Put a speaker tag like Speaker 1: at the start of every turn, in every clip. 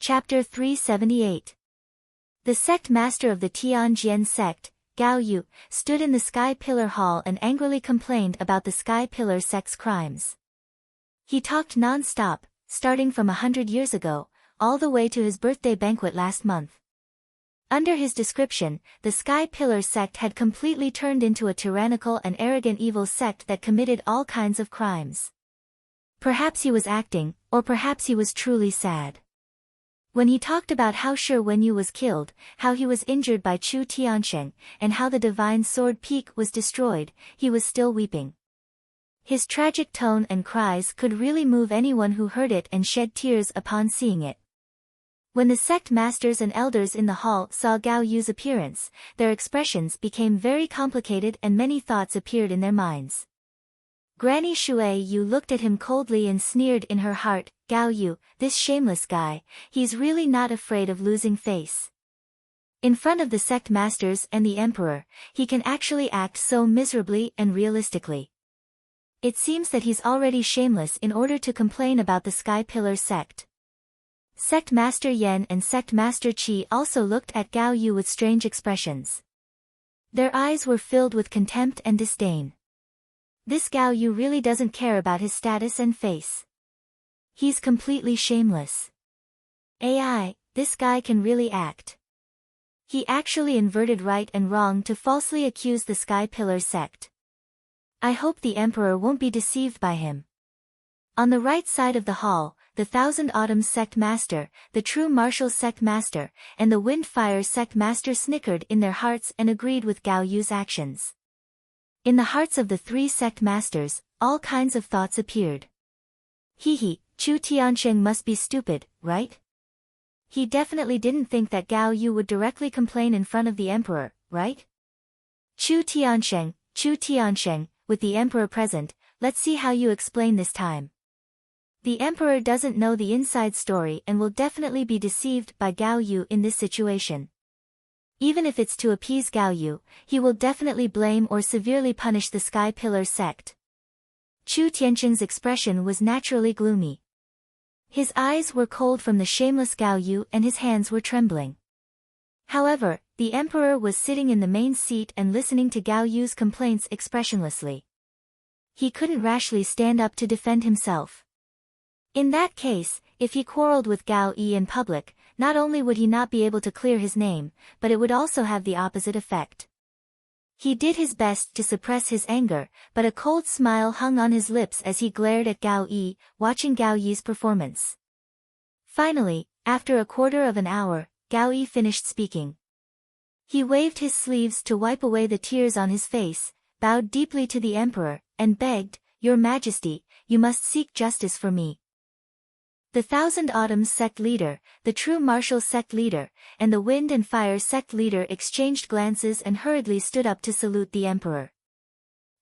Speaker 1: Chapter 378. The sect master of the Tianjian sect, Gao Yu, stood in the Sky Pillar Hall and angrily complained about the Sky Pillar sect's crimes. He talked non-stop, starting from 100 years ago, all the way to his birthday banquet last month. Under his description, the Sky Pillar sect had completely turned into a tyrannical and arrogant evil sect that committed all kinds of crimes. Perhaps he was acting, or perhaps he was truly sad. When he talked about how Shi Wenyu was killed, how he was injured by Chu Tiansheng, and how the divine sword peak was destroyed, he was still weeping. His tragic tone and cries could really move anyone who heard it and shed tears upon seeing it. When the sect masters and elders in the hall saw Gao Yu's appearance, their expressions became very complicated and many thoughts appeared in their minds. Granny Shui Yu looked at him coldly and sneered in her heart, "Gao Yu, this shameless guy, he's really not afraid of losing face. In front of the sect masters and the emperor, he can actually act so miserably and realistically. It seems that he's already shameless in order to complain about the Sky Pillar sect." Sect Master Yan and Sect Master Qi also looked at Gao Yu with strange expressions. Their eyes were filled with contempt and disdain. This Gao Yu really doesn't care about his status and face. He's completely shameless. AI, this guy can really act. He actually inverted right and wrong to falsely accuse the Sky Pillar sect. I hope the emperor won't be deceived by him. On the right side of the hall, the Thousand Autumns sect master, the True Martial sect master, and the Wind Fire sect master snickered in their hearts and agreed with Gao Yu's actions. In the hearts of the three sect masters, all kinds of thoughts appeared. He, Chu Tiansheng must be stupid, right? He definitely didn't think that Gao Yu would directly complain in front of the emperor, right? Chu Tiansheng, with the emperor present, let's see how you explain this time. The emperor doesn't know the inside story and will definitely be deceived by Gao Yu in this situation. Even if it's to appease Gao Yu, he will definitely blame or severely punish the Sky Pillar sect. Chu Tiansheng's expression was naturally gloomy. His eyes were cold from the shameless Gao Yu and his hands were trembling. However, the emperor was sitting in the main seat and listening to Gao Yu's complaints expressionlessly. He couldn't rashly stand up to defend himself. In that case, if he quarreled with Gao Yi in public, not only would he not be able to clear his name, but it would also have the opposite effect. He did his best to suppress his anger, but a cold smile hung on his lips as he glared at Gao Yi, watching Gao Yi's performance. Finally, after a quarter of an hour, Gao Yi finished speaking. He waved his sleeves to wipe away the tears on his face, bowed deeply to the emperor, and begged, "Your Majesty, you must seek justice for me." The Thousand Autumns sect leader, the True Martial sect leader, and the Wind and Fire sect leader exchanged glances and hurriedly stood up to salute the emperor.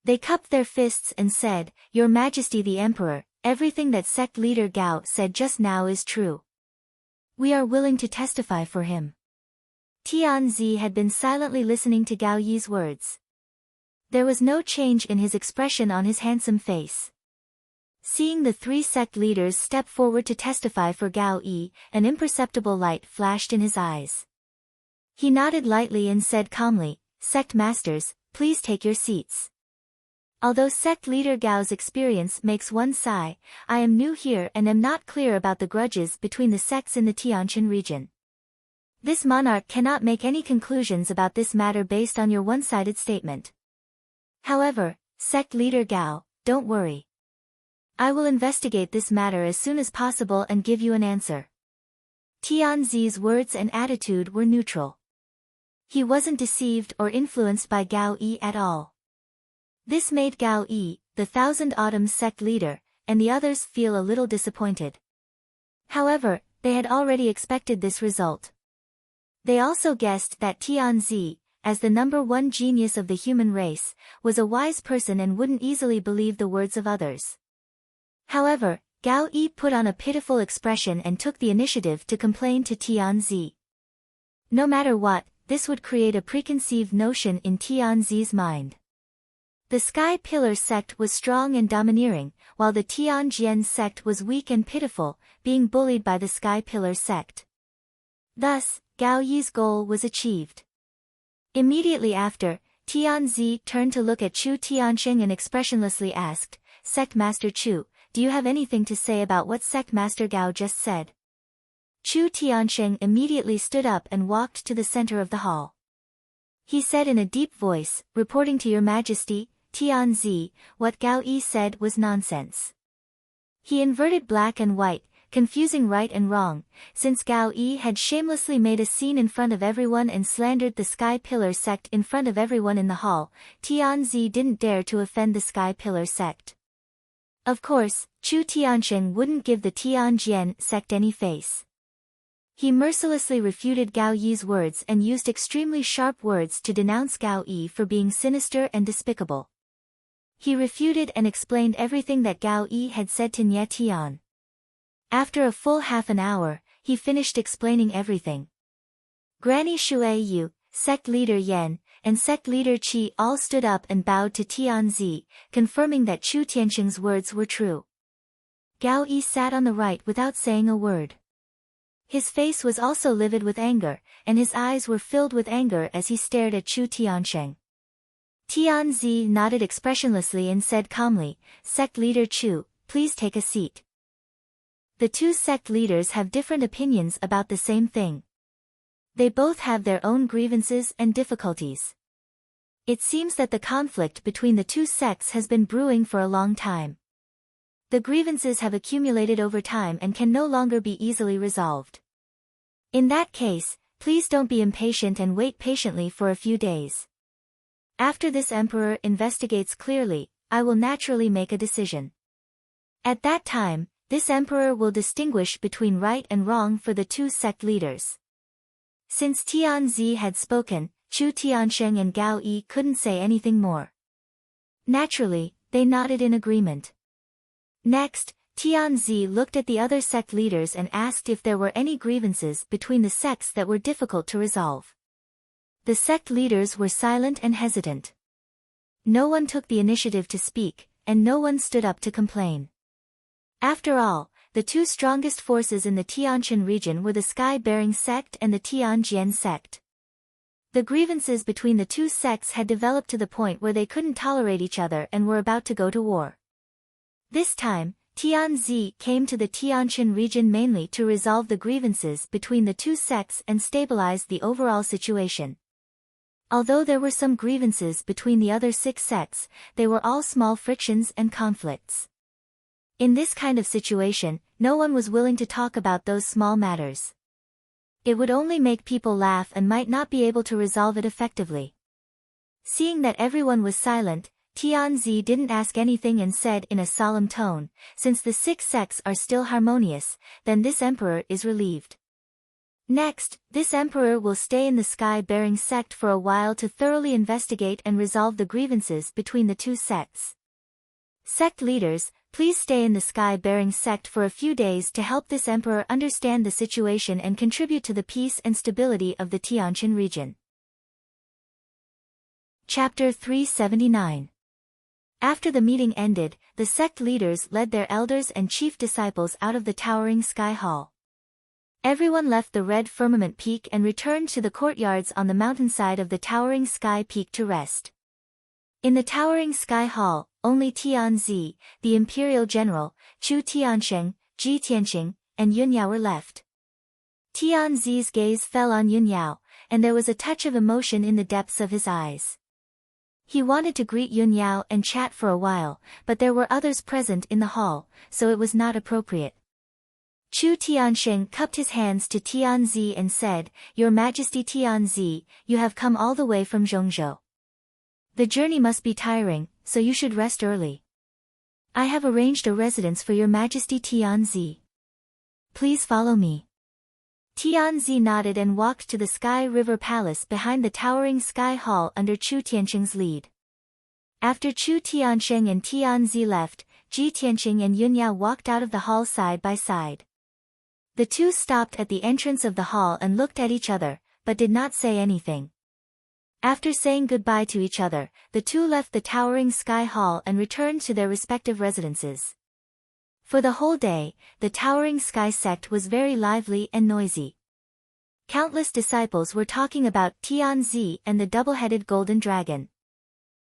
Speaker 1: They cupped their fists and said, "Your Majesty the Emperor, everything that sect leader Gao said just now is true. We are willing to testify for him." Tianzi had been silently listening to Gao Yi's words. There was no change in his expression on his handsome face. Seeing the three sect leaders step forward to testify for Gao Yi, an imperceptible light flashed in his eyes. He nodded lightly and said calmly, "Sect masters, please take your seats." Although sect leader Gao's experience makes one sigh, I am new here and am not clear about the grudges between the sects in the Tianjin region. This monarch cannot make any conclusions about this matter based on your one-sided statement. However, sect leader Gao, don't worry. I will investigate this matter as soon as possible and give you an answer. Tianzi's words and attitude were neutral. He wasn't deceived or influenced by Gao Yi at all. This made Gao Yi, the Thousand Autumns sect leader, and the others feel a little disappointed. However, they had already expected this result. They also guessed that Tianzi, as the number one genius of the human race, was a wise person and wouldn't easily believe the words of others. However, Gao Yi put on a pitiful expression and took the initiative to complain to Tianzi. No matter what, this would create a preconceived notion in Tianzi's mind. The Sky Pillar sect was strong and domineering, while the Tianjian sect was weak and pitiful, being bullied by the Sky Pillar sect. Thus, Gao Yi's goal was achieved. Immediately after, Tianzi turned to look at Chu Tiansheng and expressionlessly asked, Sect Master Chu, do you have anything to say about what Sect Master Gao just said? Chu Tiansheng immediately stood up and walked to the center of the hall. He said in a deep voice, reporting to Your Majesty, Tianzi, what Gao Yi said was nonsense. He inverted black and white, confusing right and wrong, since Gao Yi had shamelessly made a scene in front of everyone and slandered the Sky Pillar sect in front of everyone in the hall. Tianzi didn't dare to offend the Sky Pillar sect. Of course, Chu Tiansheng wouldn't give the Tianjian sect any face. He mercilessly refuted Gao Yi's words and used extremely sharp words to denounce Gao Yi for being sinister and despicable. He refuted and explained everything that Gao Yi had said to Nye Tian. After a full half an hour, he finished explaining everything. Granny Shui Yu, sect leader Yan, and sect leader Qi all stood up and bowed to Tianzi, confirming that Chu Tiansheng's words were true. Gao Yi sat on the right without saying a word. His face was also livid with anger, and his eyes were filled with anger as he stared at Chu Tiansheng. Tianzi nodded expressionlessly and said calmly, Sect leader Chu, please take a seat. The two sect leaders have different opinions about the same thing. They both have their own grievances and difficulties. It seems that the conflict between the two sects has been brewing for a long time. The grievances have accumulated over time and can no longer be easily resolved. In that case, please don't be impatient and wait patiently for a few days. After this emperor investigates clearly, I will naturally make a decision. At that time, this emperor will distinguish between right and wrong for the two sect leaders. Since Tianzi had spoken, Chu Tiansheng and Gao Yi couldn't say anything more. Naturally, they nodded in agreement. Next, Tianzi looked at the other sect leaders and asked if there were any grievances between the sects that were difficult to resolve. The sect leaders were silent and hesitant. No one took the initiative to speak, and no one stood up to complain. After all, the two strongest forces in the Tianshan region were the Sky-bearing sect and the Tianjian sect. The grievances between the two sects had developed to the point where they couldn't tolerate each other and were about to go to war. This time, Tianzi came to the Tianshan region mainly to resolve the grievances between the two sects and stabilize the overall situation. Although there were some grievances between the other 6 sects, they were all small frictions and conflicts. In this kind of situation, no one was willing to talk about those small matters. It would only make people laugh and might not be able to resolve it effectively. Seeing that everyone was silent, Tianzi didn't ask anything and said in a solemn tone, since the 6 sects are still harmonious, then this emperor is relieved. Next, this emperor will stay in the Sky-bearing sect for a while to thoroughly investigate and resolve the grievances between the two sects. Sect leaders, please stay in the Sky-bearing sect for a few days to help this emperor understand the situation and contribute to the peace and stability of the Tianshan region. Chapter 379. After the meeting ended, the sect leaders led their elders and chief disciples out of the towering Sky Hall. Everyone left the red firmament peak and returned to the courtyards on the mountainside of the towering Sky Peak to rest. In the towering Sky Hall, only Tianzi, the imperial general, Chu Tiansheng, Ji Tianqing, and Yunyao were left. Tianzi's gaze fell on Yunyao, and there was a touch of emotion in the depths of his eyes. He wanted to greet Yunyao and chat for a while, but there were others present in the hall, so it was not appropriate. Chu Tiansheng cupped his hands to Tianzi and said, Your Majesty Tianzi, you have come all the way from Zhongzhou. The journey must be tiring, so you should rest early. I have arranged a residence for Your Majesty Tianzi. Please follow me. Tianzi nodded and walked to the Sky River Palace behind the towering Sky Hall under Chu Tiansheng's lead. After Chu Tiansheng and Tianzi left, Ji Tianqing and Yunyao walked out of the hall side by side. The two stopped at the entrance of the hall and looked at each other, but did not say anything. After saying goodbye to each other, the two left the towering Sky Hall and returned to their respective residences. For the whole day, the towering Sky sect was very lively and noisy. Countless disciples were talking about Tianzi and the double-headed golden dragon.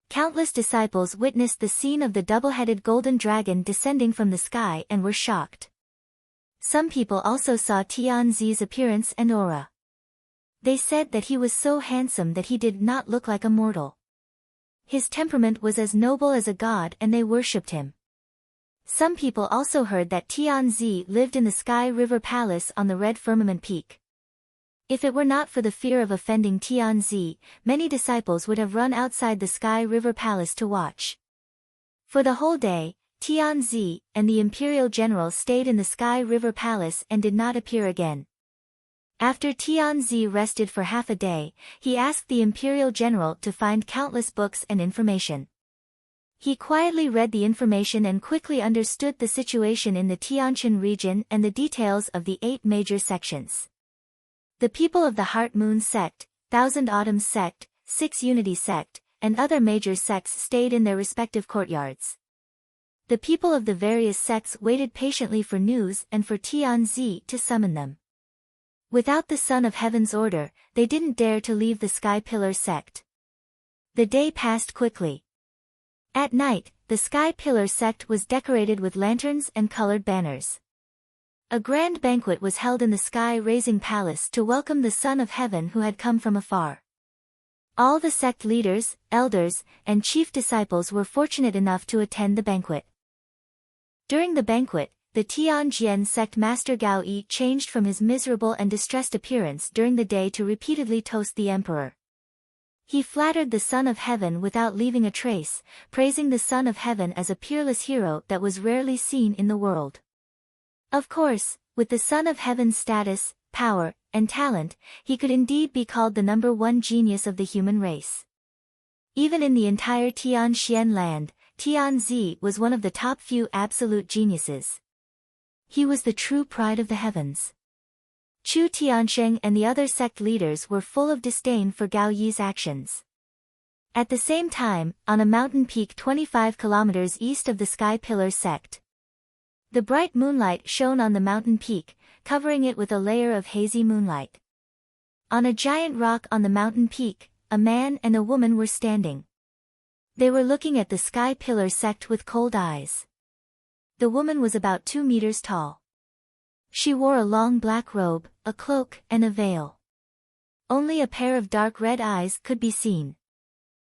Speaker 1: Countless disciples witnessed the scene of the double-headed golden dragon descending from the sky and were shocked. Some people also saw Tianzi's appearance and aura. They said that he was so handsome that he did not look like a mortal. His temperament was as noble as a god and they worshipped him. Some people also heard that Tianzi lived in the Sky River Palace on the Red Firmament Peak. If it were not for the fear of offending Tianzi, many disciples would have run outside the Sky River Palace to watch. For the whole day, Tianzi and the imperial general stayed in the Sky River Palace and did not appear again. After Tianzi rested for half a day, he asked the imperial general to find countless books and information. He quietly read the information and quickly understood the situation in the Tianshan region and the details of the 8 major sections. The people of the Heart Moon sect, Thousand Autumns sect, Six Unity sect, and other major sects stayed in their respective courtyards. The people of the various sects waited patiently for news and for Tianzi to summon them. Without the Son of Heaven's order, they didn't dare to leave the Sky Pillar sect. The day passed quickly. At night, the Sky Pillar sect was decorated with lanterns and colored banners. A grand banquet was held in the Sky Raising Palace to welcome the Son of Heaven who had come from afar. All the sect leaders, elders, and chief disciples were fortunate enough to attend the banquet. During the banquet, the Tianjian sect master Gao Yi changed from his miserable and distressed appearance during the day to repeatedly toast the emperor. He flattered the Son of Heaven without leaving a trace, praising the Son of Heaven as a peerless hero that was rarely seen in the world. Of course, with the Son of Heaven's status, power, and talent, he could indeed be called the #1 genius of the human race. Even in the entire Tianxian land, Tianzi was one of the top few absolute geniuses. He was the true pride of the heavens. Chu Tiansheng and the other sect leaders were full of disdain for Gao Yi's actions. At the same time, on a mountain peak 25 kilometers east of the Sky Pillar sect, the bright moonlight shone on the mountain peak, covering it with a layer of hazy moonlight. On a giant rock on the mountain peak, a man and a woman were standing. They were looking at the Sky Pillar sect with cold eyes. The woman was about 2 meters tall. She wore a long black robe, a cloak, and a veil. Only a pair of dark red eyes could be seen.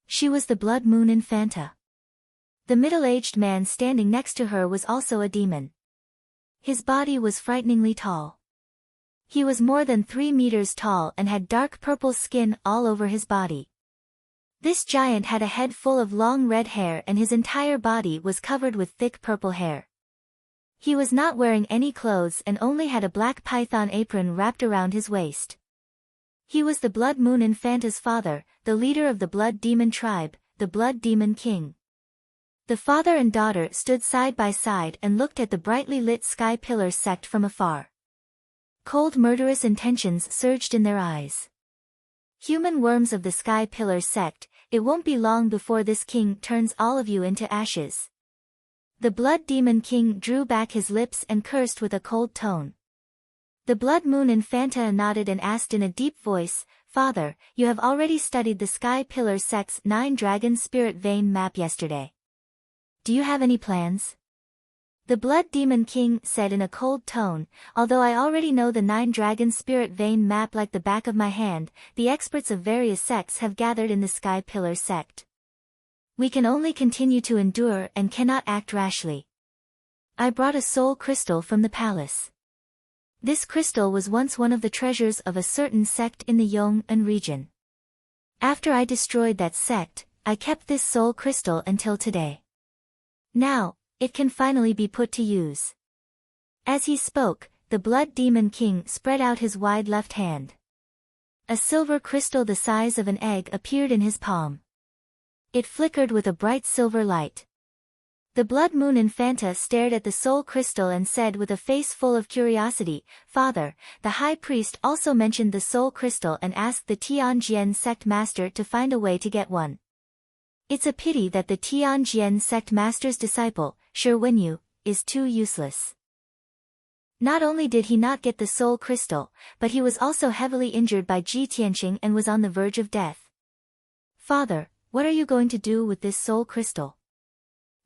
Speaker 1: She was the Blood Moon Infanta. The middle-aged man standing next to her was also a demon. His body was frighteningly tall. He was more than 3 meters tall and had dark purple skin all over his body. This giant had a head full of long red hair and his entire body was covered with thick purple hair. He was not wearing any clothes and only had a black python apron wrapped around his waist. He was the Blood Moon Infanta's father, the leader of the Blood Demon tribe, the Blood Demon King. The father and daughter stood side by side and looked at the brightly lit Sky Pillar sect from afar. Cold murderous intentions surged in their eyes. Human worms of the Sky Pillar sect, it won't be long before this king turns all of you into ashes. The Blood Demon King drew back his lips and cursed with a cold tone. The Blood Moon Infanta nodded and asked in a deep voice, "Father, you have already studied the Sky Pillar sect's 9 Dragon Spirit Vein map yesterday. Do you have any plans?" The Blood Demon King said in a cold tone, "Although I already know the 9 Dragon Spirit Vein map like the back of my hand, the experts of various sects have gathered in the Sky Pillar sect. We can only continue to endure and cannot act rashly. I brought a soul crystal from the palace. This crystal was once one of the treasures of a certain sect in the Yong'an region. After I destroyed that sect, I kept this soul crystal until today. Now, it can finally be put to use." As he spoke, the Blood Demon King spread out his wide left hand. A silver crystal the size of an egg appeared in his palm. It flickered with a bright silver light. The Blood Moon Infanta stared at the soul crystal and said with a face full of curiosity, "Father, the high priest also mentioned the soul crystal and asked the Tianjian sect master to find a way to get one. It's a pity that the Tianjian sect master's disciple, Shi Wenyu, is too useless." Not only did he not get the soul crystal, but he was also heavily injured by Ji Tianqing and was on the verge of death. Father, what are you going to do with this soul crystal?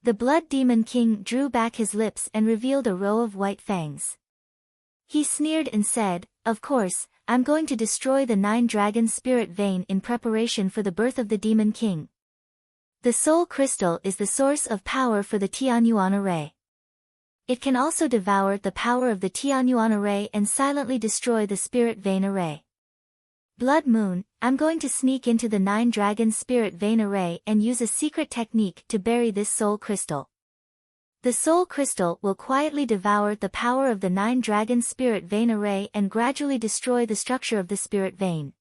Speaker 1: The Blood Demon King drew back his lips and revealed a row of white fangs. He sneered and said, "Of course, I'm going to destroy the 9-dragon spirit vein in preparation for the birth of the Demon King. The soul crystal is the source of power for the Tianyuan array. It can also devour the power of the Tianyuan array and silently destroy the spirit vein array. Blood Moon, I'm going to sneak into the 9-dragon spirit vein array and use a secret technique to bury this soul crystal. The soul crystal will quietly devour the power of the 9-dragon spirit vein array and gradually destroy the structure of the spirit vein.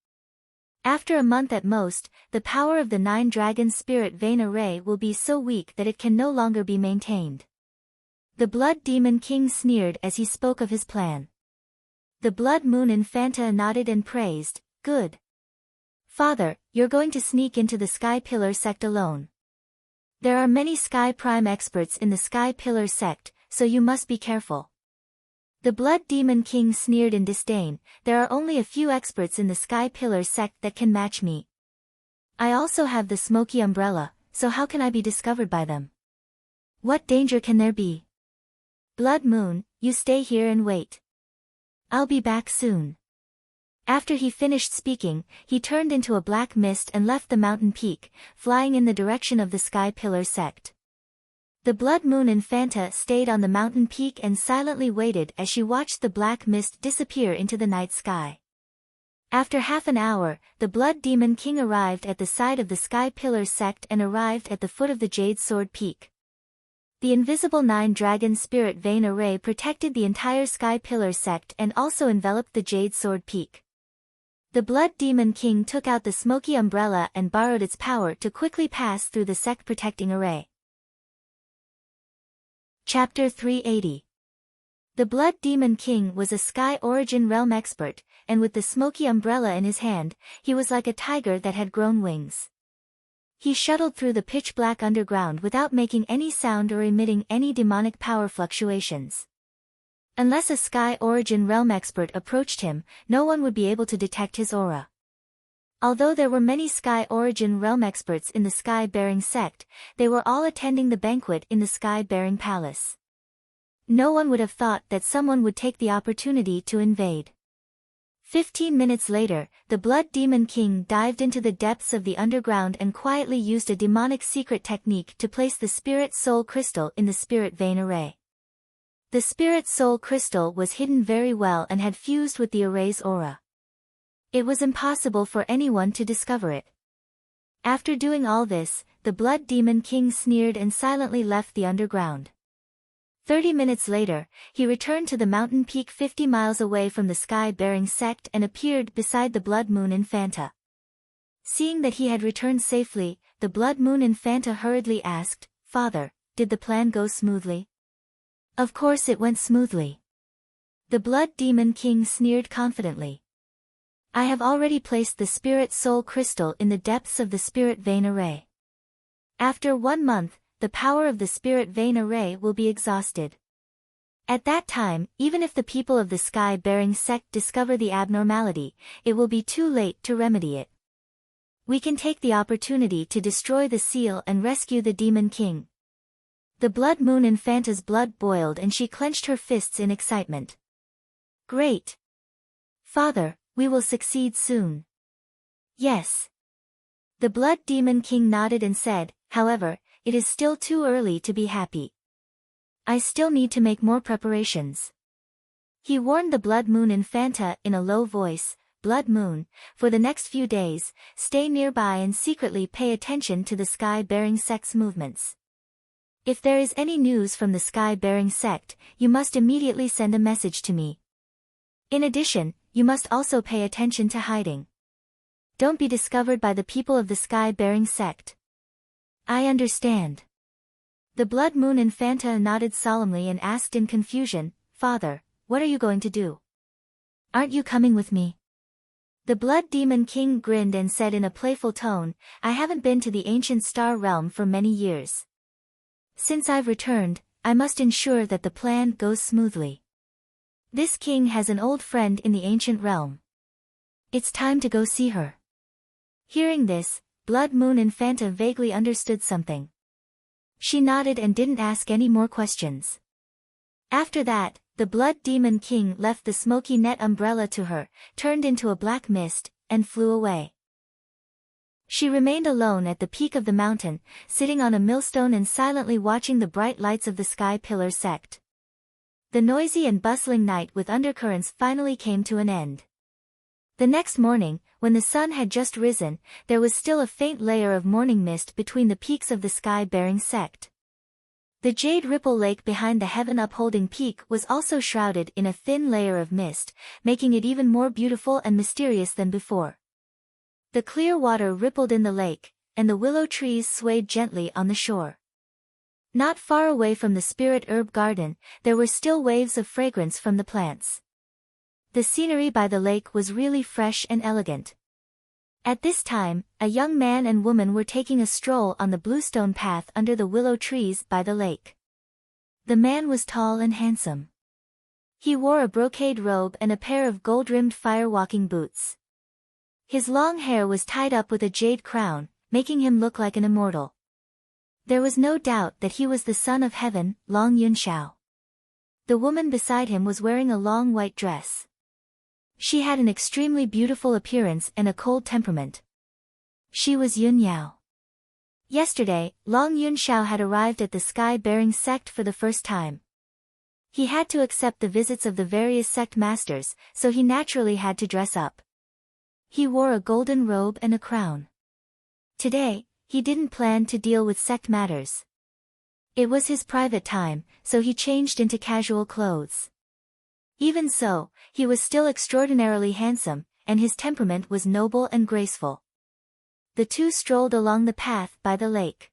Speaker 1: After a month at most, the power of the 9-dragon spirit vein array will be so weak that it can no longer be maintained." The Blood Demon King sneered as he spoke of his plan. The Blood Moon Infanta nodded and praised, "Good. Father, you're going to sneak into the Sky Pillar sect alone. There are many Sky Prime experts in the Sky Pillar sect, so you must be careful." The Blood Demon King sneered in disdain, "There are only a few experts in the Sky Pillar sect that can match me. I also have the smoky umbrella, so how can I be discovered by them? What danger can there be? Blood Moon, you stay here and wait. I'll be back soon." After he finished speaking, he turned into a black mist and left the mountain peak, flying in the direction of the Sky Pillar sect. The Blood Moon Infanta stayed on the mountain peak and silently waited as she watched the black mist disappear into the night sky. After half an hour, the Blood Demon King arrived at the side of the Sky Pillar sect and arrived at the foot of the Jade Sword Peak. The invisible 9-dragon spirit vein array protected the entire Sky Pillar sect and also enveloped the Jade Sword Peak. The Blood Demon King took out the smoky umbrella and borrowed its power to quickly pass through the sect-protecting array. Chapter 380. The Blood Demon King was a Sky Origin Realm expert, and with the smoky umbrella in his hand, he was like a tiger that had grown wings. He shuttled through the pitch-black underground without making any sound or emitting any demonic power fluctuations. Unless a Sky Origin Realm expert approached him, no one would be able to detect his aura. Although there were many Sky Origin Realm experts in the Sky-Bearing sect, they were all attending the banquet in the Sky-Bearing Palace. No one would have thought that someone would take the opportunity to invade. 15 minutes later, the Blood Demon King dived into the depths of the underground and quietly used a demonic secret technique to place the Spirit Soul Crystal in the Spirit Vein Array. The Spirit Soul Crystal was hidden very well and had fused with the array's aura. It was impossible for anyone to discover it. After doing all this, the Blood Demon King sneered and silently left the underground. 30 minutes later, he returned to the mountain peak 50 miles away from the Sky-Bearing sect and appeared beside the Blood Moon Infanta. Seeing that he had returned safely, the Blood Moon Infanta hurriedly asked, "Father, did the plan go smoothly?" "Of course it went smoothly." The Blood Demon King sneered confidently. "I have already placed the Spirit Soul Crystal in the depths of the Spirit Vein Array. After 1 month, the power of the Spirit Vein Array will be exhausted. At that time, even if the people of the Sky-Bearing sect discover the abnormality, it will be too late to remedy it. We can take the opportunity to destroy the seal and rescue the Demon King." The Blood Moon Infanta's blood boiled and she clenched her fists in excitement. "Great! Father, we will succeed soon." "Yes." The Blood Demon King nodded and said, "However, it is still too early to be happy. I still need to make more preparations." He warned the Blood Moon Infanta in a low voice, "Blood Moon, for the next few days, stay nearby and secretly pay attention to the Sky-Bearing sect's movements. If there is any news from the Sky-Bearing sect, you must immediately send a message to me. In addition, you must also pay attention to hiding. Don't be discovered by the people of the Sky-Bearing sect." "I understand." The Blood Moon Infanta nodded solemnly and asked in confusion, "Father, what are you going to do? Aren't you coming with me?" The Blood Demon King grinned and said in a playful tone, "I haven't been to the ancient star realm for many years. Since I've returned, I must ensure that the plan goes smoothly. This king has an old friend in the ancient realm. It's time to go see her. Hearing this, Blood Moon Infanta vaguely understood something. She nodded and didn't ask any more questions. After that, the Blood Demon King left the smoky net umbrella to her, turned into a black mist, and flew away. She remained alone at the peak of the mountain, sitting on a millstone and silently watching the bright lights of the Sky Pillar sect. The noisy and bustling night with undercurrents finally came to an end. The next morning, when the sun had just risen, there was still a faint layer of morning mist between the peaks of the sky-bearing sect. The jade ripple lake behind the heaven-upholding peak was also shrouded in a thin layer of mist, making it even more beautiful and mysterious than before. The clear water rippled in the lake, and the willow trees swayed gently on the shore. Not far away from the spirit herb garden, there were still waves of fragrance from the plants. The scenery by the lake was really fresh and elegant. At this time, a young man and woman were taking a stroll on the bluestone path under the willow trees by the lake. The man was tall and handsome. He wore a brocade robe and a pair of gold-rimmed fire-walking boots. His long hair was tied up with a jade crown, making him look like an immortal. There was no doubt that he was the son of heaven, Long Yunxiao. The woman beside him was wearing a long white dress. She had an extremely beautiful appearance and a cold temperament. She was Yun Yao. Yesterday, Long Yunxiao had arrived at the sky-bearing sect for the first time. He had to accept the visits of the various sect masters, so he naturally had to dress up. He wore a golden robe and a crown. Today, he didn't plan to deal with sect matters. It was his private time, so he changed into casual clothes. Even so, he was still extraordinarily handsome, and his temperament was noble and graceful. The two strolled along the path by the lake.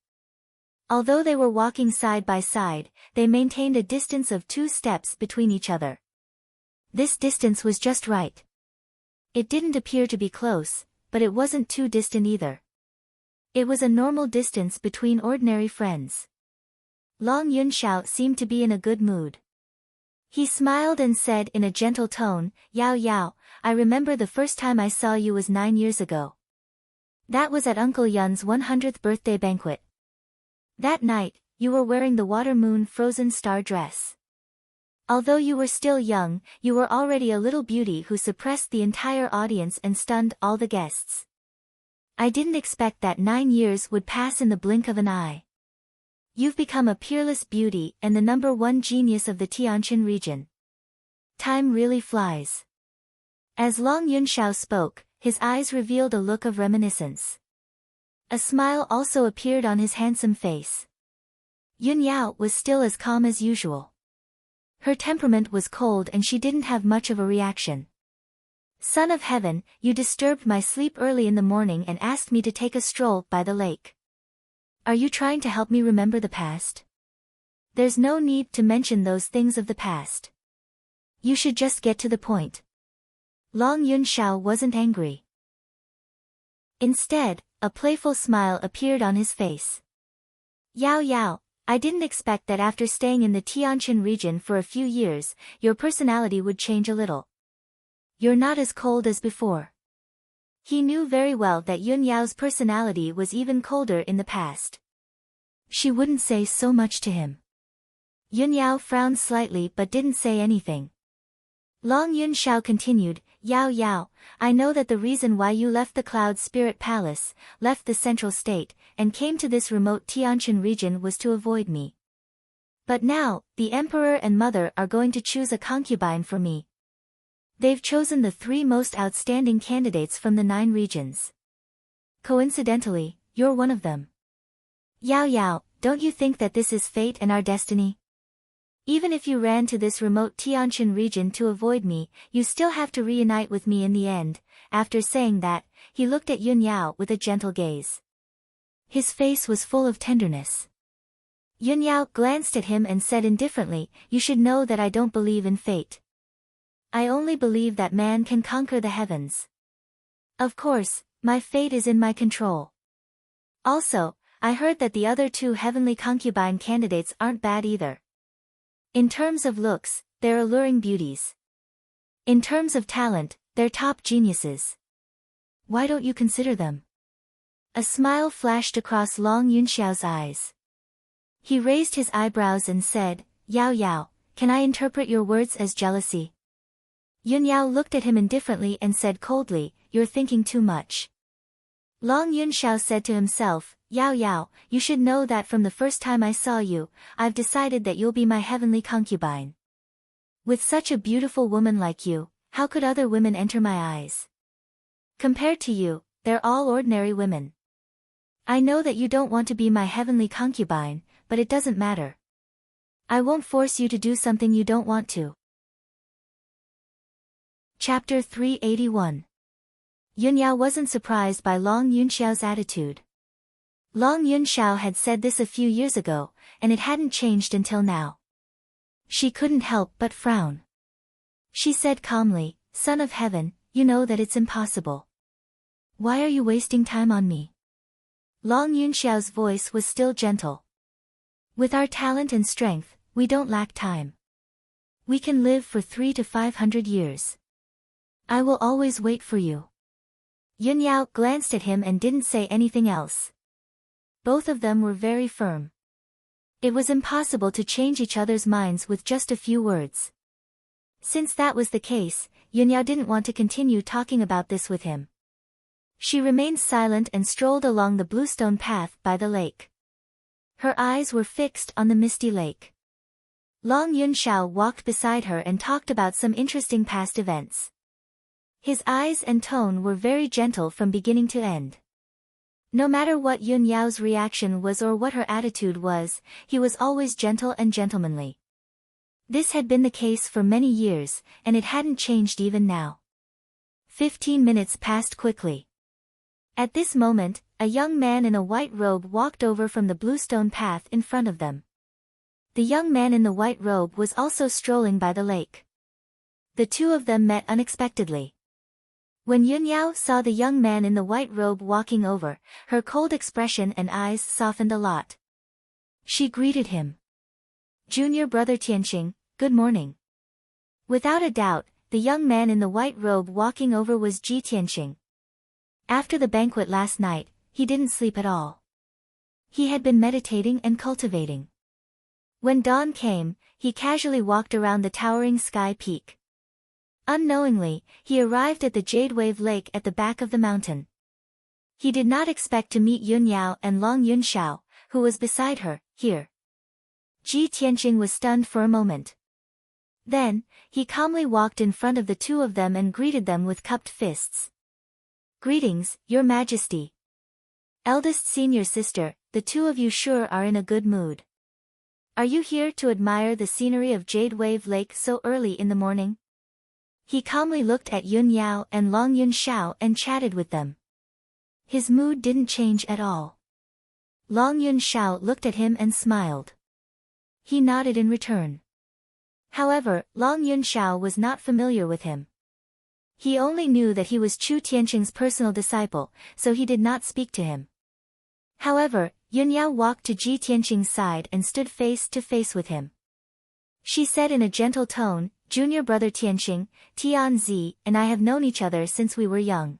Speaker 1: Although they were walking side by side, they maintained a distance of 2 steps between each other. This distance was just right. It didn't appear to be close, but it wasn't too distant either. It was a normal distance between ordinary friends. Long Yunxiao seemed to be in a good mood. He smiled and said in a gentle tone, "Yao Yao, I remember the first time I saw you was 9 years ago. That was at Uncle Yun's 100th birthday banquet. That night, you were wearing the water moon frozen star dress. Although you were still young, you were already a little beauty who suppressed the entire audience and stunned all the guests. I didn't expect that 9 years would pass in the blink of an eye. You've become a peerless beauty and the #1 genius of the Tianjin region. Time really flies." As Long Yunxiao spoke, his eyes revealed a look of reminiscence. A smile also appeared on his handsome face. Yun Yao was still as calm as usual. Her temperament was cold and she didn't have much of a reaction. "Son of heaven, you disturbed my sleep early in the morning and asked me to take a stroll by the lake. Are you trying to help me remember the past? There's no need to mention those things of the past. You should just get to the point." Long Yunxiao wasn't angry. Instead, a playful smile appeared on his face. "Yao Yao, I didn't expect that after staying in the Tianjin region for a few years, your personality would change a little. You're not as cold as before." He knew very well that Yun Yao's personality was even colder in the past. She wouldn't say so much to him. Yun Yao frowned slightly but didn't say anything. Long Yunxiao continued, "Yao Yao, I know that the reason why you left the Cloud Spirit Palace, left the Central State, and came to this remote Tianjin region was to avoid me. But now, the Emperor and Mother are going to choose a concubine for me. They've chosen the 3 most outstanding candidates from the 9 regions. Coincidentally, you're one of them. Yao Yao, don't you think that this is fate and our destiny? Even if you ran to this remote Tianjin region to avoid me, you still have to reunite with me in the end." After saying that, he looked at Yun Yao with a gentle gaze. His face was full of tenderness. Yun Yao glanced at him and said indifferently, "You should know that I don't believe in fate. I only believe that man can conquer the heavens. Of course, my fate is in my control. Also, I heard that the other 2 heavenly concubine candidates aren't bad either. In terms of looks, they're alluring beauties. In terms of talent, they're top geniuses. Why don't you consider them? A smile flashed across Long Yunxiao's eyes. He raised his eyebrows and said, Yao Yao, can I interpret your words as jealousy? Yun Yao looked at him indifferently and said coldly, you're thinking too much. Long Yunxiao said to himself, Yao Yao, you should know that from the first time I saw you, I've decided that you'll be my heavenly concubine. With such a beautiful woman like you, how could other women enter my eyes? Compared to you, they're all ordinary women. I know that you don't want to be my heavenly concubine, but it doesn't matter. I won't force you to do something you don't want to. Chapter 381. Yun Yao wasn't surprised by Long Yunxiao's attitude. Long Yunxiao had said this a few years ago, and it hadn't changed until now. She couldn't help but frown. She said calmly, Son of Heaven, you know that it's impossible. Why are you wasting time on me? Long Yunxiao's voice was still gentle. With our talent and strength, we don't lack time. We can live for 300 to 500 years. I will always wait for you. Yun Yao glanced at him and didn't say anything else. Both of them were very firm. It was impossible to change each other's minds with just a few words. Since that was the case, Yun Yao didn't want to continue talking about this with him. She remained silent and strolled along the bluestone path by the lake. Her eyes were fixed on the misty lake. Long Yunxiao walked beside her and talked about some interesting past events. His eyes and tone were very gentle from beginning to end. No matter what Yun Yao's reaction was or what her attitude was, he was always gentle and gentlemanly. This had been the case for many years, and it hadn't changed even now. 15 minutes passed quickly. At this moment, a young man in a white robe walked over from the bluestone path in front of them. The young man in the white robe was also strolling by the lake. The two of them met unexpectedly. When Yun Yao saw the young man in the white robe walking over, her cold expression and eyes softened a lot. She greeted him. Junior brother Tianqing, good morning. Without a doubt, the young man in the white robe walking over was Ji Tianqing. After the banquet last night, he didn't sleep at all. He had been meditating and cultivating. When dawn came, he casually walked around the towering sky peak. Unknowingly, he arrived at the Jade Wave Lake at the back of the mountain. He did not expect to meet Yun Yao and Long Yunxiao, who was beside her, here. Ji Tianqing was stunned for a moment. Then, he calmly walked in front of the two of them and greeted them with cupped fists. Greetings, Your Majesty. Eldest senior sister, the two of you sure are in a good mood. Are you here to admire the scenery of Jade Wave Lake so early in the morning? He calmly looked at Yun Yao and Long Yunxiao and chatted with them. His mood didn't change at all. Long Yunxiao looked at him and smiled. He nodded in return. However, Long Yunxiao was not familiar with him. He only knew that he was Chu Tianqing's personal disciple, so he did not speak to him. However, Yun Yao walked to Ji Tianqing's side and stood face to face with him. She said in a gentle tone, Junior brother Tianqing, Tianzi and I have known each other since we were young.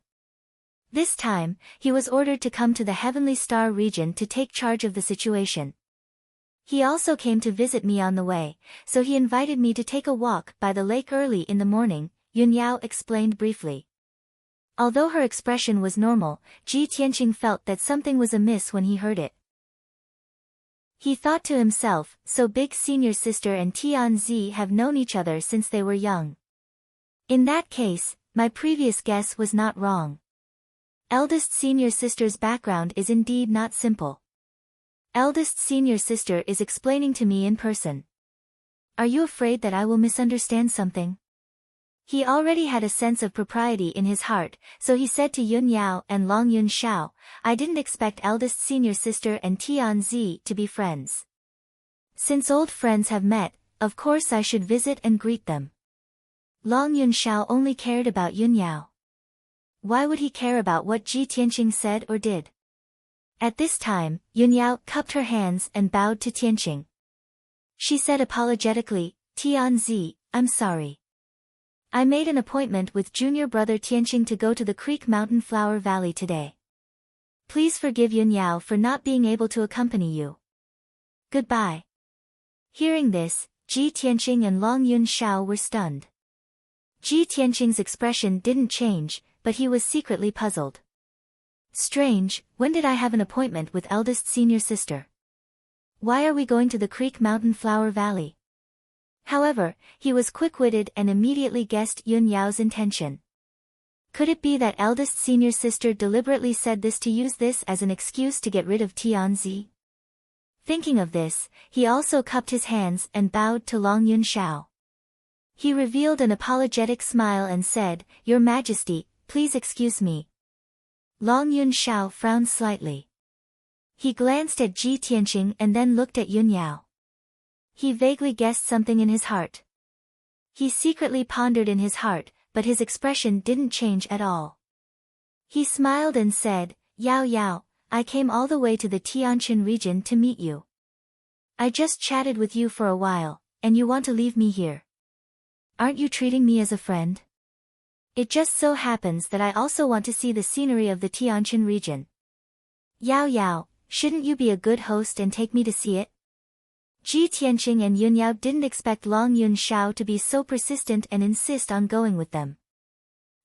Speaker 1: This time, he was ordered to come to the Heavenly Star region to take charge of the situation. He also came to visit me on the way, so he invited me to take a walk by the lake early in the morning, Yun Yao explained briefly. Although her expression was normal, Ji Tianqing felt that something was amiss when he heard it. He thought to himself, so Big Senior Sister and Tianzi have known each other since they were young. In that case, my previous guess was not wrong. Eldest Senior Sister's background is indeed not simple. Eldest Senior Sister is explaining to me in person. Are you afraid that I will misunderstand something? He already had a sense of propriety in his heart, so he said to Yun Yao and Long Yunxiao, I didn't expect eldest senior sister and Tianzi to be friends. Since old friends have met, of course I should visit and greet them. Long Yunxiao only cared about Yun Yao. Why would he care about what Ji Tianqing said or did? At this time, Yun Yao cupped her hands and bowed to Tianqing. She said apologetically, Tianzi, I'm sorry. I made an appointment with junior brother Tianqing to go to the Creek Mountain Flower Valley today. Please forgive Yun Yao for not being able to accompany you. Goodbye. Hearing this, Ji Tianqing and Long Yun Shao were stunned. Ji Tianqing's expression didn't change, but he was secretly puzzled. Strange, when did I have an appointment with eldest senior sister? Why are we going to the Creek Mountain Flower Valley? However, he was quick-witted and immediately guessed Yun Yao's intention. Could it be that eldest senior sister deliberately said this to use this as an excuse to get rid of Tianzi? Thinking of this, he also cupped his hands and bowed to Long Yun Shao. He revealed an apologetic smile and said, "Your Majesty, please excuse me." Long Yun Shao frowned slightly. He glanced at Ji Tianqing and then looked at Yun Yao. He vaguely guessed something in his heart. He secretly pondered in his heart, but his expression didn't change at all. He smiled and said, "Yao Yao, I came all the way to the Tianjin region to meet you. I just chatted with you for a while, and you want to leave me here. Aren't you treating me as a friend? It just so happens that I also want to see the scenery of the Tianjin region. Yao Yao, shouldn't you be a good host and take me to see it?" Ji Tianqing and Yun Yao didn't expect Long Yun Shao to be so persistent and insist on going with them.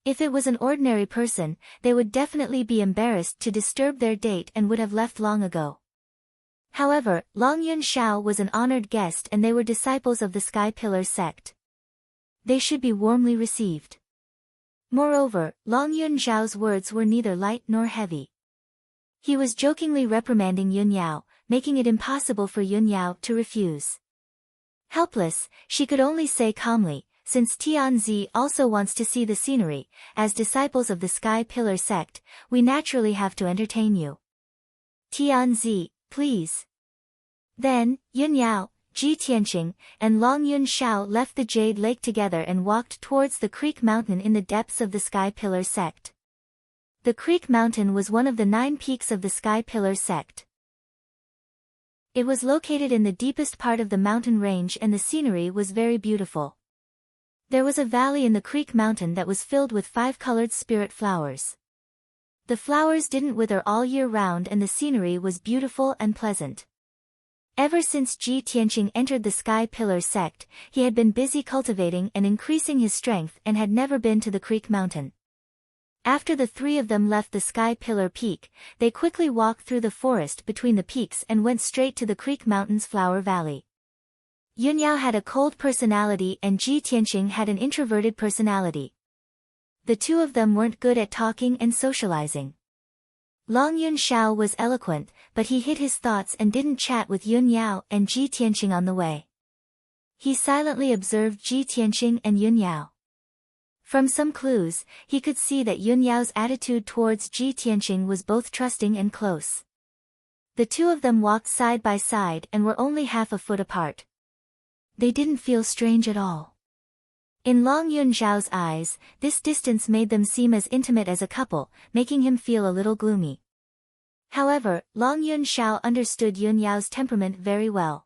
Speaker 1: If it was an ordinary person, they would definitely be embarrassed to disturb their date and would have left long ago. However, Long Yun Shao was an honored guest and they were disciples of the Sky Pillar sect. They should be warmly received. Moreover, Long Yun Zhao's words were neither light nor heavy. He was jokingly reprimanding Yun Yao, making it impossible for Yun Yao to refuse. Helpless, she could only say calmly, "Since Tianzi also wants to see the scenery, as disciples of the Sky Pillar sect, we naturally have to entertain you. Tianzi, please." Then, Yun Yao, Ji Tianqing, and Long Yun Shao left the Jade Lake together and walked towards the Creek Mountain in the depths of the Sky Pillar sect. The Creek Mountain was one of the 9 peaks of the Sky Pillar sect. It was located in the deepest part of the mountain range and the scenery was very beautiful. There was a valley in the Creek Mountain that was filled with 5-colored spirit flowers. The flowers didn't wither all year round and the scenery was beautiful and pleasant. Ever since Ji Tianqing entered the Sky Pillar sect, he had been busy cultivating and increasing his strength and had never been to the Creek Mountain. After the 3 of them left the Sky Pillar Peak, they quickly walked through the forest between the peaks and went straight to the Creek Mountain's Flower Valley. Yun Yao had a cold personality and Ji Tianqing had an introverted personality. The 2 of them weren't good at talking and socializing. Long Yun Shao was eloquent, but he hid his thoughts and didn't chat with Yun Yao and Ji Tianqing on the way. He silently observed Ji Tianqing and Yun Yao. From some clues, he could see that Yun Yao's attitude towards Ji Tianqing was both trusting and close. The 2 of them walked side by side and were only half a foot apart. They didn't feel strange at all. In Long Yun Zhao's eyes, this distance made them seem as intimate as a couple, making him feel a little gloomy. However, Long Yun Zhao understood Yun Yao's temperament very well.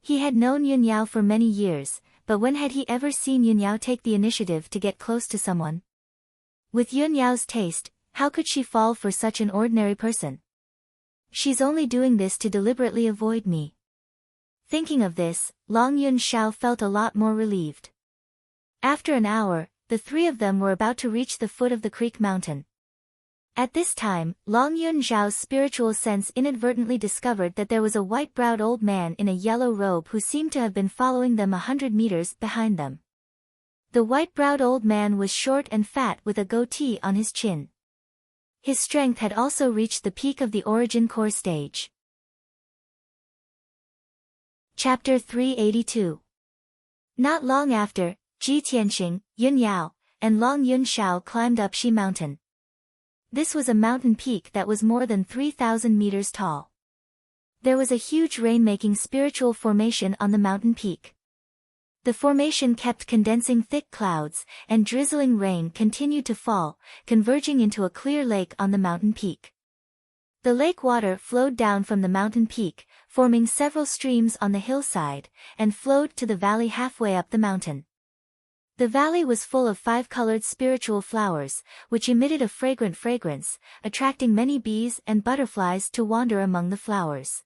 Speaker 1: He had known Yun Yao for many years, but when had he ever seen Yun Yao take the initiative to get close to someone? With Yun Yao's taste, how could she fall for such an ordinary person? She's only doing this to deliberately avoid me. Thinking of this, Long Yun Zhao felt a lot more relieved. After an hour, the 3 of them were about to reach the foot of the Creek Mountain. At this time, Long Yun Zhao's spiritual sense inadvertently discovered that there was a white-browed old man in a yellow robe who seemed to have been following them 100 meters behind them. The white-browed old man was short and fat with a goatee on his chin. His strength had also reached the peak of the Origin Core stage. Chapter 382. Not long after, Ji Tianqing, Yun Yao, and Long Yun Shao climbed up Shi Mountain. This was a mountain peak that was more than 3,000 meters tall. There was a huge rain-making spiritual formation on the mountain peak. The formation kept condensing thick clouds, and drizzling rain continued to fall, converging into a clear lake on the mountain peak. The lake water flowed down from the mountain peak, forming several streams on the hillside, and flowed to the valley halfway up the mountain. The valley was full of 5-colored spiritual flowers, which emitted a fragrant fragrance, attracting many bees and butterflies to wander among the flowers.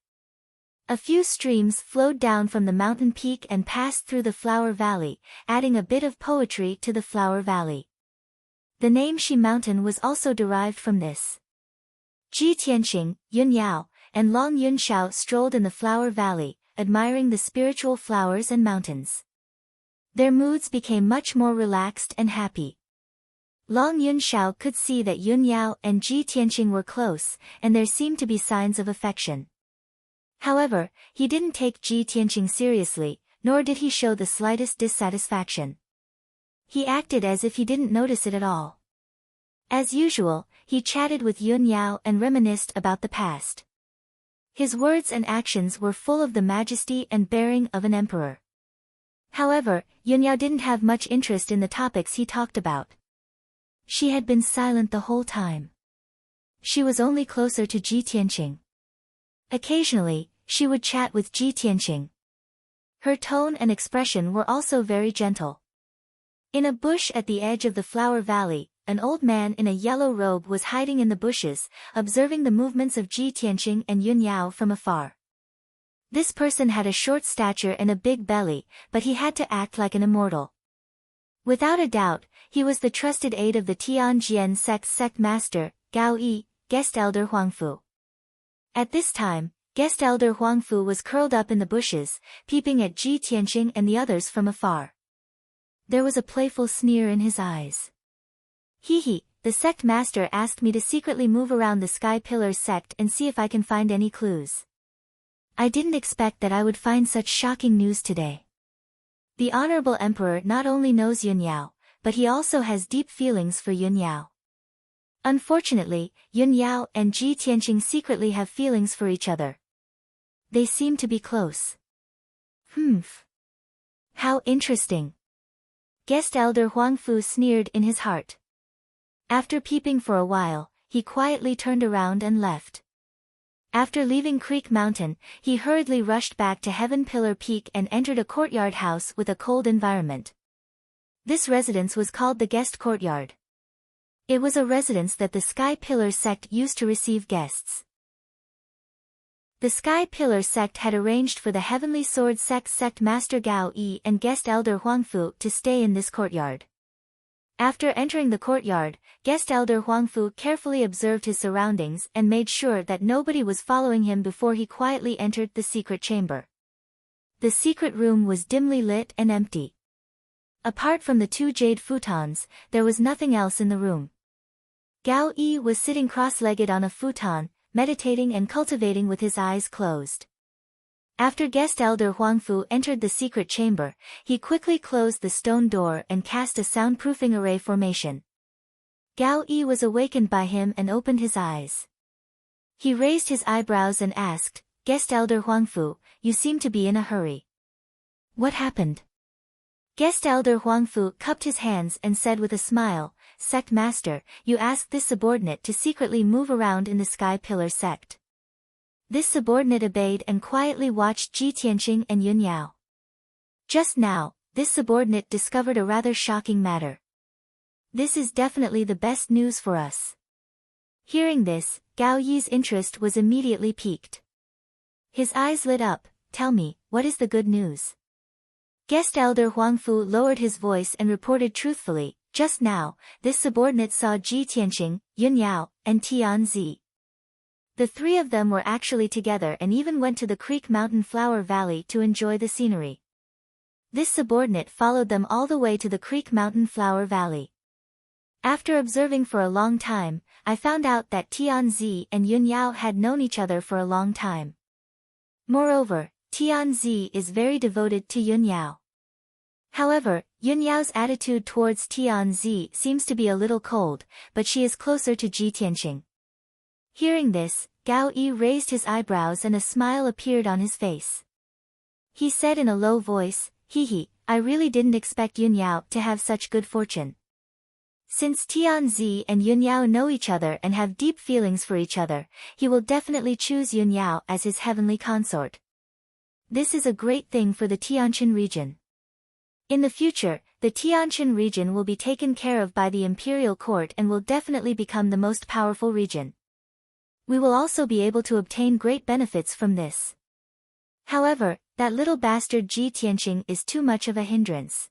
Speaker 1: A few streams flowed down from the mountain peak and passed through the flower valley, adding a bit of poetry to the flower valley. The name Shi Mountain was also derived from this. Ji Tianqing, Yun Yao, and Long Yun Xiao strolled in the flower valley, admiring the spiritual flowers and mountains. Their moods became much more relaxed and happy. Long Yun Xiao could see that Yun Yao and Ji Tianqing were close, and there seemed to be signs of affection. However, he didn't take Ji Tianqing seriously, nor did he show the slightest dissatisfaction. He acted as if he didn't notice it at all. As usual, he chatted with Yun Yao and reminisced about the past. His words and actions were full of the majesty and bearing of an emperor. However, Yun Yao didn't have much interest in the topics he talked about. She had been silent the whole time. She was only closer to Ji Tianqing. Occasionally, she would chat with Ji Tianqing. Her tone and expression were also very gentle. In a bush at the edge of the flower valley, an old man in a yellow robe was hiding in the bushes, observing the movements of Ji Tianqing and Yun Yao from afar. This person had a short stature and a big belly, but he had to act like an immortal. Without a doubt, he was the trusted aide of the Tianjian sect master, Gao Yi, guest elder Huangfu. At this time, guest elder Huangfu was curled up in the bushes, peeping at Ji Tianqing and the others from afar. There was a playful sneer in his eyes. Hee, the sect master asked me to secretly move around the Sky Pillar sect and see if I can find any clues. I didn't expect that I would find such shocking news today. The Honorable Emperor not only knows Yun Yao, but he also has deep feelings for Yun Yao. Unfortunately, Yun Yao and Ji Tianqing secretly have feelings for each other. They seem to be close. How interesting. Guest elder Huangfu sneered in his heart. After peeping for a while, he quietly turned around and left. After leaving Creek Mountain, he hurriedly rushed back to Heaven Pillar Peak and entered a courtyard house with a cold environment. This residence was called the Guest Courtyard. It was a residence that the Sky Pillar sect used to receive guests. The Sky Pillar sect had arranged for the Heavenly Sword sect master Gao Yi and guest elder Huangfu to stay in this courtyard. After entering the courtyard, guest elder Huangfu carefully observed his surroundings and made sure that nobody was following him before he quietly entered the secret chamber. The secret room was dimly lit and empty. Apart from the 2 jade futons, there was nothing else in the room. Gao Yi was sitting cross-legged on a futon, meditating and cultivating with his eyes closed. After guest elder Huangfu entered the secret chamber, he quickly closed the stone door and cast a soundproofing array formation. Gao Yi was awakened by him and opened his eyes. He raised his eyebrows and asked, "Guest elder Huangfu, you seem to be in a hurry. What happened?" Guest elder Huangfu cupped his hands and said with a smile, "Sect master, you asked this subordinate to secretly move around in the Sky Pillar sect." This subordinate obeyed and quietly watched Ji Tianqing and Yun Yao. Just now, this subordinate discovered a rather shocking matter. This is definitely the best news for us. Hearing this, Gao Yi's interest was immediately piqued. His eyes lit up. "Tell me, what is the good news?" Guest elder Huangfu lowered his voice and reported truthfully, "Just now, this subordinate saw Ji Tianqing, Yun Yao, and Tianzi. The 3 of them were actually together and even went to the Creek Mountain Flower Valley to enjoy the scenery. This subordinate followed them all the way to the Creek Mountain Flower Valley. After observing for a long time, I found out that Tianzi and Yun Yao had known each other for a long time. Moreover, Tianzi is very devoted to Yun Yao. However, Yun Yao's attitude towards Tianzi seems to be a little cold, but she is closer to Ji Tianqing." Hearing this, Gao Yi raised his eyebrows and a smile appeared on his face. He said in a low voice, "Hee, I really didn't expect Yun Yao to have such good fortune. Since Tianzi and Yun Yao know each other and have deep feelings for each other, he will definitely choose Yun Yao as his heavenly consort. This is a great thing for the Tianjin region. In the future, the Tianshan region will be taken care of by the imperial court and will definitely become the most powerful region. We will also be able to obtain great benefits from this. However, that little bastard Ji Tianqing is too much of a hindrance.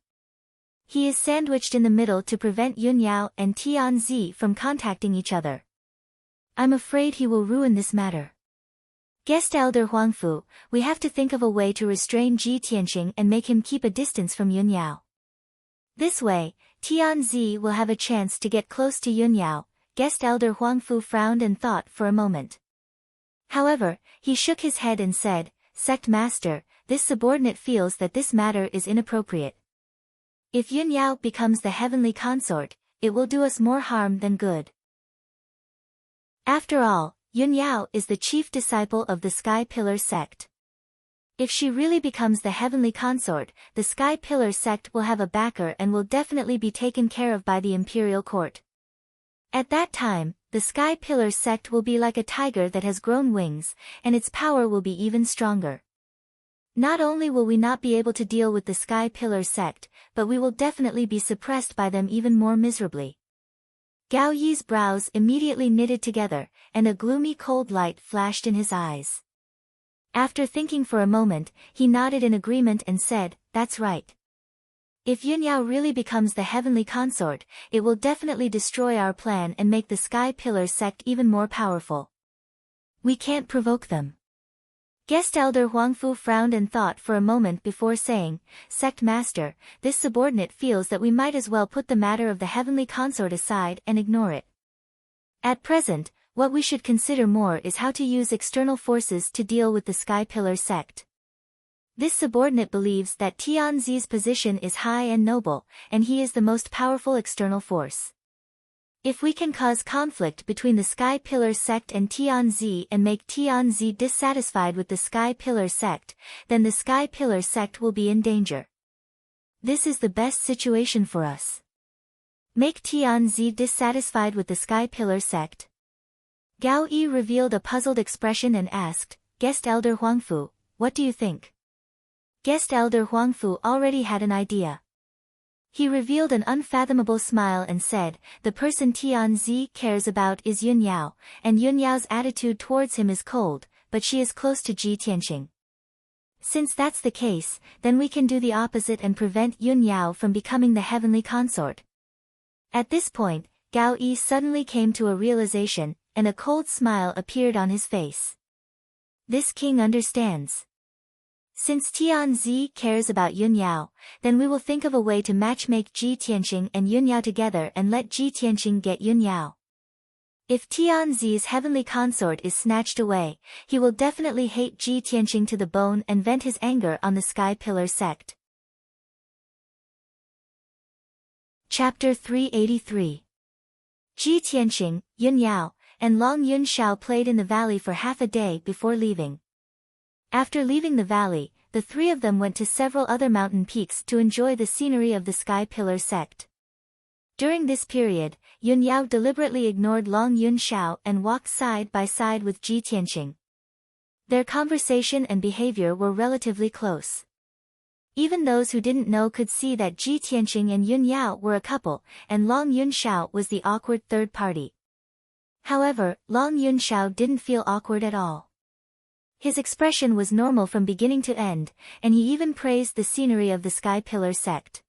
Speaker 1: He is sandwiched in the middle to prevent Yun Yao and Tianzi from contacting each other. I'm afraid he will ruin this matter. Guest Elder Huangfu, we have to think of a way to restrain Ji Tianqing and make him keep a distance from Yun Yao. This way, Tianzi will have a chance to get close to Yun Yao. Guest Elder Huangfu frowned and thought for a moment. However, he shook his head and said, Sect Master, this subordinate feels that this matter is inappropriate. If Yun Yao becomes the heavenly consort, it will do us more harm than good. After all, Yun Yao is the chief disciple of the Sky Pillar sect. If she really becomes the heavenly consort, the Sky Pillar sect will have a backer and will definitely be taken care of by the imperial court. At that time, the Sky Pillar sect will be like a tiger that has grown wings, and its power will be even stronger. Not only will we not be able to deal with the Sky Pillar sect, but we will definitely be suppressed by them even more miserably. Gao Yi's brows immediately knitted together, and a gloomy cold light flashed in his eyes. After thinking for a moment, he nodded in agreement and said, That's right. If Yun Yao really becomes the heavenly consort, it will definitely destroy our plan and make the Sky Pillar sect even more powerful. We can't provoke them. Guest Elder Huangfu frowned and thought for a moment before saying, Sect Master, this subordinate feels that we might as well put the matter of the heavenly consort aside and ignore it. At present, what we should consider more is how to use external forces to deal with the Sky Pillar sect. This subordinate believes that Tianzi's position is high and noble, and he is the most powerful external force. If we can cause conflict between the Sky Pillar sect and Tianzi and make Tianzi dissatisfied with the Sky Pillar sect, then the Sky Pillar sect will be in danger. This is the best situation for us. Make Tianzi dissatisfied with the Sky Pillar sect. Gao Yi revealed a puzzled expression and asked, Guest Elder Huangfu, what do you think? Guest Elder Huangfu already had an idea. He revealed an unfathomable smile and said, the person Tianzi cares about is Yun Yao, and Yun Yao's attitude towards him is cold, but she is close to Ji Tianqing. Since that's the case, then we can do the opposite and prevent Yun Yao from becoming the heavenly consort. At this point, Gao Yi suddenly came to a realization, and a cold smile appeared on his face. This king understands. Since Tianzi cares about Yun Yao, then we will think of a way to matchmake Ji Tianqing and Yun Yao together and let Ji Tianqing get Yun Yao. If Tianzi's heavenly consort is snatched away, he will definitely hate Ji Tianqing to the bone and vent his anger on the Sky Pillar sect. Chapter 383. Ji Tianqing, Yun Yao, and Long Yun Shao played in the valley for half a day before leaving. After leaving the valley, the three of them went to several other mountain peaks to enjoy the scenery of the Sky Pillar sect. During this period, Yun Yao deliberately ignored Long Yun Shao and walked side by side with Ji Tianqing. Their conversation and behavior were relatively close. Even those who didn't know could see that Ji Tianqing and Yun Yao were a couple, and Long Yun Shao was the awkward third party. However, Long Yun Shao didn't feel awkward at all. His expression was normal from beginning to end, and he even praised the scenery of the Sky Pillar sect.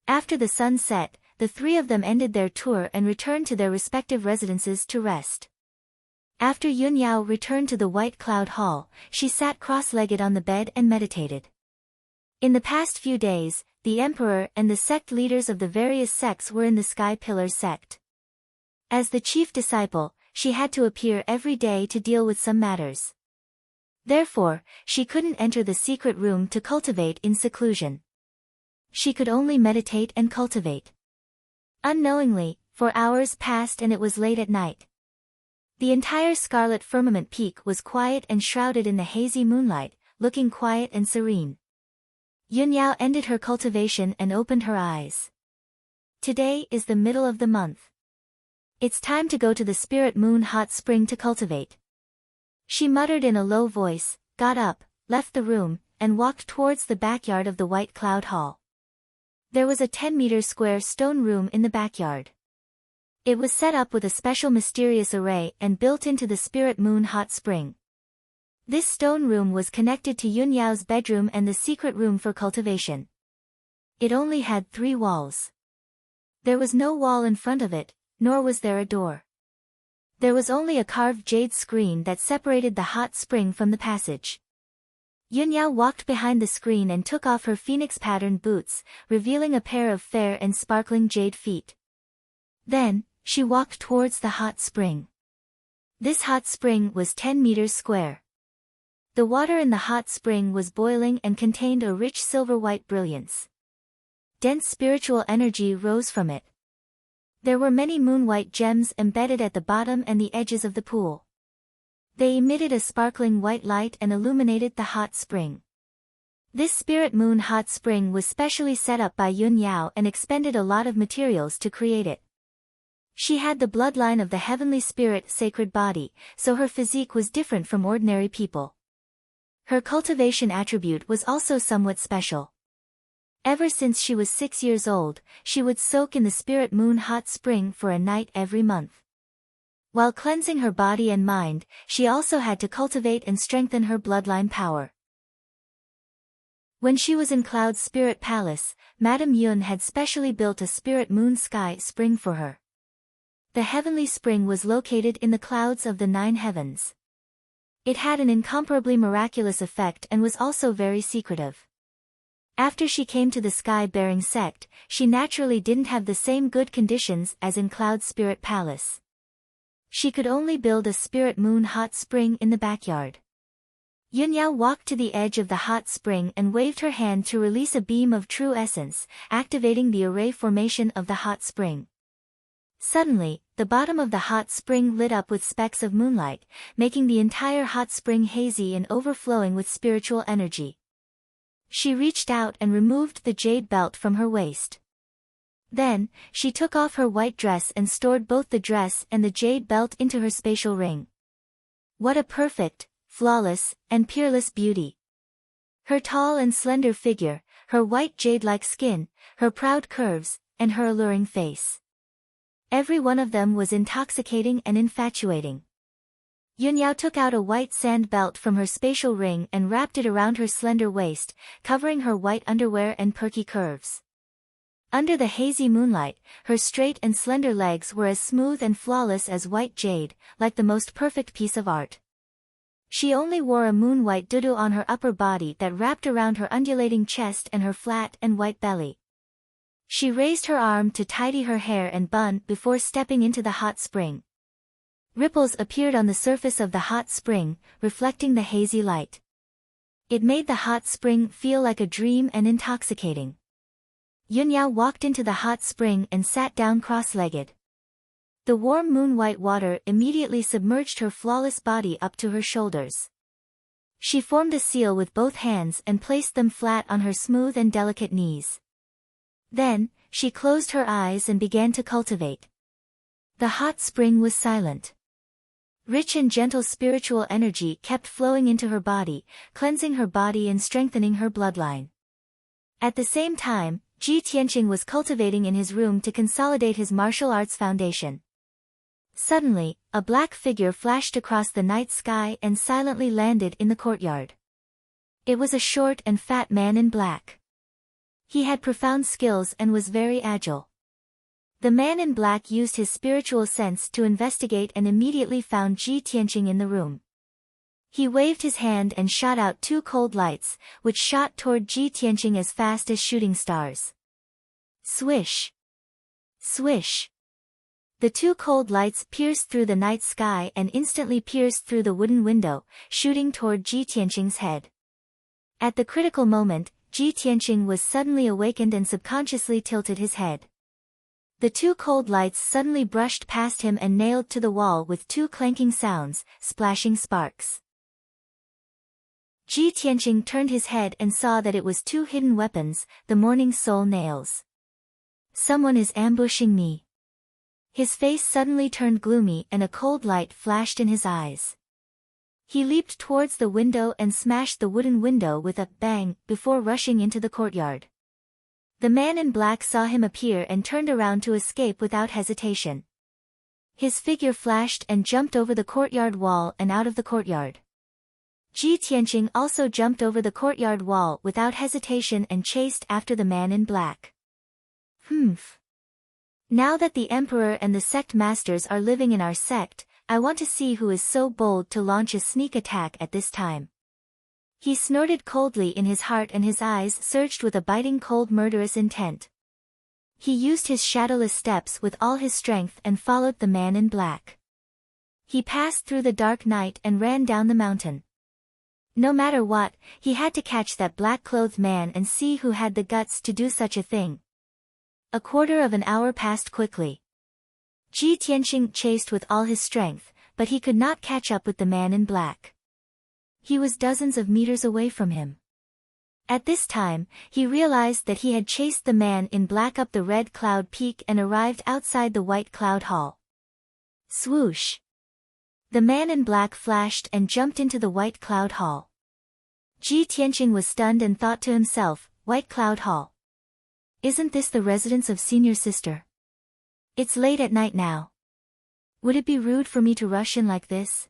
Speaker 1: After the sun set, the three of them ended their tour and returned to their respective residences to rest. After Yun Yao returned to the White Cloud Hall, she sat cross-legged on the bed and meditated. In the past few days, the emperor and the sect leaders of the various sects were in the Sky Pillar sect. As the chief disciple, she had to appear every day to deal with some matters. Therefore, she couldn't enter the secret room to cultivate in seclusion. She could only meditate and cultivate. Unknowingly, for hours passed and it was late at night. The entire Scarlet Firmament Peak was quiet and shrouded in the hazy moonlight, looking quiet and serene. Yun Yao ended her cultivation and opened her eyes. Today is the middle of the month. It's time to go to the Spirit Moon Hot Spring to cultivate. She muttered in a low voice, got up, left the room, and walked towards the backyard of the White Cloud Hall. There was a 10-meter square stone room in the backyard. It was set up with a special mysterious array and built into the spirit moon hot spring. This stone room was connected to Yun Yao's bedroom and the secret room for cultivation. It only had 3 walls. There was no wall in front of it, nor was there a door. There was only a carved jade screen that separated the hot spring from the passage. Yun Yao walked behind the screen and took off her phoenix-patterned boots, revealing a pair of fair and sparkling jade feet. Then, she walked towards the hot spring. This hot spring was 10 meters square. The water in the hot spring was boiling and contained a rich silver-white brilliance. Dense spiritual energy rose from it. There were many moon-white gems embedded at the bottom and the edges of the pool. They emitted a sparkling white light and illuminated the hot spring. This spirit moon hot spring was specially set up by Yun Yao and expended a lot of materials to create it. She had the bloodline of the heavenly spirit sacred body, so her physique was different from ordinary people. Her cultivation attribute was also somewhat special. Ever since she was 6 years old, she would soak in the spirit moon hot spring for a night every month. While cleansing her body and mind, she also had to cultivate and strengthen her bloodline power. When she was in Cloud's spirit palace, Madame Yun had specially built a spirit moon sky spring for her. The heavenly spring was located in the clouds of the 9 heavens. It had an incomparably miraculous effect and was also very secretive. After she came to the sky-bearing sect, she naturally didn't have the same good conditions as in Cloud's spirit palace. She could only build a spirit moon hot spring in the backyard. Yun Yao walked to the edge of the hot spring and waved her hand to release a beam of true essence, activating the array formation of the hot spring. Suddenly, the bottom of the hot spring lit up with specks of moonlight, making the entire hot spring hazy and overflowing with spiritual energy. She reached out and removed the jade belt from her waist. Then, she took off her white dress and stored both the dress and the jade belt into her spatial ring. What a perfect, flawless, and peerless beauty! Her tall and slender figure, her white jade-like skin, her proud curves, and her alluring face. Every one of them was intoxicating and infatuating. Yun Yao took out a white sand belt from her spatial ring and wrapped it around her slender waist, covering her white underwear and perky curves. Under the hazy moonlight, her straight and slender legs were as smooth and flawless as white jade, like the most perfect piece of art. She only wore a moon-white dudu on her upper body that wrapped around her undulating chest and her flat and white belly. She raised her arm to tidy her hair and bun before stepping into the hot spring. Ripples appeared on the surface of the hot spring, reflecting the hazy light. It made the hot spring feel like a dream and intoxicating. Yun Yao walked into the hot spring and sat down cross-legged. The warm moon-white water immediately submerged her flawless body up to her shoulders. She formed a seal with both hands and placed them flat on her smooth and delicate knees. Then, she closed her eyes and began to cultivate. The hot spring was silent. Rich and gentle spiritual energy kept flowing into her body, cleansing her body and strengthening her bloodline. At the same time, Ji Tianqing was cultivating in his room to consolidate his martial arts foundation. Suddenly, a black figure flashed across the night sky and silently landed in the courtyard. It was a short and fat man in black. He had profound skills and was very agile. The man in black used his spiritual sense to investigate and immediately found Ji Tianqing in the room. He waved his hand and shot out 2 cold lights, which shot toward Ji Tianqing as fast as shooting stars. Swish! Swish! The 2 cold lights pierced through the night sky and instantly pierced through the wooden window, shooting toward Ji Tianqing's head. At the critical moment, Ji Tianqing was suddenly awakened and subconsciously tilted his head. The 2 cold lights suddenly brushed past him and nailed to the wall with 2 clanking sounds, splashing sparks. Ji Tianqing turned his head and saw that it was 2 hidden weapons, the morning soul nails. Someone is ambushing me. His face suddenly turned gloomy and a cold light flashed in his eyes. He leaped towards the window and smashed the wooden window with a bang before rushing into the courtyard. The man in black saw him appear and turned around to escape without hesitation. His figure flashed and jumped over the courtyard wall and out of the courtyard. Ji Tianqing also jumped over the courtyard wall without hesitation and chased after the man in black. Humph. Now that the emperor and the sect masters are living in our sect, I want to see who is so bold to launch a sneak attack at this time. He snorted coldly in his heart and his eyes surged with a biting cold murderous intent. He used his shadowless steps with all his strength and followed the man in black. He passed through the dark night and ran down the mountain. No matter what, he had to catch that black-clothed man and see who had the guts to do such a thing. A quarter of an hour passed quickly. Ji Tianqing chased with all his strength, but he could not catch up with the man in black. He was dozens of meters away from him. At this time, he realized that he had chased the man in black up the red cloud peak and arrived outside the white cloud hall. Swoosh! The man in black flashed and jumped into the white cloud hall. Ji Tianqing was stunned and thought to himself, White Cloud Hall. Isn't this the residence of Senior Sister? It's late at night now. Would it be rude for me to rush in like this?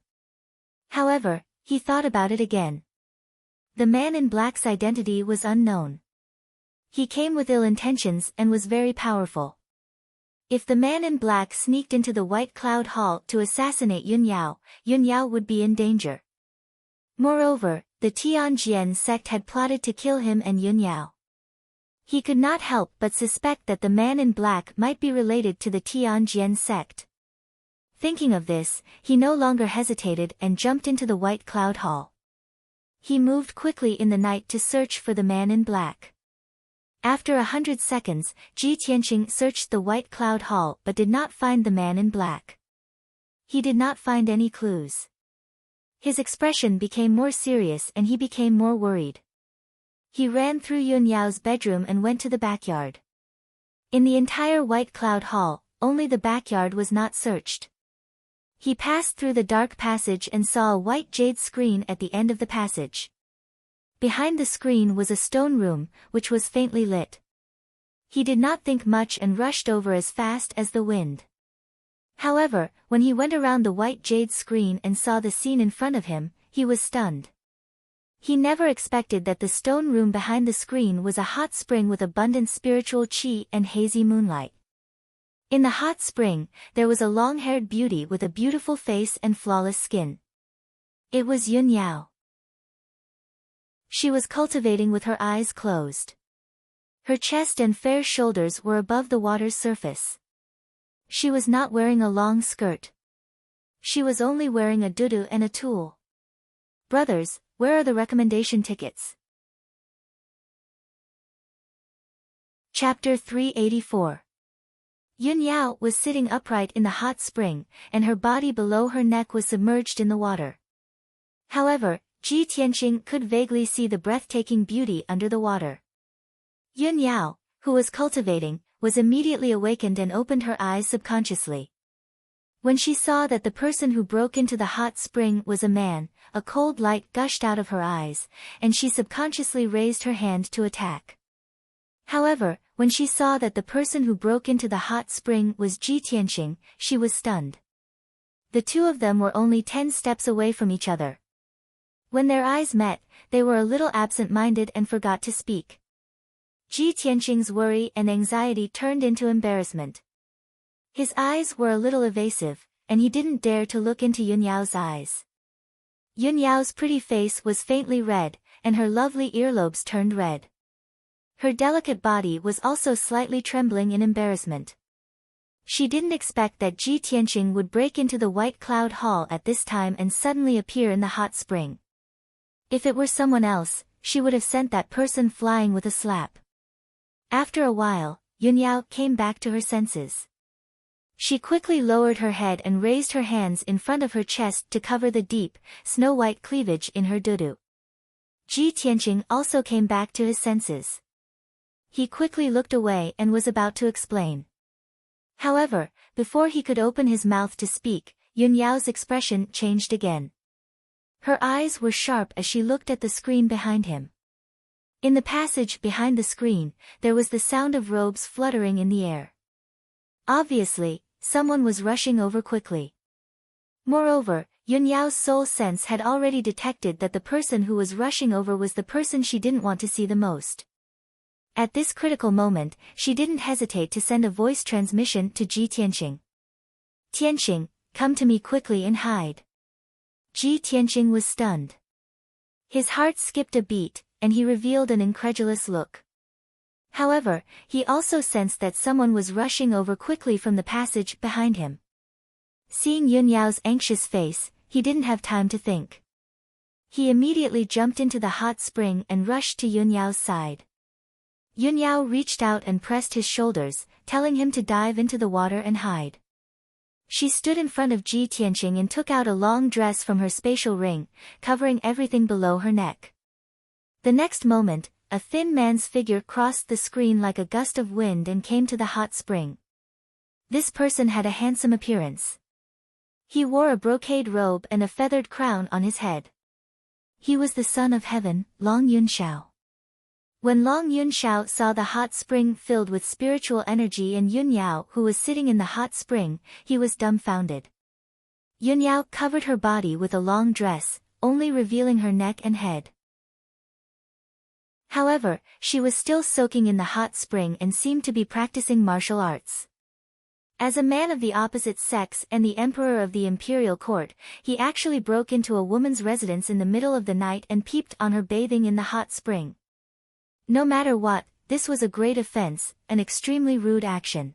Speaker 1: However, he thought about it again. The man in black's identity was unknown. He came with ill intentions and was very powerful. If the man in black sneaked into the White Cloud Hall to assassinate Yun Yao would be in danger. Moreover, the Tianjian sect had plotted to kill him and Yun Yao. He could not help but suspect that the man in black might be related to the Tianjian sect. Thinking of this, he no longer hesitated and jumped into the White Cloud Hall. He moved quickly in the night to search for the man in black. After 100 seconds, Ji Tianqing searched the White Cloud Hall but did not find the man in black. He did not find any clues. His expression became more serious and he became more worried. He ran through Yun Yao's bedroom and went to the backyard. In the entire White Cloud Hall, only the backyard was not searched. He passed through the dark passage and saw a white jade screen at the end of the passage. Behind the screen was a stone room, which was faintly lit. He did not think much and rushed over as fast as the wind. However, when he went around the white jade screen and saw the scene in front of him, he was stunned. He never expected that the stone room behind the screen was a hot spring with abundant spiritual qi and hazy moonlight. In the hot spring, there was a long-haired beauty with a beautiful face and flawless skin. It was Yun Yao. She was cultivating with her eyes closed. Her chest and fair shoulders were above the water's surface. She was not wearing a long skirt. She was only wearing a dudu and a tulle. Brothers, where are the recommendation tickets? Chapter 384. Yun Yao was sitting upright in the hot spring, and her body below her neck was submerged in the water. However, Ji Tianqing could vaguely see the breathtaking beauty under the water. Yun Yao, who was cultivating, was immediately awakened and opened her eyes subconsciously. When she saw that the person who broke into the hot spring was a man, a cold light gushed out of her eyes, and she subconsciously raised her hand to attack. However, when she saw that the person who broke into the hot spring was Ji Tianqing, she was stunned. The two of them were only 10 steps away from each other. When their eyes met, they were a little absent-minded and forgot to speak. Ji Tianqing's worry and anxiety turned into embarrassment. His eyes were a little evasive, and he didn't dare to look into Yun Yao's eyes. Yun Yao's pretty face was faintly red, and her lovely earlobes turned red. Her delicate body was also slightly trembling in embarrassment. She didn't expect that Ji Tianqing would break into the White Cloud Hall at this time and suddenly appear in the hot spring. If it were someone else, she would have sent that person flying with a slap. After a while, Yun Yao came back to her senses. She quickly lowered her head and raised her hands in front of her chest to cover the deep, snow-white cleavage in her dudu. Ji Tianqing also came back to his senses. He quickly looked away and was about to explain. However, before he could open his mouth to speak, Yun Yao's expression changed again. Her eyes were sharp as she looked at the screen behind him. In the passage behind the screen, there was the sound of robes fluttering in the air. Obviously, someone was rushing over quickly. Moreover, Yunyao's soul sense had already detected that the person who was rushing over was the person she didn't want to see the most. At this critical moment, she didn't hesitate to send a voice transmission to Ji Tianqing. Tianqing, come to me quickly and hide. Ji Tianqing was stunned. His heart skipped a beat, and he revealed an incredulous look. However, he also sensed that someone was rushing over quickly from the passage behind him. Seeing Yunyao's anxious face, he didn't have time to think. He immediately jumped into the hot spring and rushed to Yunyao's side. Yunyao reached out and pressed his shoulders, telling him to dive into the water and hide. She stood in front of Ji Tianqing and took out a long dress from her spatial ring, covering everything below her neck. The next moment, a thin man's figure crossed the screen like a gust of wind and came to the hot spring. This person had a handsome appearance. He wore a brocade robe and a feathered crown on his head. He was the son of heaven, Long Yunxiao. When Long Yunxiao saw the hot spring filled with spiritual energy and Yunyao who was sitting in the hot spring, he was dumbfounded. Yunyao covered her body with a long dress, only revealing her neck and head. However, she was still soaking in the hot spring and seemed to be practicing martial arts. As a man of the opposite sex and the emperor of the imperial court, he actually broke into a woman's residence in the middle of the night and peeped on her bathing in the hot spring. No matter what, this was a great offense, an extremely rude action.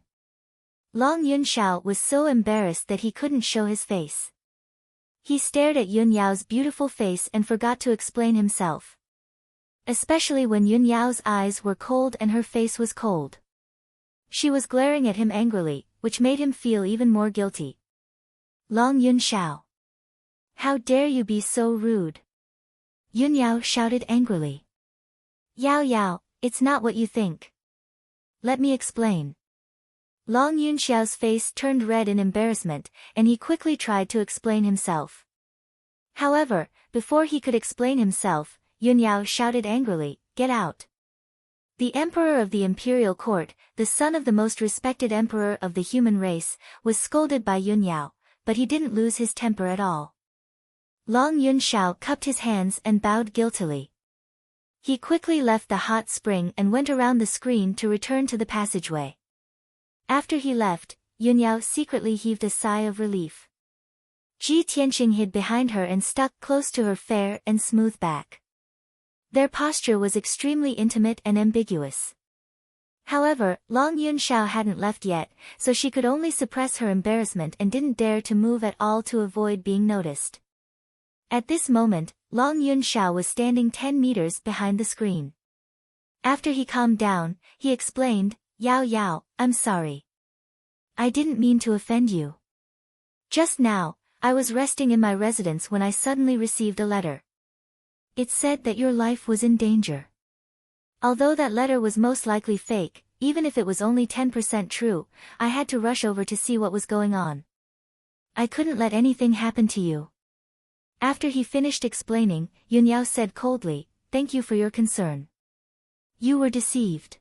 Speaker 1: Long Yunxiao was so embarrassed that he couldn't show his face. He stared at Yunyao's beautiful face and forgot to explain himself. Especially when Yunyao's eyes were cold and her face was cold. She was glaring at him angrily, which made him feel even more guilty. Long Yunxiao. How dare you be so rude? Yunyao shouted angrily. Yao Yao, it's not what you think. Let me explain. Long Yunxiao's face turned red in embarrassment, and he quickly tried to explain himself. However, before he could explain himself, Yunyao shouted angrily, get out. The emperor of the imperial court, the son of the most respected emperor of the human race, was scolded by Yunyao, but he didn't lose his temper at all. Long Yunxiao cupped his hands and bowed guiltily. He quickly left the hot spring and went around the screen to return to the passageway. After he left, Yunyao secretly heaved a sigh of relief. Ji Tianqing hid behind her and stuck close to her fair and smooth back. Their posture was extremely intimate and ambiguous. However, Long Yunxiao hadn't left yet, so she could only suppress her embarrassment and didn't dare to move at all to avoid being noticed. At this moment, Long Yunxiao was standing 10 meters behind the screen. After he calmed down, he explained, Yao Yao, I'm sorry. I didn't mean to offend you. Just now, I was resting in my residence when I suddenly received a letter. It said that your life was in danger. Although that letter was most likely fake, even if it was only 10% true, I had to rush over to see what was going on. I couldn't let anything happen to you. After he finished explaining, Yunyao said coldly, thank you for your concern. You were deceived.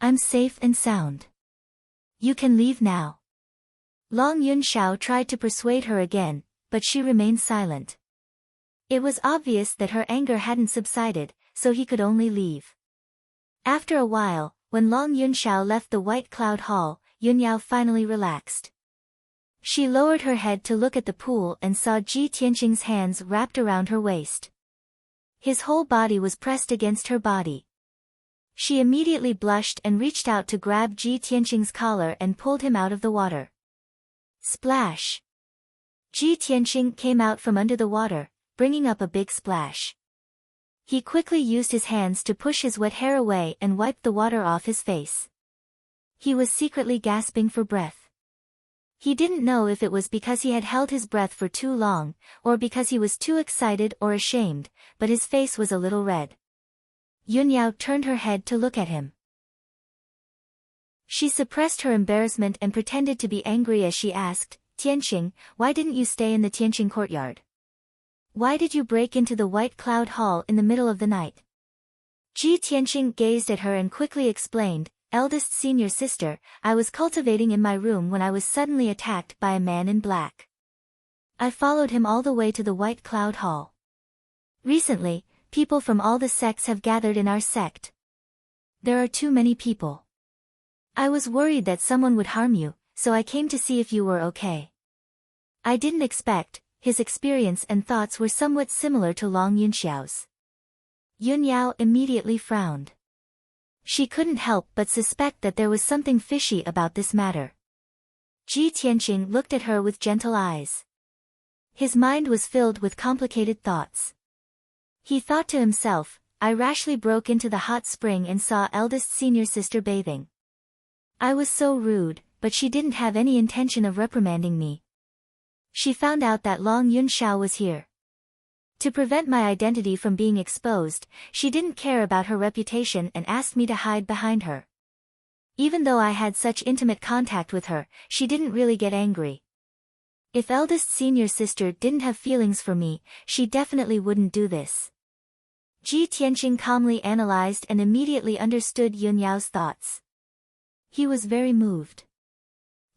Speaker 1: I'm safe and sound. You can leave now. Long Yunxiao tried to persuade her again, but she remained silent. It was obvious that her anger hadn't subsided, so he could only leave. After a while, when Long Yunxiao left the White Cloud Hall, Yunyao finally relaxed. She lowered her head to look at the pool and saw Ji Tianqing's hands wrapped around her waist. His whole body was pressed against her body. She immediately blushed and reached out to grab Ji Tianqing's collar and pulled him out of the water. Splash! Ji Tianqing came out from under the water, bringing up a big splash. He quickly used his hands to push his wet hair away and wiped the water off his face. He was secretly gasping for breath. He didn't know if it was because he had held his breath for too long, or because he was too excited or ashamed, but his face was a little red. Yunyao turned her head to look at him. She suppressed her embarrassment and pretended to be angry as she asked, Tianqing, why didn't you stay in the Tianqing courtyard? Why did you break into the White Cloud Hall in the middle of the night? Ji Tianqing gazed at her and quickly explained, eldest senior sister, I was cultivating in my room when I was suddenly attacked by a man in black. I followed him all the way to the White Cloud Hall. Recently, people from all the sects have gathered in our sect. There are too many people. I was worried that someone would harm you, so I came to see if you were okay. I didn't expect. His experience and thoughts were somewhat similar to Long Yunxiao's. Yunyao immediately frowned. She couldn't help but suspect that there was something fishy about this matter. Ji Tianqing looked at her with gentle eyes. His mind was filled with complicated thoughts. He thought to himself, I rashly broke into the hot spring and saw eldest senior sister bathing. I was so rude, but she didn't have any intention of reprimanding me. She found out that Long Yunxiao was here. To prevent my identity from being exposed, she didn't care about her reputation and asked me to hide behind her. Even though I had such intimate contact with her, she didn't really get angry. If eldest senior sister didn't have feelings for me, she definitely wouldn't do this. Ji Tianqing calmly analyzed and immediately understood Yunyao's thoughts. He was very moved.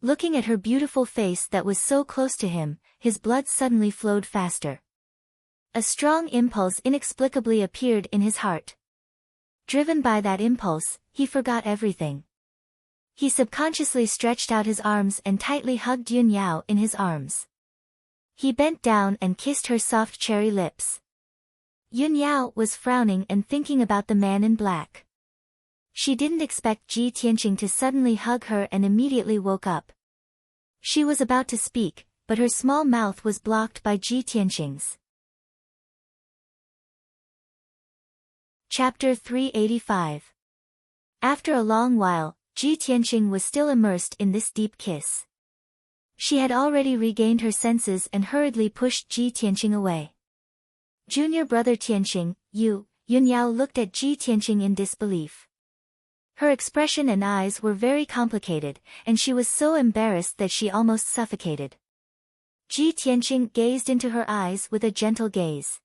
Speaker 1: Looking at her beautiful face that was so close to him, his blood suddenly flowed faster. A strong impulse inexplicably appeared in his heart. Driven by that impulse, he forgot everything. He subconsciously stretched out his arms and tightly hugged Yunyao in his arms. He bent down and kissed her soft cherry lips. Yunyao was frowning and thinking about the man in black. She didn't expect Ji Tianqing to suddenly hug her and immediately woke up. She was about to speak, but her small mouth was blocked by Ji Tianqing's. Chapter 385. After a long while, Ji Tianqing was still immersed in this deep kiss. She had already regained her senses and hurriedly pushed Ji Tianqing away. Junior brother Tianqing, Yunyao looked at Ji Tianqing in disbelief. Her expression and eyes were very complicated, and she was so embarrassed that she almost suffocated. Ji Tianqing gazed into her eyes with a gentle gaze.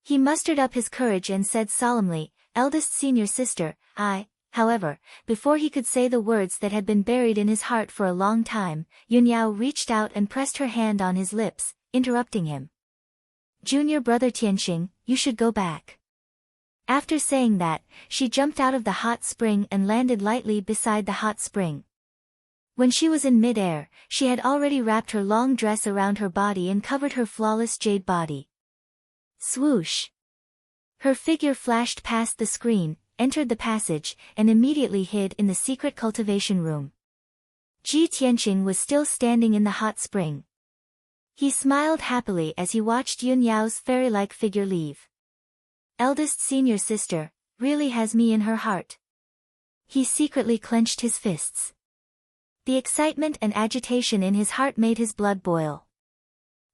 Speaker 1: He mustered up his courage and said solemnly, eldest senior sister, however, before he could say the words that had been buried in his heart for a long time, Yunyao reached out and pressed her hand on his lips, interrupting him. Junior brother Tianqing, you should go back. After saying that, she jumped out of the hot spring and landed lightly beside the hot spring. When she was in mid-air, she had already wrapped her long dress around her body and covered her flawless jade body. Swoosh! Her figure flashed past the screen, entered the passage, and immediately hid in the secret cultivation room. Ji Tianqing was still standing in the hot spring. He smiled happily as he watched Yunyao's fairy-like figure leave. Eldest senior sister, really has me in her heart. He secretly clenched his fists. The excitement and agitation in his heart made his blood boil.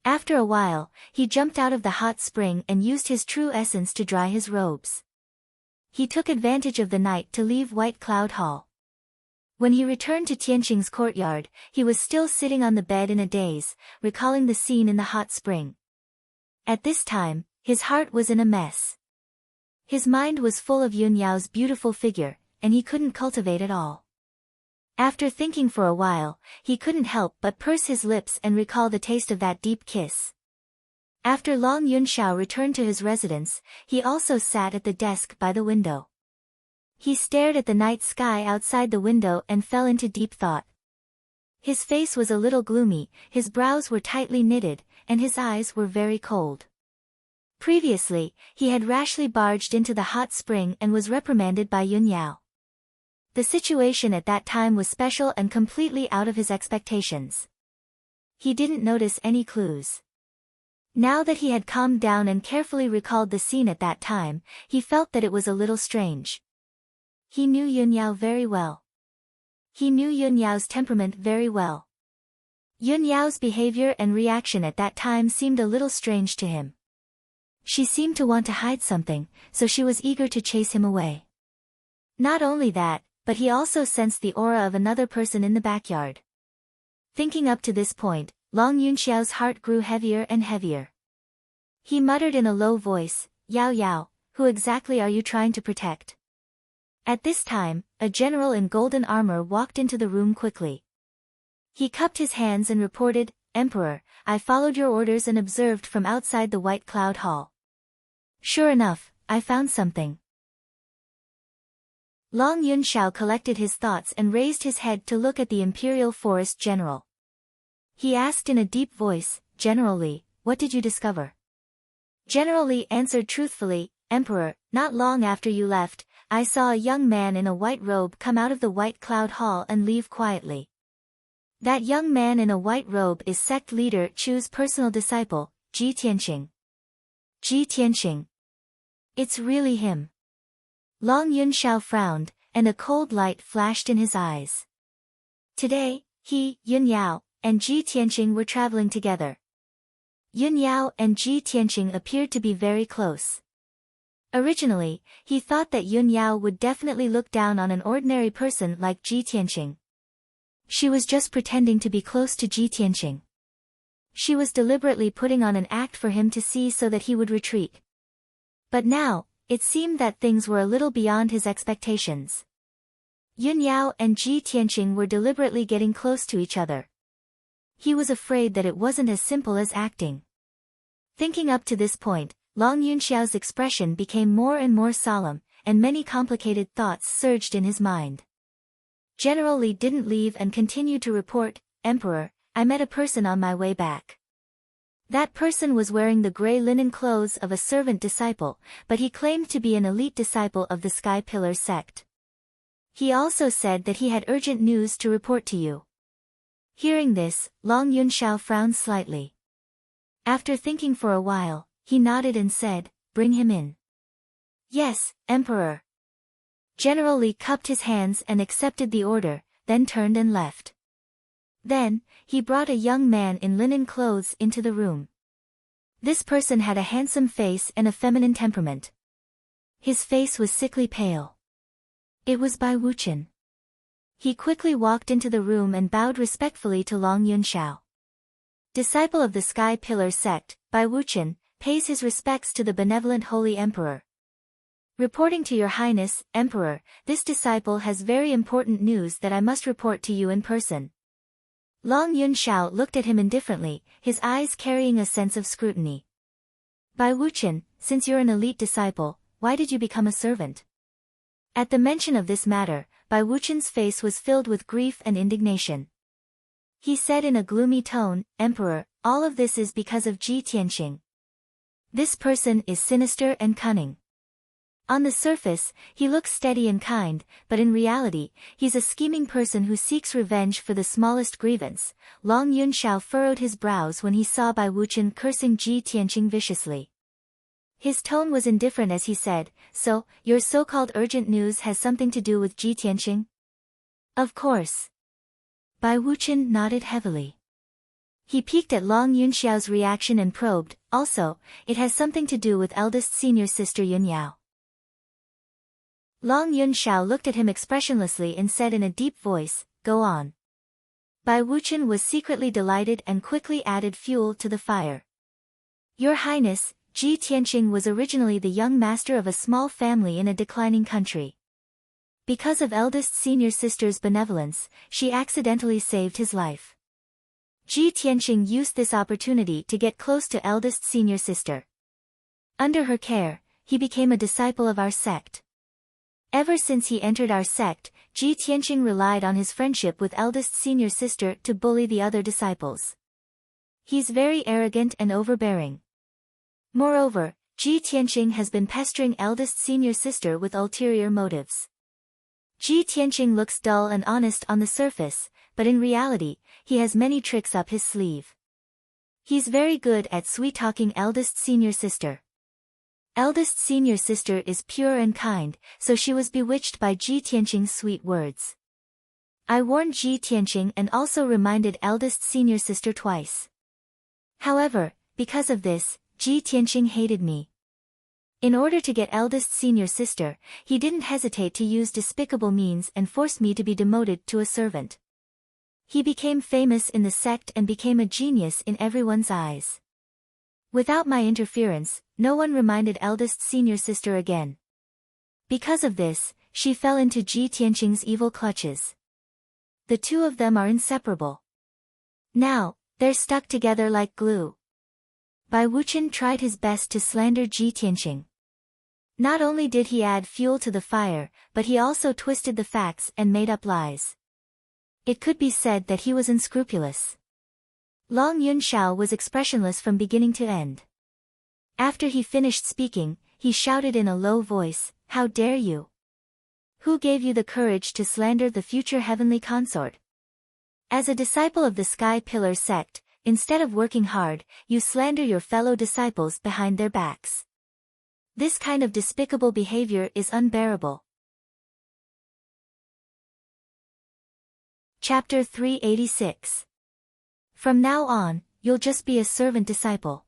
Speaker 1: After a while, he jumped out of the hot spring and used his true essence to dry his robes. He took advantage of the night to leave White Cloud Hall. When he returned to Tianqing's courtyard, he was still sitting on the bed in a daze, recalling the scene in the hot spring. At this time, his heart was in a mess. His mind was full of Yunyao's beautiful figure, and he couldn't cultivate at all. After thinking for a while, he couldn't help but purse his lips and recall the taste of that deep kiss. After Long Yunxiao returned to his residence, he also sat at the desk by the window. He stared at the night sky outside the window and fell into deep thought. His face was a little gloomy, his brows were tightly knitted, and his eyes were very cold. Previously, he had rashly barged into the hot spring and was reprimanded by Yunyao. The situation at that time was special and completely out of his expectations. He didn't notice any clues. Now that he had calmed down and carefully recalled the scene at that time, he felt that it was a little strange. He knew Yunyao very well. He knew Yunyao's temperament very well. Yunyao's behavior and reaction at that time seemed a little strange to him. She seemed to want to hide something, so she was eager to chase him away. Not only that, but he also sensed the aura of another person in the backyard. Thinking up to this point, Long Yunxiao's heart grew heavier and heavier. He muttered in a low voice, Yao Yao, who exactly are you trying to protect? At this time, a general in golden armor walked into the room quickly. He cupped his hands and reported, Emperor, I followed your orders and observed from outside the White Cloud Hall. Sure enough, I found something. Long Yunxiao collected his thoughts and raised his head to look at the Imperial Forest General. He asked in a deep voice, General Li, what did you discover? General Li answered truthfully, Emperor, not long after you left, I saw a young man in a white robe come out of the White Cloud Hall and leave quietly. That young man in a white robe is sect leader Chu's personal disciple, Ji Tianqing. Ji Tianqing. It's really him. Long Yunxiao frowned, and a cold light flashed in his eyes. Today, he, Yun Yao, and Ji Tianqing were traveling together. Yun Yao and Ji Tianqing appeared to be very close. Originally, he thought that Yun Yao would definitely look down on an ordinary person like Ji Tianqing. She was just pretending to be close to Ji Tianqing. She was deliberately putting on an act for him to see so that he would retreat. But now, it seemed that things were a little beyond his expectations. Yun Yao and Ji Tianqing were deliberately getting close to each other. He was afraid that it wasn't as simple as acting. Thinking up to this point, Long Yunxiao's expression became more and more solemn, and many complicated thoughts surged in his mind. General Li didn't leave and continued to report, Emperor, I met a person on my way back. That person was wearing the gray linen clothes of a servant disciple, but he claimed to be an elite disciple of the Sky Pillar sect. He also said that he had urgent news to report to you. Hearing this, Long Yunxiao frowned slightly. After thinking for a while, he nodded and said, bring him in. Yes, Emperor. General Li cupped his hands and accepted the order, then turned and left. Then, he brought a young man in linen clothes into the room. This person had a handsome face and a feminine temperament. His face was sickly pale. It was Bai Wuchen. He quickly walked into the room and bowed respectfully to Long Yunxiao. Disciple of the Sky Pillar sect, Bai Wuchen, pays his respects to the benevolent Holy Emperor. Reporting to Your Highness, Emperor, this disciple has very important news that I must report to you in person. Long Yunxiao looked at him indifferently, his eyes carrying a sense of scrutiny. Bai Wuchen, since you're an elite disciple, why did you become a servant? At the mention of this matter, Bai Wuchen's face was filled with grief and indignation. He said in a gloomy tone, Emperor, all of this is because of Ji Tianqing. This person is sinister and cunning. On the surface, he looks steady and kind, but in reality, he's a scheming person who seeks revenge for the smallest grievance. Long Yunxiao furrowed his brows when he saw Bai Wuchen cursing Ji Tianqing viciously. His tone was indifferent as he said, so, your so-called urgent news has something to do with Ji Tianqing? Of course. Bai Wuchen nodded heavily. He peeked at Long Yunxiao's reaction and probed, also, it has something to do with eldest senior sister Yun Yao. Long Yunxiao looked at him expressionlessly and said in a deep voice, go on. Bai Wuchen was secretly delighted and quickly added fuel to the fire. Your Highness, Ji Tianqing was originally the young master of a small family in a declining country. Because of eldest senior sister's benevolence, she accidentally saved his life. Ji Tianqing used this opportunity to get close to eldest senior sister. Under her care, he became a disciple of our sect. Ever since he entered our sect, Ji Tianqing relied on his friendship with eldest senior sister to bully the other disciples. He's very arrogant and overbearing. Moreover, Ji Tianqing has been pestering eldest senior sister with ulterior motives. Ji Tianqing looks dull and honest on the surface, but in reality, he has many tricks up his sleeve. He's very good at sweet-talking eldest senior sister. Eldest senior sister is pure and kind, so she was bewitched by Ji Tianqing's sweet words. I warned Ji Tianqing and also reminded eldest senior sister twice. However, because of this, Ji Tianqing hated me. In order to get eldest senior sister, he didn't hesitate to use despicable means and forced me to be demoted to a servant. He became famous in the sect and became a genius in everyone's eyes. Without my interference, no one reminded eldest senior sister again. Because of this, she fell into Ji Tianqing's evil clutches. The two of them are inseparable. Now, they're stuck together like glue. Bai Wuqian tried his best to slander Ji Tianqing. Not only did he add fuel to the fire, but he also twisted the facts and made up lies. It could be said that he was unscrupulous. Long Yunxiao was expressionless from beginning to end. After he finished speaking, he shouted in a low voice, "How dare you? Who gave you the courage to slander the future heavenly consort? As a disciple of the Sky Pillar sect, instead of working hard, you slander your fellow disciples behind their backs. This kind of despicable behavior is unbearable." Chapter 386. From now on, you'll just be a servant disciple.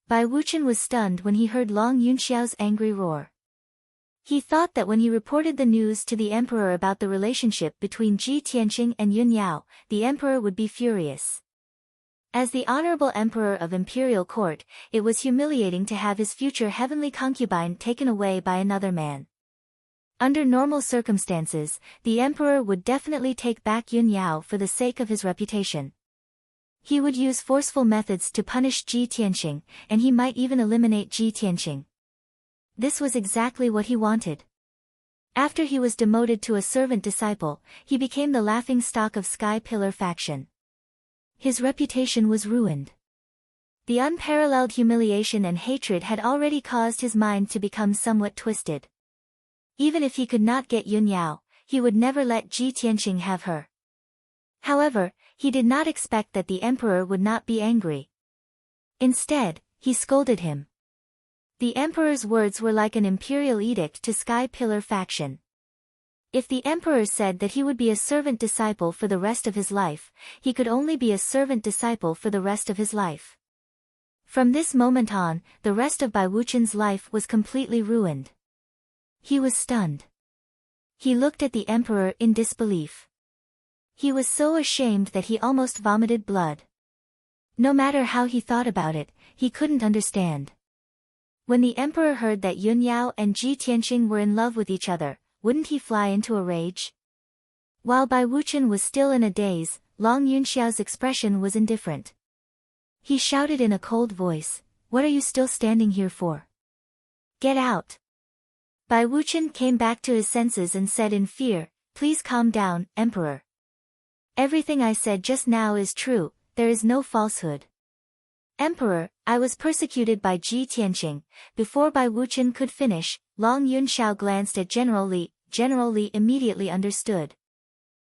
Speaker 1: Bai Wuqian was stunned when he heard Long Yunxiao's angry roar. He thought that when he reported the news to the emperor about the relationship between Ji Tianqing and Yun Yao, the emperor would be furious. As the honorable emperor of imperial court, it was humiliating to have his future heavenly concubine taken away by another man. Under normal circumstances, the emperor would definitely take back Yun Yao for the sake of his reputation. He would use forceful methods to punish Ji Tianqing, and he might even eliminate Ji Tianqing. This was exactly what he wanted. After he was demoted to a servant disciple, he became the laughingstock of Sky Pillar faction. His reputation was ruined. The unparalleled humiliation and hatred had already caused his mind to become somewhat twisted. Even if he could not get Yun Yao, he would never let Ji Tianqing have her. However, he did not expect that the emperor would not be angry. Instead, he scolded him. The emperor's words were like an imperial edict to Sky Pillar faction. If the emperor said that he would be a servant disciple for the rest of his life, he could only be a servant disciple for the rest of his life. From this moment on, the rest of Bai Wuqian's life was completely ruined. He was stunned. He looked at the emperor in disbelief. He was so ashamed that he almost vomited blood. No matter how he thought about it, he couldn't understand. When the emperor heard that Yun Yao and Ji Tianqing were in love with each other, wouldn't he fly into a rage? While Bai Wuqian was still in a daze, Long Yunxiao's expression was indifferent. He shouted in a cold voice, "What are you still standing here for? Get out!" Bai Wuqian came back to his senses and said in fear, "Please calm down, Emperor. Everything I said just now is true, there is no falsehood. Emperor, I was persecuted by Ji Tianqing." Before Bai Wuqian could finish, Long Yunxiao glanced at General Li. General Li immediately understood.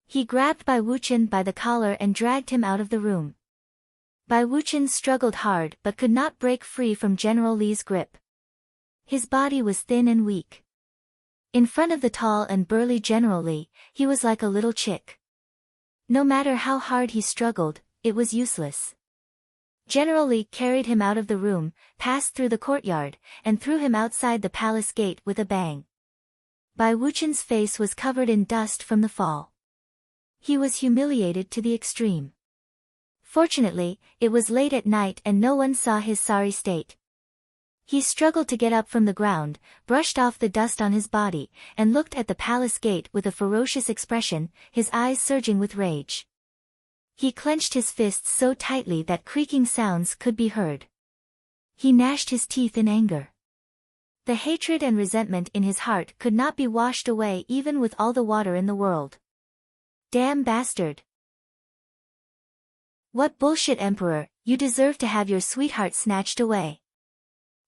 Speaker 1: He grabbed Bai Wuqian by the collar and dragged him out of the room. Bai Wuqian struggled hard but could not break free from General Li's grip. His body was thin and weak. In front of the tall and burly General Li, he was like a little chick. No matter how hard he struggled, it was useless. General Li carried him out of the room, passed through the courtyard, and threw him outside the palace gate with a bang. Bai Wuqian's face was covered in dust from the fall. He was humiliated to the extreme. Fortunately, it was late at night and no one saw his sorry state. He struggled to get up from the ground, brushed off the dust on his body, and looked at the palace gate with a ferocious expression, his eyes surging with rage. He clenched his fists so tightly that creaking sounds could be heard. He gnashed his teeth in anger. The hatred and resentment in his heart could not be washed away even with all the water in the world. Damn bastard! What bullshit, Emperor, you deserve to have your sweetheart snatched away.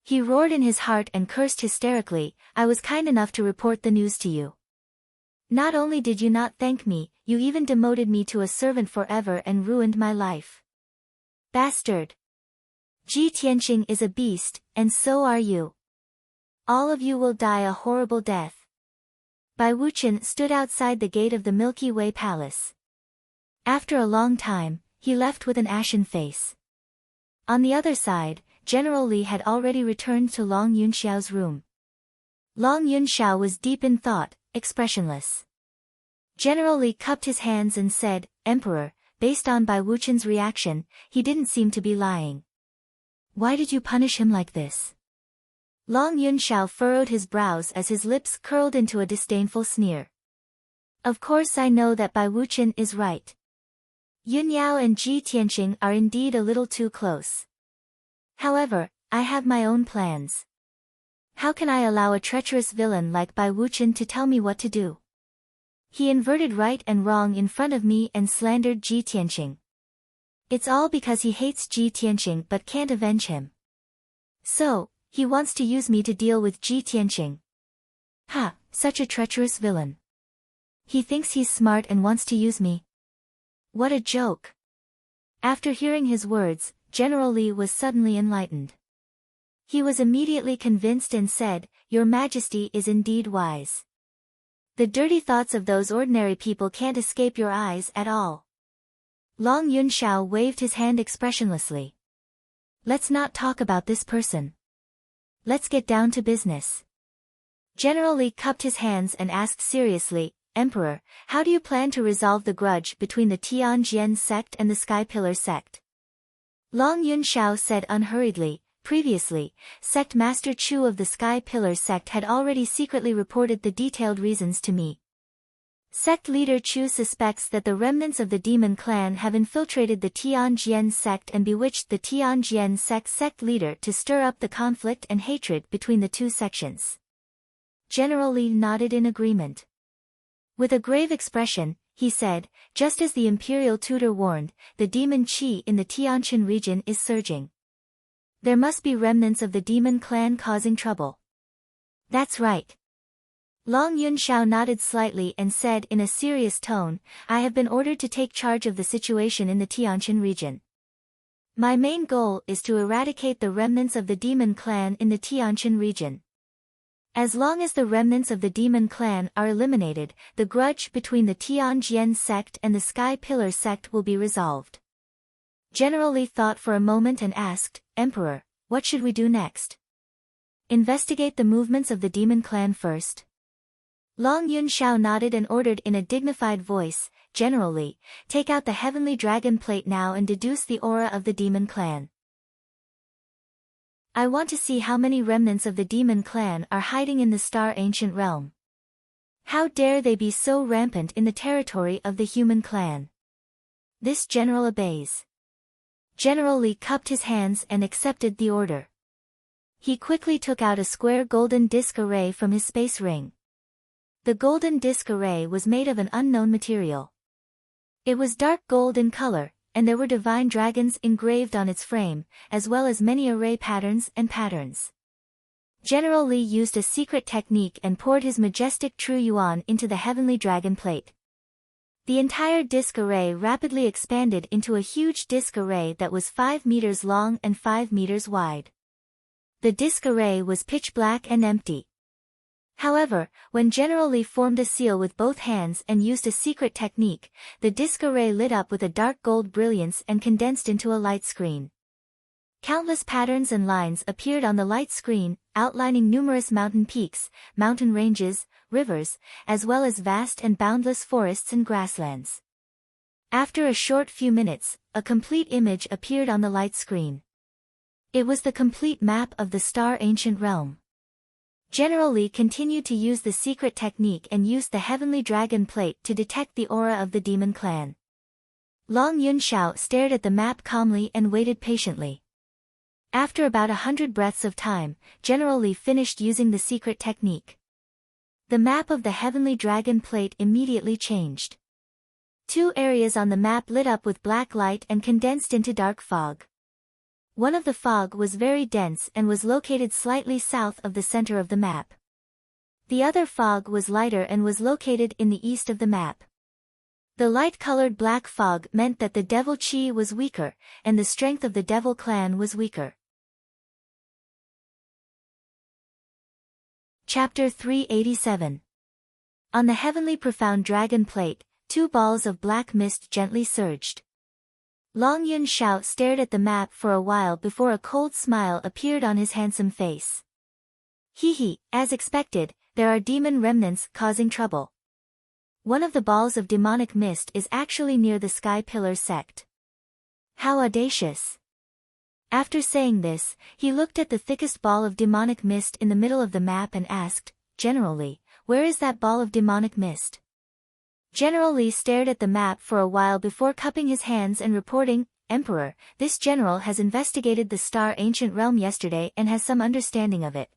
Speaker 1: He roared in his heart and cursed hysterically, "I was kind enough to report the news to you. Not only did you not thank me, you even demoted me to a servant forever and ruined my life. Bastard! Ji Tianqing is a beast, and so are you. All of you will die a horrible death." Bai Wuqian stood outside the gate of the Milky Way Palace. After a long time, he left with an ashen face. On the other side, General Li had already returned to Long Yunxiao's room. Long Yunxiao was deep in thought, expressionless. General Li cupped his hands and said, "Emperor," based on Bai Wuqian's reaction, he didn't seem to be lying. Why did you punish him like this? Long Yunxiao furrowed his brows as his lips curled into a disdainful sneer. Of course I know that Bai Wuchen is right. Yun Yao and Ji Tianqing are indeed a little too close. However, I have my own plans. How can I allow a treacherous villain like Bai Wuchen to tell me what to do? He inverted right and wrong in front of me and slandered Ji Tianqing. It's all because he hates Ji Tianqing but can't avenge him. So, he wants to use me to deal with Ji Tianqing. Ha, such a treacherous villain. He thinks he's smart and wants to use me. What a joke. After hearing his words, General Li was suddenly enlightened. He was immediately convinced and said, Your Majesty is indeed wise. The dirty thoughts of those ordinary people can't escape your eyes at all. Long Yunxiao waved his hand expressionlessly. Let's not talk about this person. Let's get down to business. General Li cupped his hands and asked seriously, Emperor, how do you plan to resolve the grudge between the Tianjian sect and the Sky Pillar sect? Long Yunxiao said unhurriedly, previously, Sect Master Chu of the Sky Pillar sect had already secretly reported the detailed reasons to me. Sect leader Chu suspects that the remnants of the demon clan have infiltrated the Tianjian sect and bewitched the Tianjian sect leader to stir up the conflict and hatred between the two sections. General Li nodded in agreement. With a grave expression, he said, just as the imperial tutor warned, the demon qi in the Tianjin region is surging. There must be remnants of the demon clan causing trouble. That's right. Long Yunxiao nodded slightly and said in a serious tone, I have been ordered to take charge of the situation in the Tianjin region. My main goal is to eradicate the remnants of the demon clan in the Tianjin region. As long as the remnants of the demon clan are eliminated, the grudge between the Tianjian sect and the Sky Pillar sect will be resolved. General Li thought for a moment and asked, Emperor, what should we do next? Investigate the movements of the demon clan first. Long Yunxiao nodded and ordered in a dignified voice, General Li, take out the heavenly dragon plate now and deduce the aura of the demon clan. I want to see how many remnants of the demon clan are hiding in the star ancient realm. How dare they be so rampant in the territory of the human clan? This general obeys. General Li cupped his hands and accepted the order. He quickly took out a square golden disc array from his space ring. The golden disc array was made of an unknown material. It was dark gold in color, and there were divine dragons engraved on its frame, as well as many array patterns and patterns. General Li used a secret technique and poured his majestic true yuan into the heavenly dragon plate. The entire disc array rapidly expanded into a huge disc array that was 5 meters long and 5 meters wide. The disc array was pitch black and empty. However, when General Li formed a seal with both hands and used a secret technique, the disc array lit up with a dark gold brilliance and condensed into a light screen. Countless patterns and lines appeared on the light screen, outlining numerous mountain peaks, mountain ranges, rivers, as well as vast and boundless forests and grasslands. After a short few minutes, a complete image appeared on the light screen. It was the complete map of the Star Ancient Realm. General Li continued to use the secret technique and used the heavenly dragon plate to detect the aura of the demon clan. Long Yunxiao stared at the map calmly and waited patiently. After about 100 breaths of time, General Li finished using the secret technique. The map of the heavenly dragon plate immediately changed. 2 areas on the map lit up with black light and condensed into dark fog. One of the fog was very dense and was located slightly south of the center of the map. The other fog was lighter and was located in the east of the map. The light-colored black fog meant that the devil chi was weaker, and the strength of the devil clan was weaker. Chapter 387. On the heavenly profound dragon plate, 2 balls of black mist gently surged. Long Yunxiao stared at the map for a while before a cold smile appeared on his handsome face. Hee, as expected, there are demon remnants causing trouble. One of the balls of demonic mist is actually near the Sky Pillar sect. How audacious! After saying this, he looked at the thickest ball of demonic mist in the middle of the map and asked, "General Li, where is that ball of demonic mist?" General Li stared at the map for a while before cupping his hands and reporting, "Emperor, this general has investigated the Star Ancient Realm yesterday and has some understanding of it.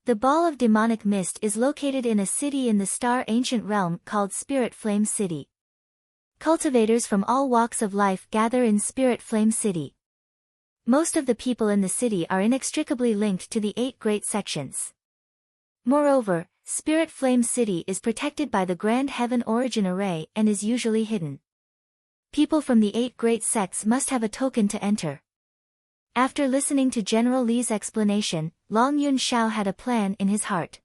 Speaker 1: The ball of demonic mist is located in a city in the Star Ancient Realm called Spirit Flame City. Cultivators from all walks of life gather in Spirit Flame City. Most of the people in the city are inextricably linked to the 8 great sections. Moreover, Spirit Flame City is protected by the Grand Heaven Origin Array and is usually hidden. People from the 8 great sects must have a token to enter." After listening to General Li's explanation, Long Yunxiao had a plan in his heart.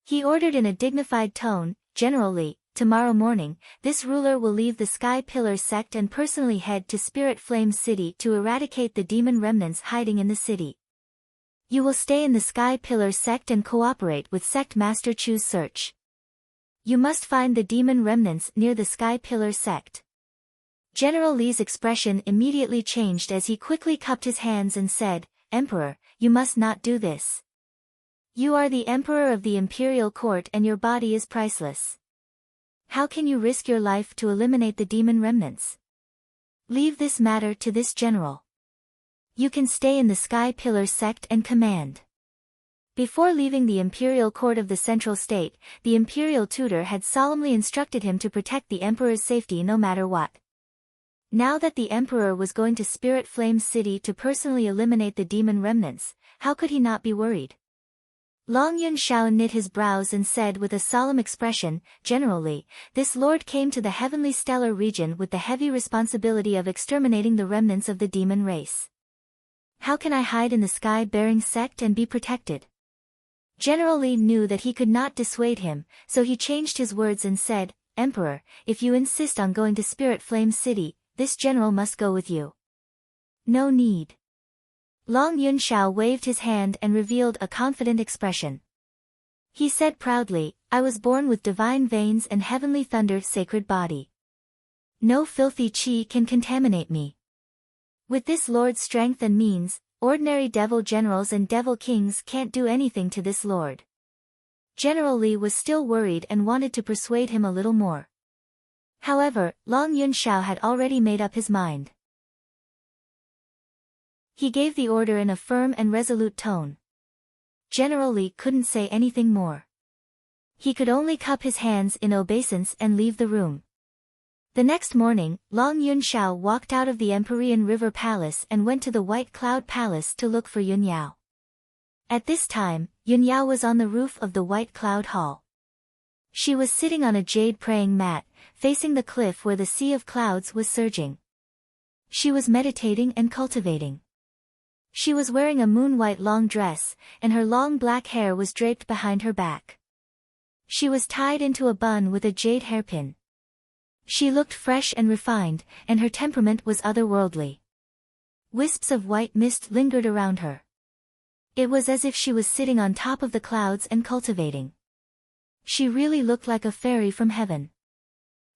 Speaker 1: He ordered in a dignified tone, "General Li, tomorrow morning, this ruler will leave the Sky Pillar sect and personally head to Spirit Flame City to eradicate the demon remnants hiding in the city. You will stay in the Sky Pillar sect and cooperate with Sect Master Chu's search. You must find the demon remnants near the Sky Pillar sect." General Li's expression immediately changed as he quickly cupped his hands and said, "Emperor, you must not do this. You are the Emperor of the Imperial Court and your body is priceless. How can you risk your life to eliminate the demon remnants? Leave this matter to this general. You can stay in the Sky Pillar sect and command." Before leaving the Imperial Court of the Central State, the Imperial Tutor had solemnly instructed him to protect the Emperor's safety no matter what. Now that the Emperor was going to Spirit Flame City to personally eliminate the demon remnants, how could he not be worried? Long Yunxiao knit his brows and said with a solemn expression, "General Li, this lord came to the heavenly stellar region with the heavy responsibility of exterminating the remnants of the demon race. How can I hide in the sky-bearing sect and be protected?" General Li knew that he could not dissuade him, so he changed his words and said, "Emperor, if you insist on going to Spirit Flame City, this general must go with you." "No need." Long Yunxiao waved his hand and revealed a confident expression. He said proudly, "I was born with divine veins and heavenly thunder sacred body. No filthy chi can contaminate me. With this lord's strength and means, ordinary devil generals and devil kings can't do anything to this lord." General Li was still worried and wanted to persuade him a little more. However, Long Yunxiao had already made up his mind. He gave the order in a firm and resolute tone. General Li couldn't say anything more. He could only cup his hands in obeisance and leave the room. The next morning, Long Yunxiao walked out of the Empyrean River Palace and went to the White Cloud Palace to look for Yun Yao. At this time, Yun Yao was on the roof of the White Cloud Hall. She was sitting on a jade praying mat, facing the cliff where the sea of clouds was surging. She was meditating and cultivating. She was wearing a moon-white long dress, and her long black hair was draped behind her back. She was tied into a bun with a jade hairpin. She looked fresh and refined, and her temperament was otherworldly. Wisps of white mist lingered around her. It was as if she was sitting on top of the clouds and cultivating. She really looked like a fairy from heaven.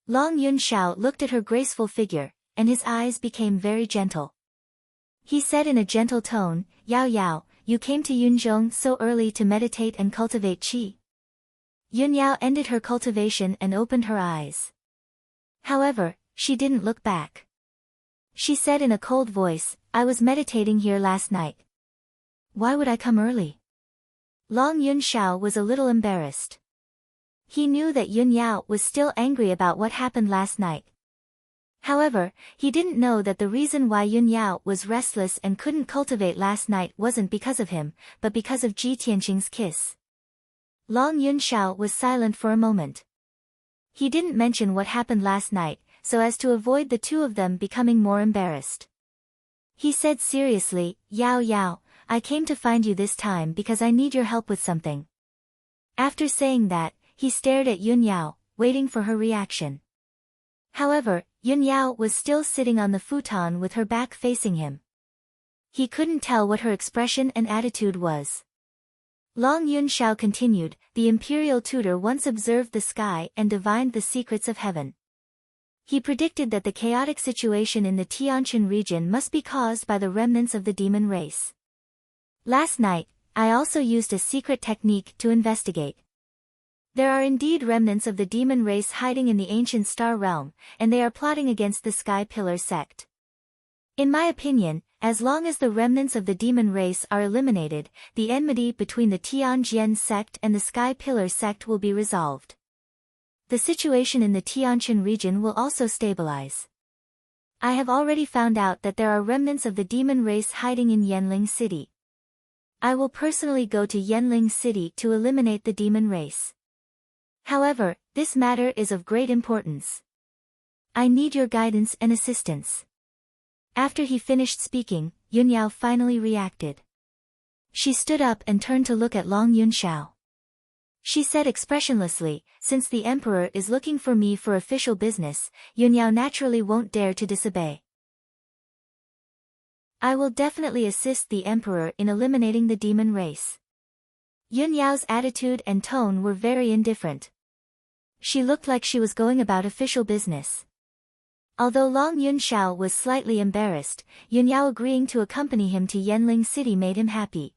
Speaker 1: Long Yunxiao looked at her graceful figure, and his eyes became very gentle. He said in a gentle tone, "Yao Yao, you came to Yunzhong so early to meditate and cultivate qi." Yun Yao ended her cultivation and opened her eyes. However, she didn't look back. She said in a cold voice, "I was meditating here last night. Why would I come early?" Long Yunxiao was a little embarrassed. He knew that Yun Yao was still angry about what happened last night. However, he didn't know that the reason why Yun Yao was restless and couldn't cultivate last night wasn't because of him, but because of Ji Tianqing's kiss. Long Yunxiao was silent for a moment. He didn't mention what happened last night, so as to avoid the two of them becoming more embarrassed. He said seriously, "Yao Yao, I came to find you this time because I need your help with something." After saying that, he stared at Yun Yao, waiting for her reaction. However, Yun Yao was still sitting on the futon with her back facing him. He couldn't tell what her expression and attitude was. Long Yunxiao continued, "The imperial tutor once observed the sky and divined the secrets of heaven. He predicted that the chaotic situation in the Tianjin region must be caused by the remnants of the demon race. Last night, I also used a secret technique to investigate. There are indeed remnants of the demon race hiding in the ancient star realm, and they are plotting against the Sky Pillar sect. In my opinion, as long as the remnants of the demon race are eliminated, the enmity between the Tianjin sect and the Sky Pillar sect will be resolved. The situation in the Tianjin region will also stabilize. I have already found out that there are remnants of the demon race hiding in Yanling City. I will personally go to Yanling City to eliminate the demon race. However, this matter is of great importance. I need your guidance and assistance. After he finished speaking, Yunyao finally reacted. She stood up and turned to look at Long Yunxiao. She said expressionlessly, "Since the emperor is looking for me for official business, Yunyao naturally won't dare to disobey. I will definitely assist the emperor in eliminating the demon race." Yunyao's attitude and tone were very indifferent. She looked like she was going about official business. Although Long Yunxiao was slightly embarrassed, Yunyao agreeing to accompany him to Yanling City made him happy.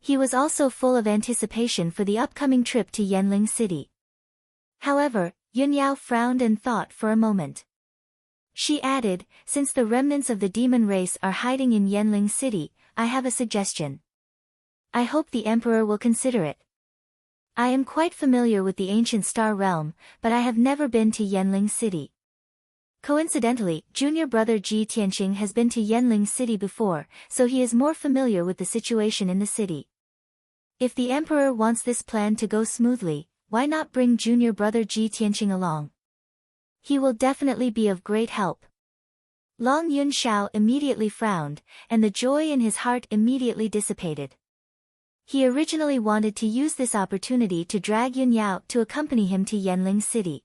Speaker 1: He was also full of anticipation for the upcoming trip to Yanling City. However, Yunyao frowned and thought for a moment. She added, "Since the remnants of the demon race are hiding in Yanling City, I have a suggestion. I hope the emperor will consider it. I am quite familiar with the ancient star realm, but I have never been to Yanling City. Coincidentally, junior brother Ji Tianqing has been to Yanling City before, so he is more familiar with the situation in the city. If the emperor wants this plan to go smoothly, why not bring junior brother Ji Tianqing along? He will definitely be of great help." Long Yunxiao immediately frowned, and the joy in his heart immediately dissipated. He originally wanted to use this opportunity to drag Yunyao to accompany him to Yanling City.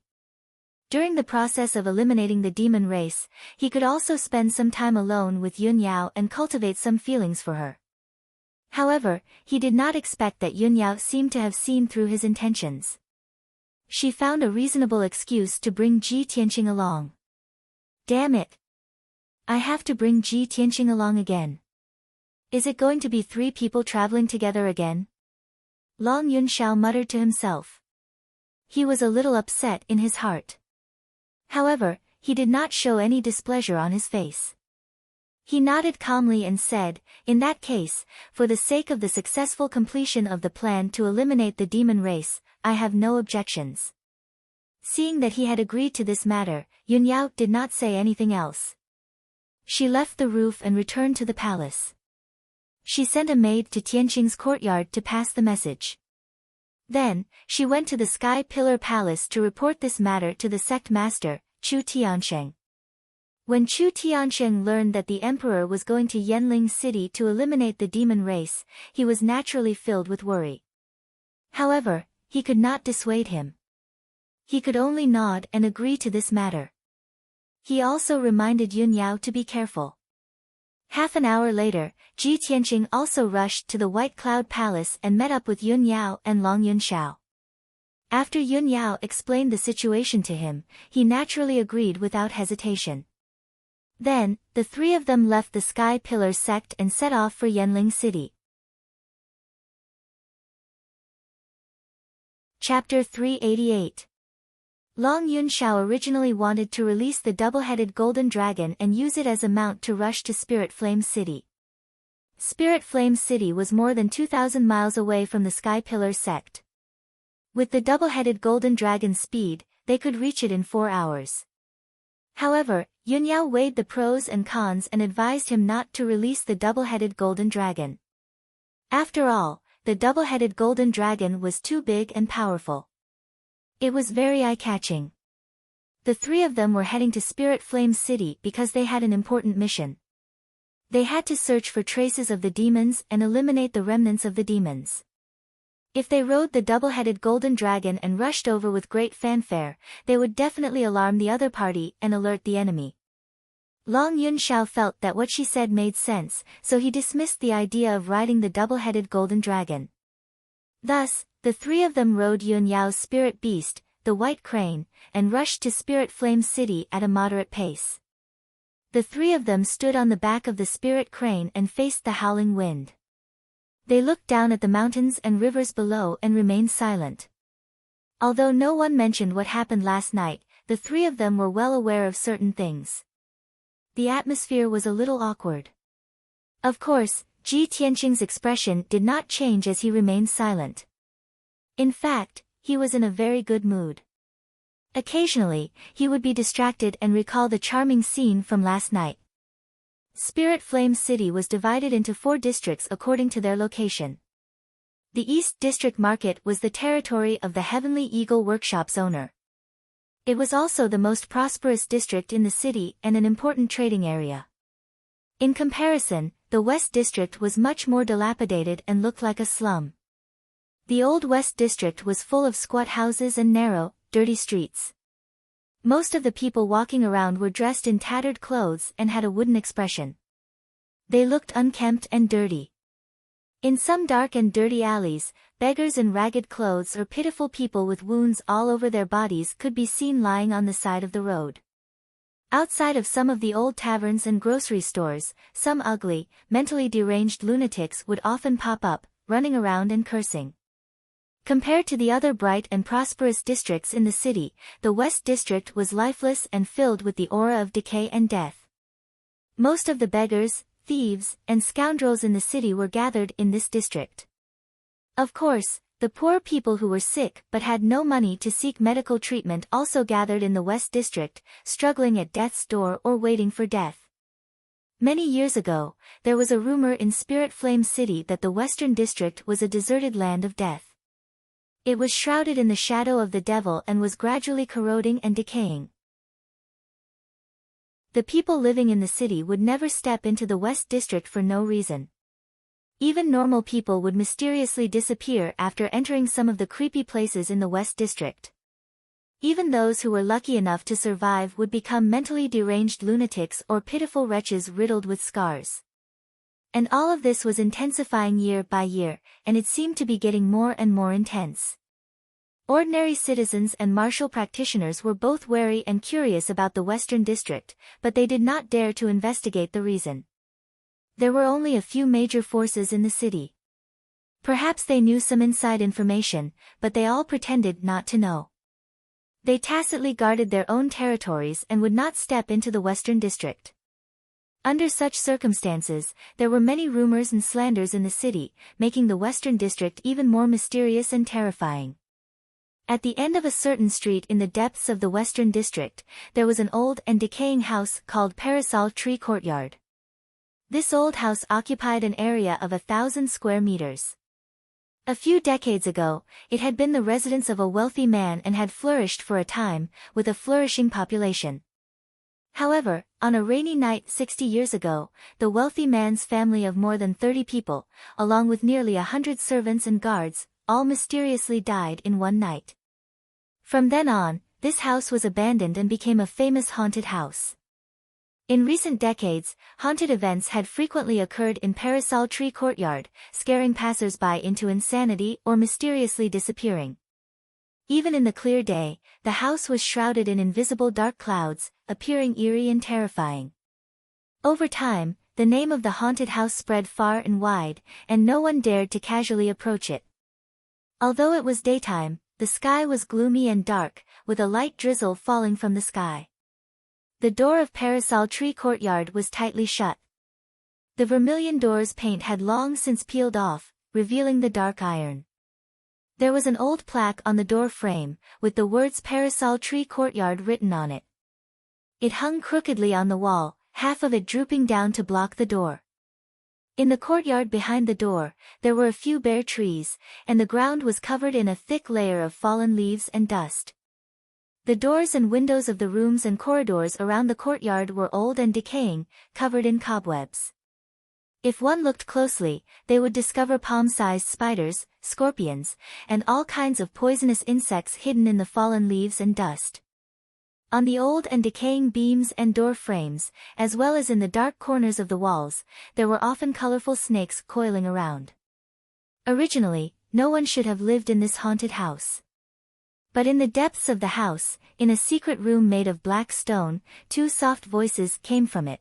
Speaker 1: During the process of eliminating the demon race, he could also spend some time alone with Yunyao and cultivate some feelings for her. However, he did not expect that Yunyao seemed to have seen through his intentions. She found a reasonable excuse to bring Ji Tianqing along. "Damn it! I have to bring Ji Tianqing along again. Is it going to be 3 people traveling together again?" Long Yunxiao muttered to himself. He was a little upset in his heart. However, he did not show any displeasure on his face. He nodded calmly and said, "In that case, for the sake of the successful completion of the plan to eliminate the demon race, I have no objections." Seeing that he had agreed to this matter, Yunyao did not say anything else. She left the roof and returned to the palace. She sent a maid to Tianqing's courtyard to pass the message. Then, she went to the Sky Pillar Palace to report this matter to the sect master, Chu Tiansheng. When Chu Tiansheng learned that the emperor was going to Yanling City to eliminate the demon race, he was naturally filled with worry. However, he could not dissuade him. He could only nod and agree to this matter. He also reminded Yunyao to be careful. Half an hour later, Ji Tianqing also rushed to the White Cloud Palace and met up with Yunyao and Long Yunxiao. After Yunyao explained the situation to him, he naturally agreed without hesitation. Then, the 3 of them left the Sky Pillar sect and set off for Yanling City. Chapter 388. Long Yunxiao originally wanted to release the double-headed golden dragon and use it as a mount to rush to Spirit Flame City. Spirit Flame City was more than 2,000 miles away from the Sky Pillar sect. With the double-headed golden dragon's speed, they could reach it in 4 hours. However, Yunyao weighed the pros and cons and advised him not to release the double-headed golden dragon. After all, the double-headed golden dragon was too big and powerful. It was very eye-catching. The 3 of them were heading to Spirit Flame City because they had an important mission. They had to search for traces of the demons and eliminate the remnants of the demons. If they rode the double-headed golden dragon and rushed over with great fanfare, they would definitely alarm the other party and alert the enemy. Long Yunxiao felt that what she said made sense, so he dismissed the idea of riding the double-headed golden dragon. Thus, the 3 of them rode Yunyao's spirit beast, the White Crane, and rushed to Spirit Flame City at a moderate pace. The three of them stood on the back of the Spirit Crane and faced the howling wind. They looked down at the mountains and rivers below and remained silent. Although no one mentioned what happened last night, the three of them were well aware of certain things. The atmosphere was a little awkward. Of course, Ji Tianqing's expression did not change as he remained silent. In fact, he was in a very good mood. Occasionally, he would be distracted and recall the charming scene from last night. Spirit Flame City was divided into 4 districts according to their location. The East District Market was the territory of the Heavenly Eagle Workshop's owner. It was also the most prosperous district in the city and an important trading area. In comparison, the West District was much more dilapidated and looked like a slum. The Old West District was full of squat houses and narrow, dirty streets. Most of the people walking around were dressed in tattered clothes and had a wooden expression. They looked unkempt and dirty. In some dark and dirty alleys, beggars in ragged clothes or pitiful people with wounds all over their bodies could be seen lying on the side of the road. Outside of some of the old taverns and grocery stores, some ugly, mentally deranged lunatics would often pop up, running around and cursing. Compared to the other bright and prosperous districts in the city, the West District was lifeless and filled with the aura of decay and death. Most of the beggars, thieves, and scoundrels in the city were gathered in this district. Of course, the poor people who were sick but had no money to seek medical treatment also gathered in the West District, struggling at death's door or waiting for death. Many years ago, there was a rumor in Spirit Flame City that the Western District was a deserted land of death. It was shrouded in the shadow of the devil and was gradually corroding and decaying. The people living in the city would never step into the West District for no reason. Even normal people would mysteriously disappear after entering some of the creepy places in the West District. Even those who were lucky enough to survive would become mentally deranged lunatics or pitiful wretches riddled with scars. And all of this was intensifying year by year, and it seemed to be getting more and more intense. Ordinary citizens and martial practitioners were both wary and curious about the Western District, but they did not dare to investigate the reason. There were only a few major forces in the city. Perhaps they knew some inside information, but they all pretended not to know. They tacitly guarded their own territories and would not step into the Western District. Under such circumstances, there were many rumors and slanders in the city, making the Western District even more mysterious and terrifying. At the end of a certain street in the depths of the Western District, there was an old and decaying house called Parasol Tree Courtyard. This old house occupied an area of 1,000 square meters. A few decades ago, it had been the residence of a wealthy man and had flourished for a time, with a flourishing population. However, on a rainy night 60 years ago, the wealthy man's family of more than 30 people, along with nearly 100 servants and guards, all mysteriously died in one night. From then on, this house was abandoned and became a famous haunted house. In recent decades, haunted events had frequently occurred in Parasol Tree Courtyard, scaring passers-by into insanity or mysteriously disappearing. Even in the clear day, the house was shrouded in invisible dark clouds, appearing eerie and terrifying. Over time, the name of the haunted house spread far and wide, and no one dared to casually approach it. Although it was daytime, the sky was gloomy and dark, with a light drizzle falling from the sky. The door of Parasol Tree Courtyard was tightly shut. The vermilion door's paint had long since peeled off, revealing the dark iron. There was an old plaque on the door frame, with the words Parasol Tree Courtyard written on it. It hung crookedly on the wall, half of it drooping down to block the door. In the courtyard behind the door, there were a few bare trees, and the ground was covered in a thick layer of fallen leaves and dust. The doors and windows of the rooms and corridors around the courtyard were old and decaying, covered in cobwebs. If one looked closely, they would discover palm-sized spiders, scorpions, and all kinds of poisonous insects hidden in the fallen leaves and dust. On the old and decaying beams and door frames, as well as in the dark corners of the walls, there were often colorful snakes coiling around. Originally, no one should have lived in this haunted house. But in the depths of the house, in a secret room made of black stone, two soft voices came from it.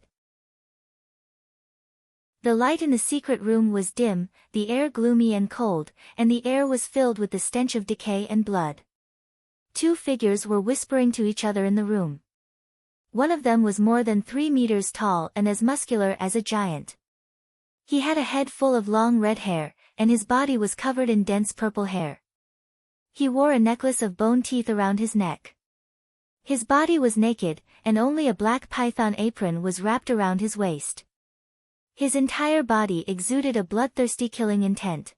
Speaker 1: The light in the secret room was dim, the air gloomy and cold, and the air was filled with the stench of decay and blood. Two figures were whispering to each other in the room. One of them was more than 3 meters tall and as muscular as a giant. He had a head full of long red hair, and his body was covered in dense purple hair. He wore a necklace of bone teeth around his neck. His body was naked, and only a black python apron was wrapped around his waist. His entire body exuded a bloodthirsty killing intent.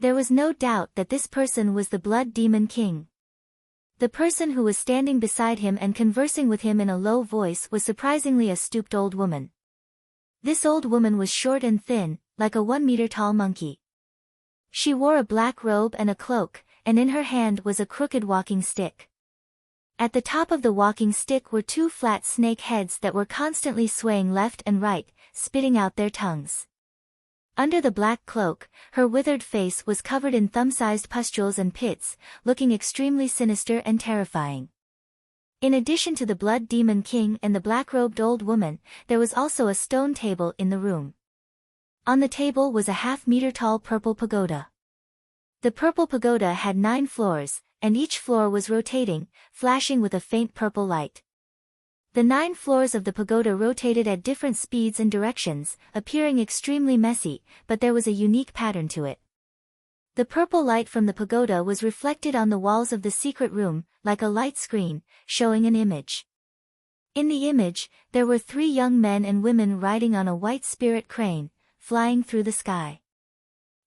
Speaker 1: There was no doubt that this person was the Blood Demon King. The person who was standing beside him and conversing with him in a low voice was surprisingly a stooped old woman. This old woman was short and thin, like a 1-meter-tall monkey. She wore a black robe and a cloak, and in her hand was a crooked walking stick. At the top of the walking stick were 2 flat snake heads that were constantly swaying left and right, spitting out their tongues. Under the black cloak, her withered face was covered in thumb-sized pustules and pits, looking extremely sinister and terrifying. In addition to the Blood Demon King and the black-robed old woman, there was also a stone table in the room. On the table was a half-meter-tall purple pagoda. The purple pagoda had 9 floors, and each floor was rotating, flashing with a faint purple light. The 9 floors of the pagoda rotated at different speeds and directions, appearing extremely messy, but there was a unique pattern to it. The purple light from the pagoda was reflected on the walls of the secret room, like a light screen, showing an image. In the image, there were 3 young men and women riding on a white spirit crane, flying through the sky.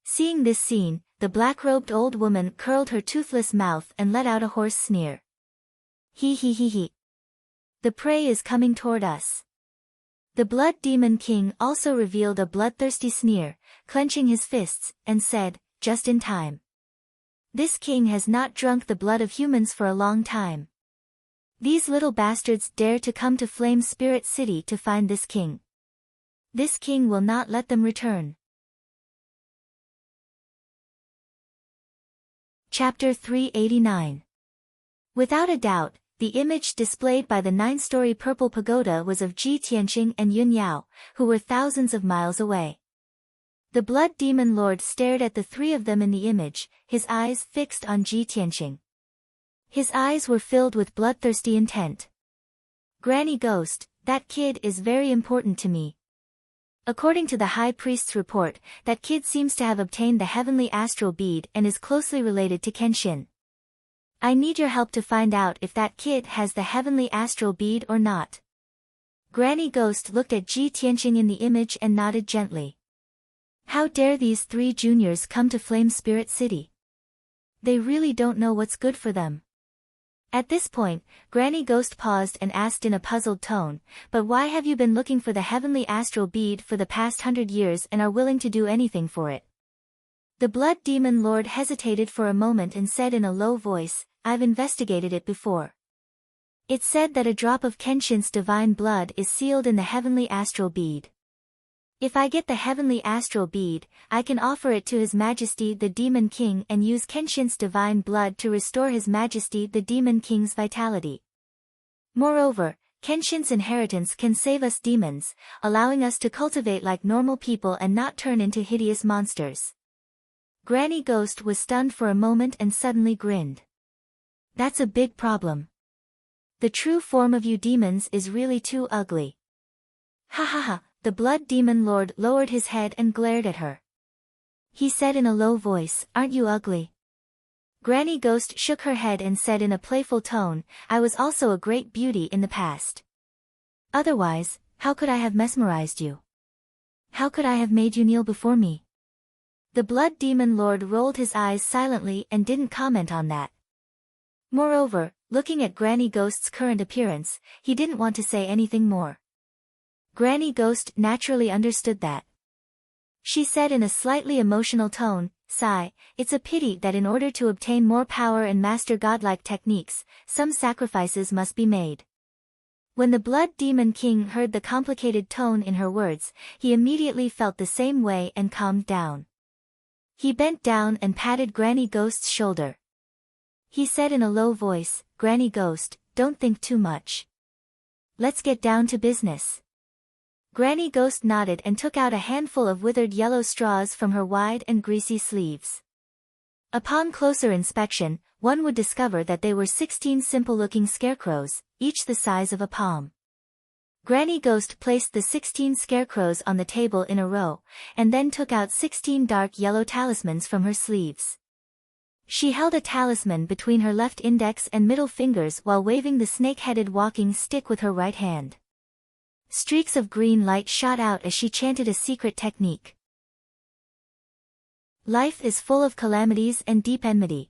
Speaker 1: Seeing this scene, the black-robed old woman curled her toothless mouth and let out a hoarse sneer. He. The prey is coming toward us. The Blood Demon King also revealed a bloodthirsty sneer, clenching his fists, and said, just in time. This king has not drunk the blood of humans for a long time. These little bastards dare to come to Flame Spirit City to find this king. This king will not let them return. Chapter 389. Without a doubt, the image displayed by the 9-story purple pagoda was of Ji Tianqing and Yun Yao, who were thousands of miles away. The Blood Demon Lord stared at the 3 of them in the image, his eyes fixed on Ji Tianqing. His eyes were filled with bloodthirsty intent. Granny Ghost, that kid is very important to me. According to the High Priest's report, that kid seems to have obtained the heavenly astral bead and is closely related to Kenshin. I need your help to find out if that kid has the heavenly astral bead or not. Granny Ghost looked at Ji Tianqing in the image and nodded gently. How dare these 3 juniors come to Flame Spirit City? They really don't know what's good for them. At this point, Granny Ghost paused and asked in a puzzled tone, but why have you been looking for the heavenly astral bead for the past 100 years and are willing to do anything for it? The Blood Demon Lord hesitated for a moment and said in a low voice, I've investigated it before. It said that a drop of Kenshin's divine blood is sealed in the heavenly astral bead. If I get the heavenly astral bead, I can offer it to His Majesty the Demon King and use Kenshin's divine blood to restore His Majesty the Demon King's vitality. Moreover, Kenshin's inheritance can save us demons, allowing us to cultivate like normal people and not turn into hideous monsters. Granny Ghost was stunned for a moment and suddenly grinned. That's a big problem. The true form of you demons is really too ugly. Ha ha ha. The Blood Demon Lord lowered his head and glared at her. He said in a low voice, aren't you ugly? Granny Ghost shook her head and said in a playful tone, I was also a great beauty in the past. Otherwise, how could I have mesmerized you? How could I have made you kneel before me? The Blood Demon Lord rolled his eyes silently and didn't comment on that. Moreover, looking at Granny Ghost's current appearance, he didn't want to say anything more. Granny Ghost naturally understood that. She said in a slightly emotional tone, sigh, it's a pity that in order to obtain more power and master godlike techniques, some sacrifices must be made. When the Blood Demon King heard the complicated tone in her words, he immediately felt the same way and calmed down. He bent down and patted Granny Ghost's shoulder. He said in a low voice, "Granny Ghost, don't think too much. Let's get down to business." Granny Ghost nodded and took out a handful of withered yellow straws from her wide and greasy sleeves. Upon closer inspection, one would discover that they were 16 simple-looking scarecrows, each the size of a palm. Granny Ghost placed the 16 scarecrows on the table in a row, and then took out 16 dark yellow talismans from her sleeves. She held a talisman between her left index and middle fingers while waving the snake-headed walking stick with her right hand. Streaks of green light shot out as she chanted a secret technique. Life is full of calamities and deep enmity.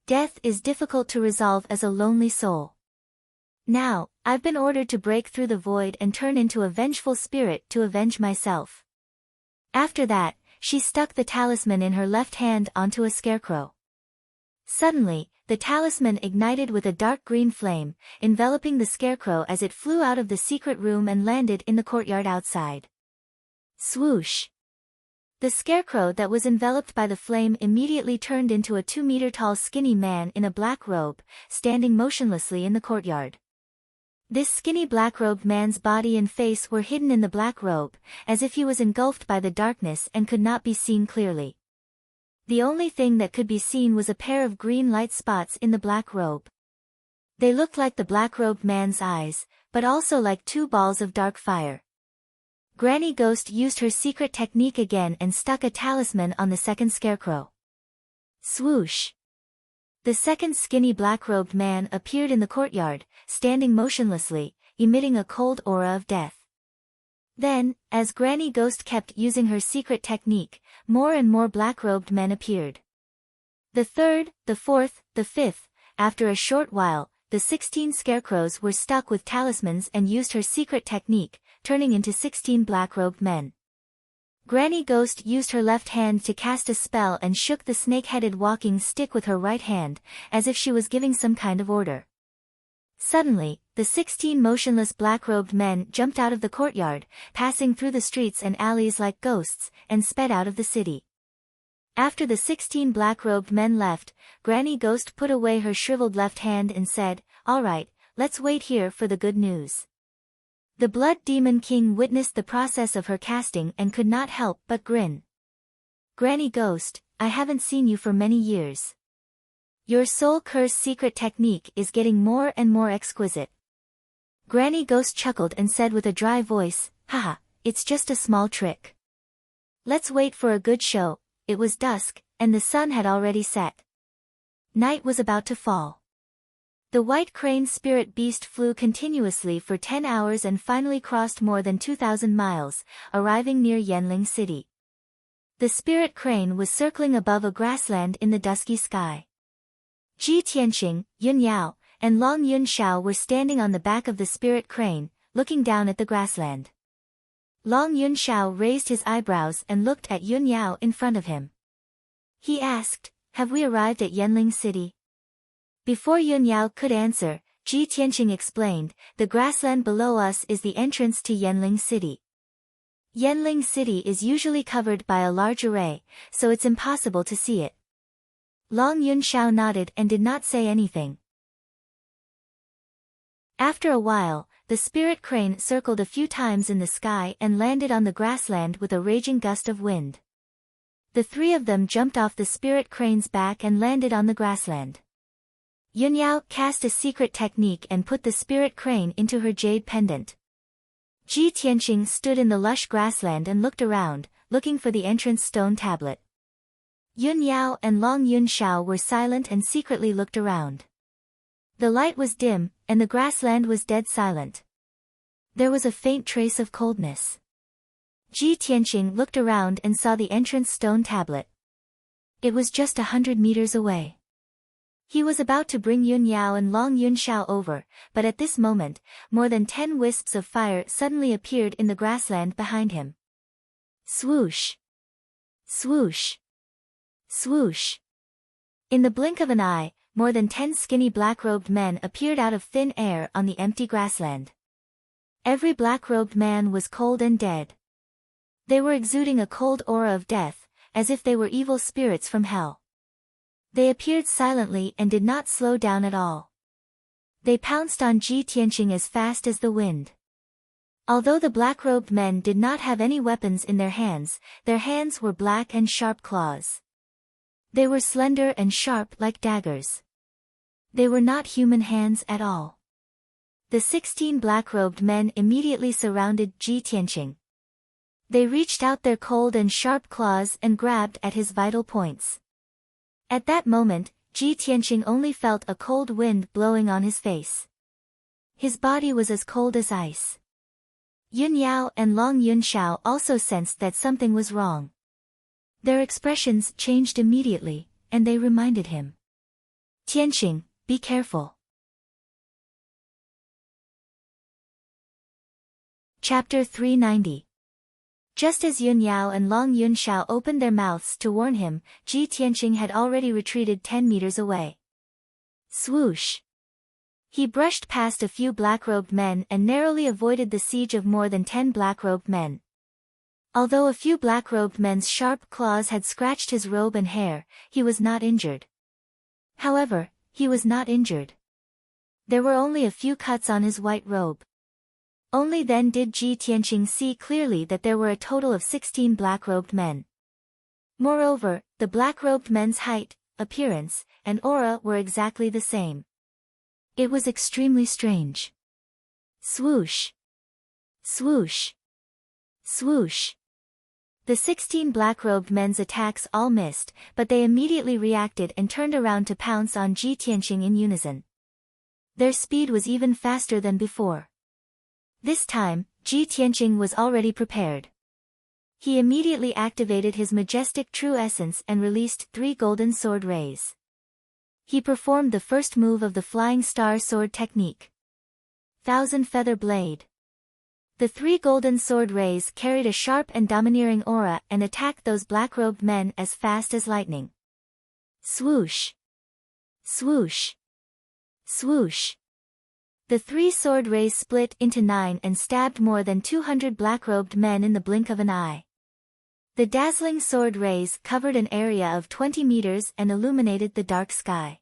Speaker 1: Death is difficult to resolve as a lonely soul. Now, I've been ordered to break through the void and turn into a vengeful spirit to avenge myself. After that, she stuck the talisman in her left hand onto a scarecrow. Suddenly, the talisman ignited with a dark green flame, enveloping the scarecrow as it flew out of the secret room and landed in the courtyard outside. Swoosh! The scarecrow that was enveloped by the flame immediately turned into a 2-meter-tall skinny man in a black robe, standing motionlessly in the courtyard. This skinny black-robed man's body and face were hidden in the black robe, as if he was engulfed by the darkness and could not be seen clearly. The only thing that could be seen was a pair of green light spots in the black robe. They looked like the black-robed man's eyes, but also like 2 balls of dark fire. Granny Ghost used her secret technique again and stuck a talisman on the second scarecrow. Swoosh! The second skinny black-robed man appeared in the courtyard, standing motionlessly, emitting a cold aura of death. Then, as Granny Ghost kept using her secret technique, more and more black-robed men appeared. The third, the fourth, the fifth. After a short while, the 16 scarecrows were stuck with talismans and used her secret technique, turning into 16 black-robed men. Granny Ghost used her left hand to cast a spell and shook the snake-headed walking stick with her right hand, as if she was giving some kind of order. Suddenly, the 16 motionless black-robed men jumped out of the courtyard, passing through the streets and alleys like ghosts, and sped out of the city. After the 16 black-robed men left, Granny Ghost put away her shriveled left hand and said, "All right, let's wait here for the good news." The Blood Demon King witnessed the process of her casting and could not help but grin. "Granny Ghost, I haven't seen you for many years. Your soul curse secret technique is getting more and more exquisite." Granny Ghost chuckled and said with a dry voice, "Haha, it's just a small trick. Let's wait for a good show." It was dusk, and the sun had already set. Night was about to fall. The white crane spirit beast flew continuously for 10 hours and finally crossed more than 2,000 miles, arriving near Yanling City. The spirit crane was circling above a grassland in the dusky sky. Ji Tianqing, Yun Yao, and Long Yun Shao were standing on the back of the spirit crane, looking down at the grassland. Long Yun Shao raised his eyebrows and looked at Yun Yao in front of him. He asked, "Have we arrived at Yanling City?" Before Yun Yao could answer, Ji Tianqing explained, "The grassland below us is the entrance to Yanling City. Yanling City is usually covered by a large array, so it's impossible to see it." Long Yun Shao nodded and did not say anything. After a while, the spirit crane circled a few times in the sky and landed on the grassland with a raging gust of wind. The 3 of them jumped off the spirit crane's back and landed on the grassland. Yun Yao cast a secret technique and put the spirit crane into her jade pendant. Ji Tianqing stood in the lush grassland and looked around, looking for the entrance stone tablet. Yun Yao and Long Yun Shao were silent and secretly looked around. The light was dim, and the grassland was dead silent. There was a faint trace of coldness. Ji Tianqing looked around and saw the entrance stone tablet. It was just 100 meters away. He was about to bring Yun Yao and Long Yun Shao over, but at this moment, more than 10 wisps of fire suddenly appeared in the grassland behind him. Swoosh! Swoosh! Swoosh! In the blink of an eye, more than 10 skinny black-robed men appeared out of thin air on the empty grassland. Every black-robed man was cold and dead. They were exuding a cold aura of death, as if they were evil spirits from hell. They appeared silently and did not slow down at all. They pounced on Ji Tianqing as fast as the wind. Although the black-robed men did not have any weapons in their hands were black and sharp claws. They were slender and sharp like daggers. They were not human hands at all. The 16 black-robed men immediately surrounded Ji Tianqing. They reached out their cold and sharp claws and grabbed at his vital points. At that moment, Ji Tianqing only felt a cold wind blowing on his face. His body was as cold as ice. Yun Yao and Long Yunxiao also sensed that something was wrong. Their expressions changed immediately, and they reminded him. Tianqing, be careful. Chapter 390. Just as Yun Yao and Long Yunxiao opened their mouths to warn him, Ji Tianqing had already retreated 10 meters away. Swoosh! He brushed past a few black-robed men and narrowly avoided the siege of more than 10 black-robed men. Although a few black-robed men's sharp claws had scratched his robe and hair, he was not injured. However, he was not injured. There were only a few cuts on his white robe. Only then did Ji Tianqing see clearly that there were a total of 16 black-robed men. Moreover, the black-robed men's height, appearance, and aura were exactly the same. It was extremely strange. Swoosh! Swoosh! Swoosh! The 16 black-robed men's attacks all missed, but they immediately reacted and turned around to pounce on Ji Tianqing in unison. Their speed was even faster than before. This time, Ji Tianqing was already prepared. He immediately activated his majestic true essence and released 3 golden sword rays. He performed the first move of the Flying Star Sword technique. Thousand Feather Blade. The 3 golden sword rays carried a sharp and domineering aura and attacked those black-robed men as fast as lightning. Swoosh! Swoosh! Swoosh! The 3 sword rays split into 9 and stabbed more than 200 black-robed men in the blink of an eye. The dazzling sword rays covered an area of 20 meters and illuminated the dark sky.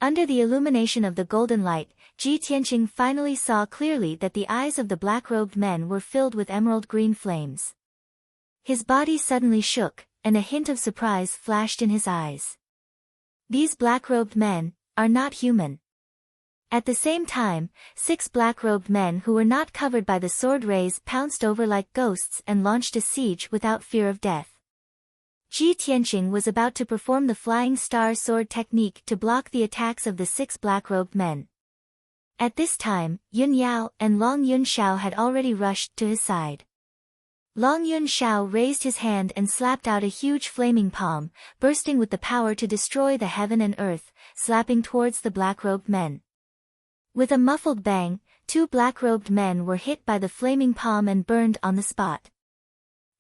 Speaker 1: Under the illumination of the golden light, Ji Tianqing finally saw clearly that the eyes of the black-robed men were filled with emerald green flames. His body suddenly shook, and a hint of surprise flashed in his eyes. These black-robed men are not human. At the same time, 6 black-robed men who were not covered by the sword rays pounced over like ghosts and launched a siege without fear of death. Ji Tianqing was about to perform the Flying Star Sword technique to block the attacks of the 6 black-robed men. At this time, Yun Yao and Long Yunxiao had already rushed to his side. Long Yunxiao raised his hand and slapped out a huge flaming palm, bursting with the power to destroy the heaven and earth, slapping towards the black-robed men. With a muffled bang, 2 black-robed men were hit by the flaming palm and burned on the spot.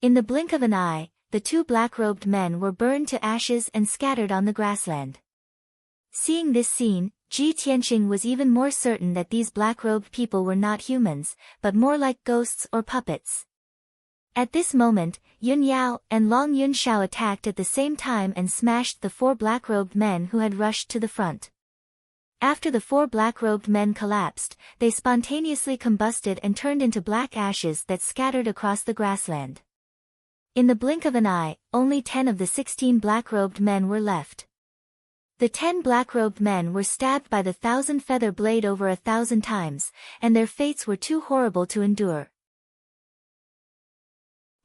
Speaker 1: In the blink of an eye, the 2 black-robed men were burned to ashes and scattered on the grassland. Seeing this scene, Ji Tianqing was even more certain that these black-robed people were not humans, but more like ghosts or puppets. At this moment, Yun Yao and Long Yunxiao attacked at the same time and smashed the 4 black-robed men who had rushed to the front. After the 4 black-robed men collapsed, they spontaneously combusted and turned into black ashes that scattered across the grassland. In the blink of an eye, only 10 of the 16 black-robed men were left. The 10 black-robed men were stabbed by the 1,000-feather blade over 1,000 times, and their fates were too horrible to endure.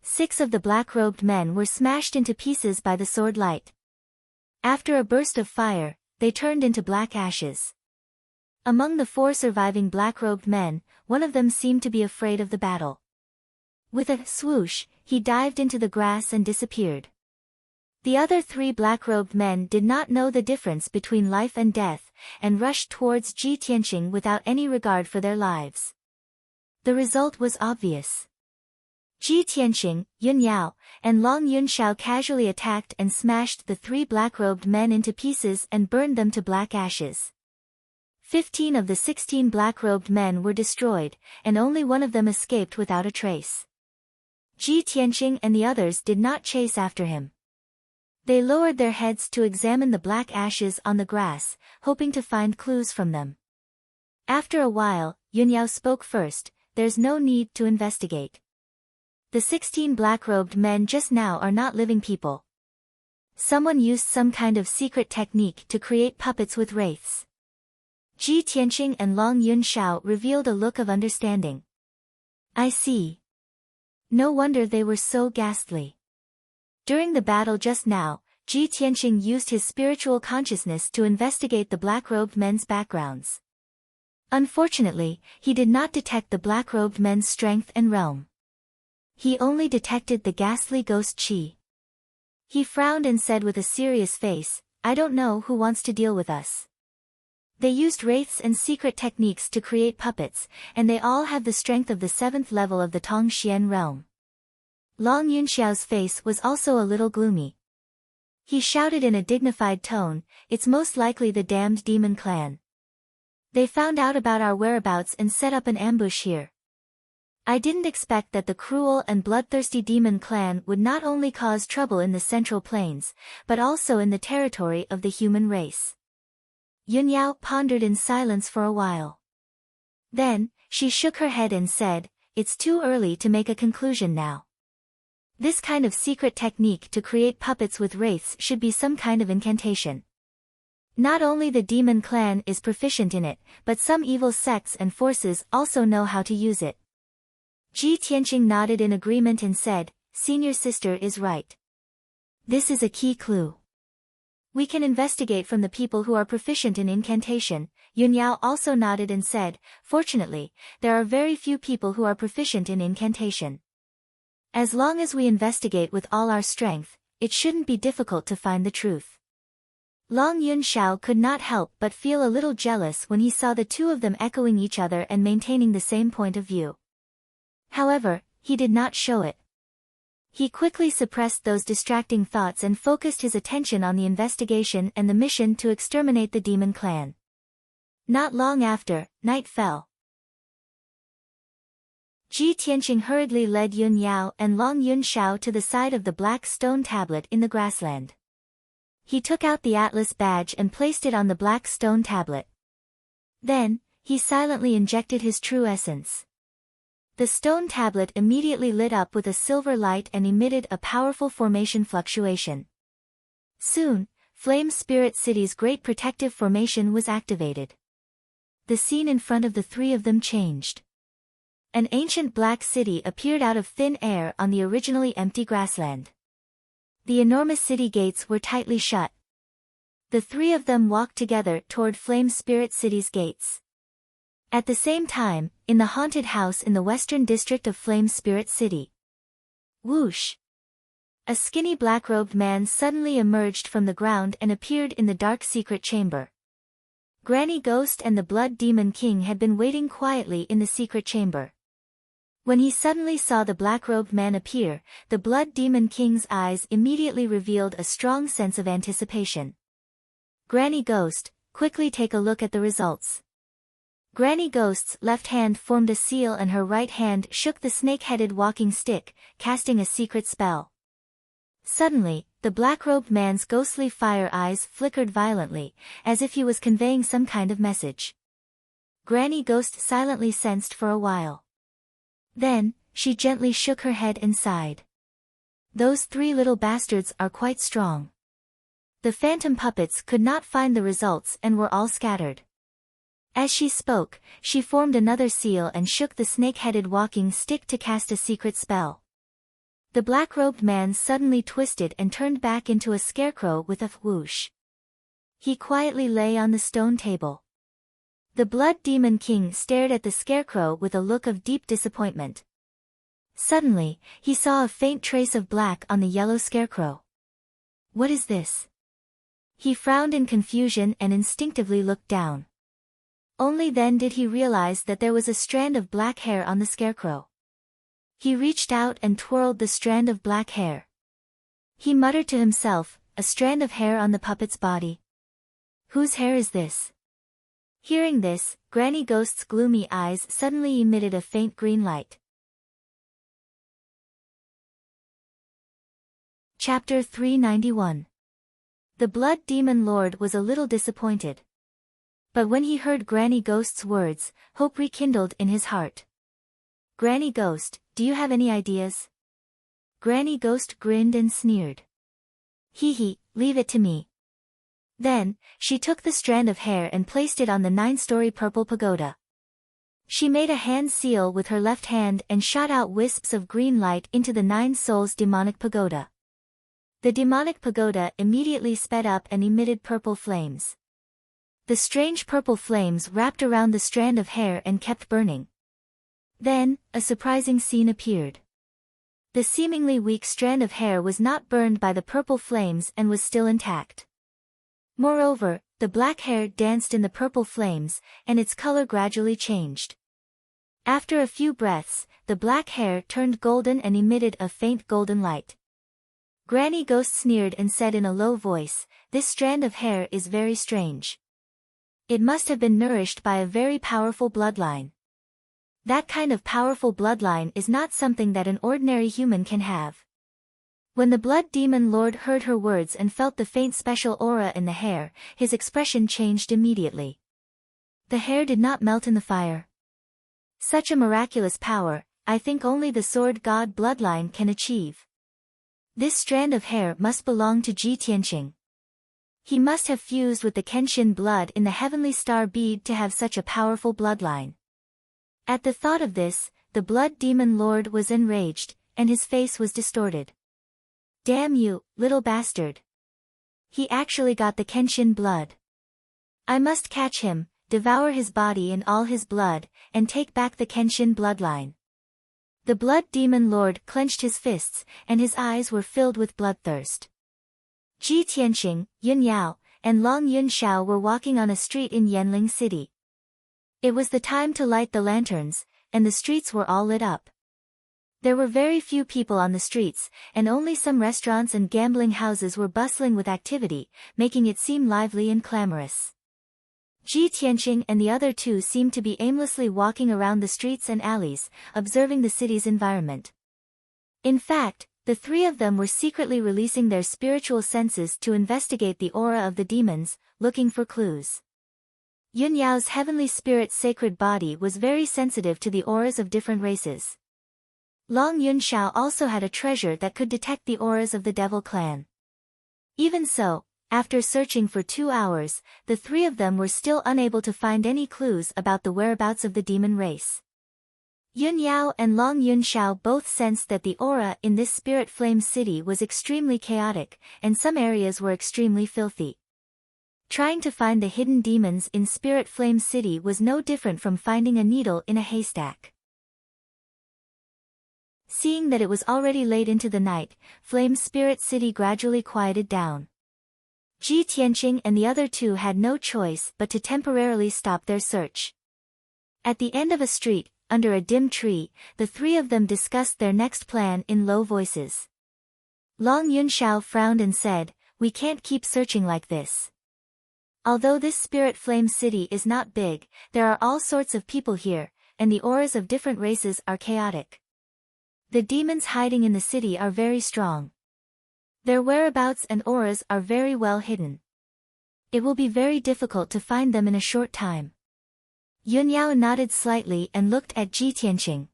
Speaker 1: 6 of the black-robed men were smashed into pieces by the sword light. After a burst of fire, they turned into black ashes. Among the 4 surviving black-robed men, one of them seemed to be afraid of the battle. With a swoosh, he dived into the grass and disappeared. The other 3 black-robed men did not know the difference between life and death, and rushed towards Ji Tianqing without any regard for their lives. The result was obvious. Ji Tianqing, Yun Yao, and Long Yunxiao casually attacked and smashed the 3 black-robed men into pieces and burned them to black ashes. 15 of the 16 black-robed men were destroyed, and only one of them escaped without a trace. Ji Tianqing and the others did not chase after him. They lowered their heads to examine the black ashes on the grass, hoping to find clues from them. After a while, Yunyao spoke first. There's no need to investigate. The 16 black-robed men just now are not living people. Someone used some kind of secret technique to create puppets with wraiths. Ji Tianqing and Long Yunxiao revealed a look of understanding. I see. No wonder they were so ghastly. During the battle just now, Ji Tianqing used his spiritual consciousness to investigate the black-robed men's backgrounds. Unfortunately, he did not detect the black-robed men's strength and realm. He only detected the ghastly ghost Qi. He frowned and said with a serious face, I don't know who wants to deal with us. They used wraiths and secret techniques to create puppets, and they all have the strength of the 7th level of the Tongxian realm. Long Yunxiao's face was also a little gloomy. He shouted in a dignified tone, it's most likely the damned demon clan. They found out about our whereabouts and set up an ambush here. I didn't expect that the cruel and bloodthirsty demon clan would not only cause trouble in the Central Plains, but also in the territory of the human race. Yunyao pondered in silence for a while. Then, she shook her head and said, it's too early to make a conclusion now. This kind of secret technique to create puppets with wraiths should be some kind of incantation. Not only the demon clan is proficient in it, but some evil sects and forces also know how to use it. Ji Tianqing nodded in agreement and said, Senior sister is right. This is a key clue. We can investigate from the people who are proficient in incantation. Yunyao also nodded and said, Fortunately, there are very few people who are proficient in incantation. As long as we investigate with all our strength, it shouldn't be difficult to find the truth. Long Yunxiao could not help but feel a little jealous when he saw the two of them echoing each other and maintaining the same point of view. However, he did not show it. He quickly suppressed those distracting thoughts and focused his attention on the investigation and the mission to exterminate the demon clan. Not long after, night fell. Ji Tianqing hurriedly led Yunyao and Long Yunxiao to the side of the black stone tablet in the grassland. He took out the atlas badge and placed it on the black stone tablet. Then, he silently injected his true essence. The stone tablet immediately lit up with a silver light and emitted a powerful formation fluctuation. Soon, Flame Spirit City's great protective formation was activated. The scene in front of the three of them changed. An ancient black city appeared out of thin air on the originally empty grassland. The enormous city gates were tightly shut. The three of them walked together toward Flame Spirit City's gates. At the same time, in the haunted house in the western district of Flame Spirit City. Whoosh! A skinny black-robed man suddenly emerged from the ground and appeared in the dark secret chamber. Granny Ghost and the Blood Demon King had been waiting quietly in the secret chamber. When he suddenly saw the black-robed man appear, the Blood Demon King's eyes immediately revealed a strong sense of anticipation. Granny Ghost, quickly take a look at the results. Granny Ghost's left hand formed a seal and her right hand shook the snake-headed walking stick, casting a secret spell. Suddenly, the black-robed man's ghostly fire eyes flickered violently, as if he was conveying some kind of message. Granny Ghost silently sensed for a while. Then, she gently shook her head and sighed. Those three little bastards are quite strong. The phantom puppets could not find the results and were all scattered. As she spoke, she formed another seal and shook the snake-headed walking stick to cast a secret spell. The black-robed man suddenly twisted and turned back into a scarecrow with a whoosh. He quietly lay on the stone table. The Blood Demon King stared at the scarecrow with a look of deep disappointment. Suddenly, he saw a faint trace of black on the yellow scarecrow. What is this? He frowned in confusion and instinctively looked down. Only then did he realize that there was a strand of black hair on the scarecrow. He reached out and twirled the strand of black hair. He muttered to himself, a strand of hair on the puppet's body. Whose hair is this? Hearing this, Granny Ghost's gloomy eyes suddenly emitted a faint green light. Chapter 391. The Blood Demon Lord was a little disappointed. But when he heard Granny Ghost's words, hope rekindled in his heart. Granny Ghost, do you have any ideas? Granny Ghost grinned and sneered. Hee hee, leave it to me. Then, she took the strand of hair and placed it on the 9-story purple pagoda. She made a hand seal with her left hand and shot out wisps of green light into the 9 souls demonic pagoda. The demonic pagoda immediately sped up and emitted purple flames. The strange purple flames wrapped around the strand of hair and kept burning. Then, a surprising scene appeared. The seemingly weak strand of hair was not burned by the purple flames and was still intact. Moreover, the black hair danced in the purple flames, and its color gradually changed. After a few breaths, the black hair turned golden and emitted a faint golden light. Granny Ghost sneered and said in a low voice, "This strand of hair is very strange. It must have been nourished by a very powerful bloodline. That kind of powerful bloodline is not something that an ordinary human can have." When the Blood Demon Lord heard her words and felt the faint special aura in the hair, his expression changed immediately. The hair did not melt in the fire. Such a miraculous power, I think only the Sword God bloodline can achieve. This strand of hair must belong to Ji Tianqing. He must have fused with the Kenshin blood in the heavenly star bead to have such a powerful bloodline. At the thought of this, the Blood Demon Lord was enraged, and his face was distorted. "Damn you, little bastard. He actually got the Kenshin blood. I must catch him, devour his body and all his blood, and take back the Kenshin bloodline." The Blood Demon Lord clenched his fists, and his eyes were filled with bloodthirst. Ji Tianqing, Yun Yao, and Long Yun Shao were walking on a street in Yanling City. It was the time to light the lanterns, and the streets were all lit up. There were very few people on the streets, and only some restaurants and gambling houses were bustling with activity, making it seem lively and clamorous. Ji Tianqing and the other two seemed to be aimlessly walking around the streets and alleys, observing the city's environment. In fact, the three of them were secretly releasing their spiritual senses to investigate the aura of the demons, looking for clues. Yun Yao's heavenly spirit sacred body was very sensitive to the auras of different races. Long Yun Shao also had a treasure that could detect the auras of the devil clan. Even so, after searching for 2 hours, the three of them were still unable to find any clues about the whereabouts of the demon race. Yun Yao and Long Yun Shao both sensed that the aura in this spirit flame city was extremely chaotic, and some areas were extremely filthy. Trying to find the hidden demons in Spirit Flame City was no different from finding a needle in a haystack. Seeing that it was already late into the night, Flame Spirit City gradually quieted down. Ji Tianqing and the other two had no choice but to temporarily stop their search. At the end of a street, under a dim tree, the three of them discussed their next plan in low voices. Long Yun Shao frowned and said, "We can't keep searching like this. Although this Spirit Flame City is not big, there are all sorts of people here, and the auras of different races are chaotic. The demons hiding in the city are very strong. Their whereabouts and auras are very well hidden. It will be very difficult to find them in a short time." Yun Yao nodded slightly and looked at Ji Tianqing.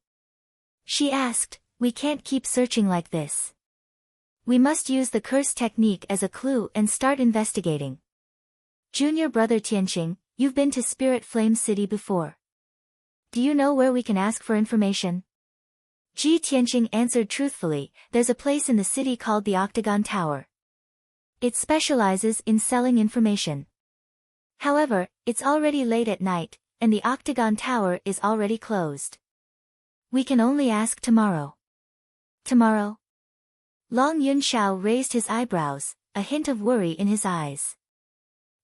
Speaker 1: She asked, "We can't keep searching like this. We must use the curse technique as a clue and start investigating. Junior brother Tianqing, you've been to Spirit Flame City before. Do you know where we can ask for information?" Ji Tianqing answered truthfully, "There's a place in the city called the Octagon Tower. It specializes in selling information. However, it's already late at night, and the Octagon Tower is already closed. We can only ask tomorrow." "Tomorrow?" Long Yun Shao raised his eyebrows, a hint of worry in his eyes.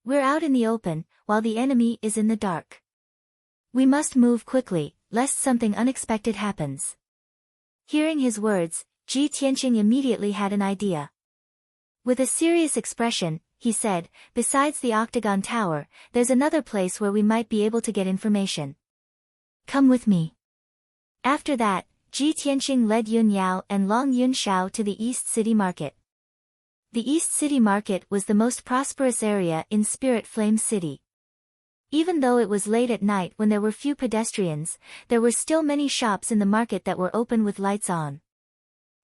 Speaker 1: "We're out in the open, while the enemy is in the dark. We must move quickly, lest something unexpected happens." Hearing his words, Ji Tianqing immediately had an idea. With a serious expression, he said, "Besides the Octagon Tower, there's another place where we might be able to get information. Come with me." After that, Ji Tianqing led Yun Yao and Long Yun Shao to the East City Market. The East City Market was the most prosperous area in Spirit Flame City. Even though it was late at night when there were few pedestrians, there were still many shops in the market that were open with lights on.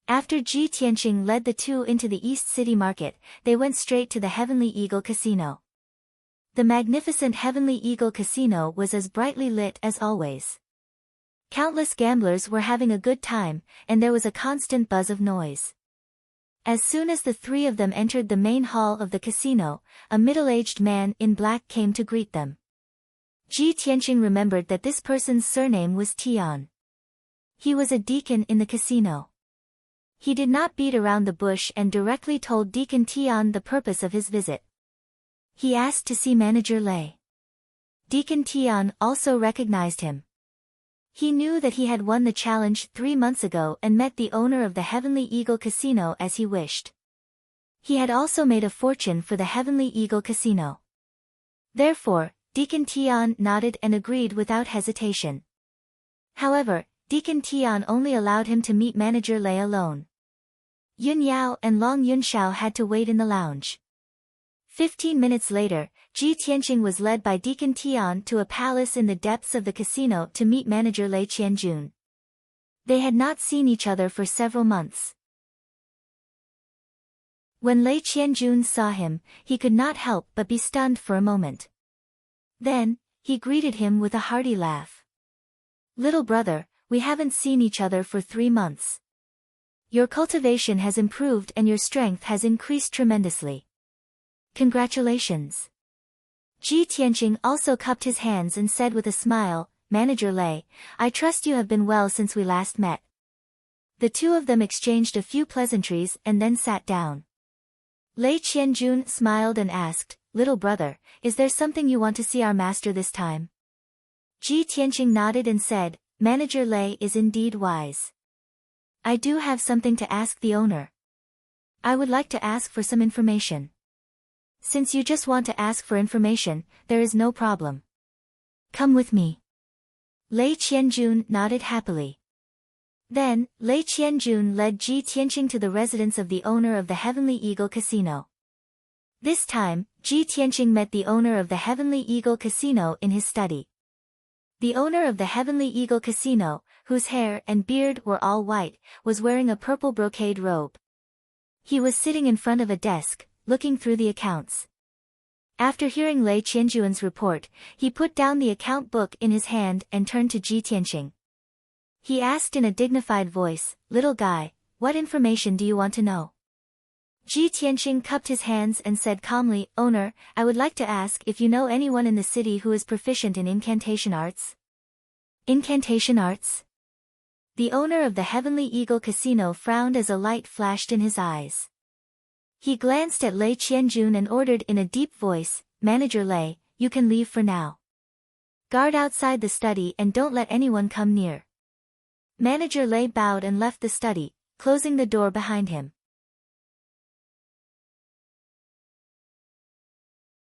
Speaker 1: After Ji Tianqing led the two into the East City Market, they went straight to the Heavenly Eagle Casino. The magnificent Heavenly Eagle Casino was as brightly lit as always. Countless gamblers were having a good time, and there was a constant buzz of noise. As soon as the three of them entered the main hall of the casino, a middle-aged man in black came to greet them. Ji Tianqing remembered that this person's surname was Tian. He was a deacon in the casino. He did not beat around the bush and directly told Deacon Tian the purpose of his visit. He asked to see Manager Lei. Deacon Tian also recognized him. He knew that he had won the challenge 3 months ago and met the owner of the Heavenly Eagle Casino as he wished. He had also made a fortune for the Heavenly Eagle Casino. Therefore, Deacon Tian nodded and agreed without hesitation. However, Deacon Tian only allowed him to meet Manager Lei alone. Yun Yao and Long Yunxiao had to wait in the lounge. 15 minutes later, Ji Tianqing was led by Deacon Tian to a palace in the depths of the casino to meet Manager Lei Qianjun. They had not seen each other for several months. When Lei Qianjun saw him, he could not help but be stunned for a moment. Then, he greeted him with a hearty laugh. "Little brother, we haven't seen each other for 3 months. Your cultivation has improved and your strength has increased tremendously. Congratulations." Ji Tianqing also cupped his hands and said with a smile, "Manager Lei, I trust you have been well since we last met." The two of them exchanged a few pleasantries and then sat down. Lei Qianjun smiled and asked, "Little brother, is there something you want to see our master this time?" Ji Tianqing nodded and said, "Manager Lei is indeed wise. I do have something to ask the owner. I would like to ask for some information." "Since you just want to ask for information, there is no problem. Come with me." Lei Qianjun nodded happily. Then, Lei Qianjun led Ji Tianqing to the residence of the owner of the Heavenly Eagle Casino. This time, Ji Tianqing met the owner of the Heavenly Eagle Casino in his study. The owner of the Heavenly Eagle Casino, whose hair and beard were all white, was wearing a purple brocade robe. He was sitting in front of a desk, looking through the accounts. After hearing Lei Qianjun's report, he put down the account book in his hand and turned to Ji Tianqing. He asked in a dignified voice, "Little guy, what information do you want to know?" Ji Tianqing cupped his hands and said calmly, "Owner, I would like to ask if you know anyone in the city who is proficient in incantation arts." "Incantation arts?" The owner of the Heavenly Eagle Casino frowned as a light flashed in his eyes. He glanced at Lei Qianjun and ordered in a deep voice, "Manager Lei, you can leave for now. Guard outside the study and don't let anyone come near." Manager Lei bowed and left the study, closing the door behind him.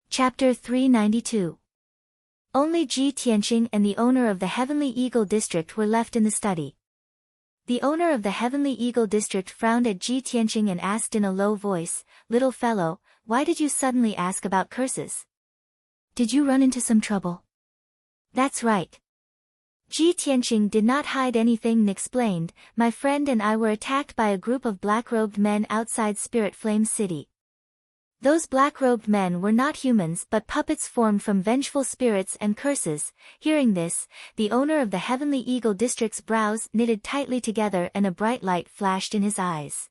Speaker 1: Chapter 392. Only Ji Tianqing and the owner of the Heavenly Eagle District were left in the study. The owner of the Heavenly Eagle District frowned at Ji Tianqing and asked in a low voice, "Little fellow, why did you suddenly ask about curses? Did you run into some trouble?" "That's right." Ji Tianqing did not hide anything and explained, "My friend and I were attacked by a group of black-robed men outside Spirit Flame City. Those black-robed men were not humans but puppets formed from vengeful spirits and curses." Hearing this, the owner of the Heavenly Eagle District's brows knitted tightly together and a bright light flashed in his eyes.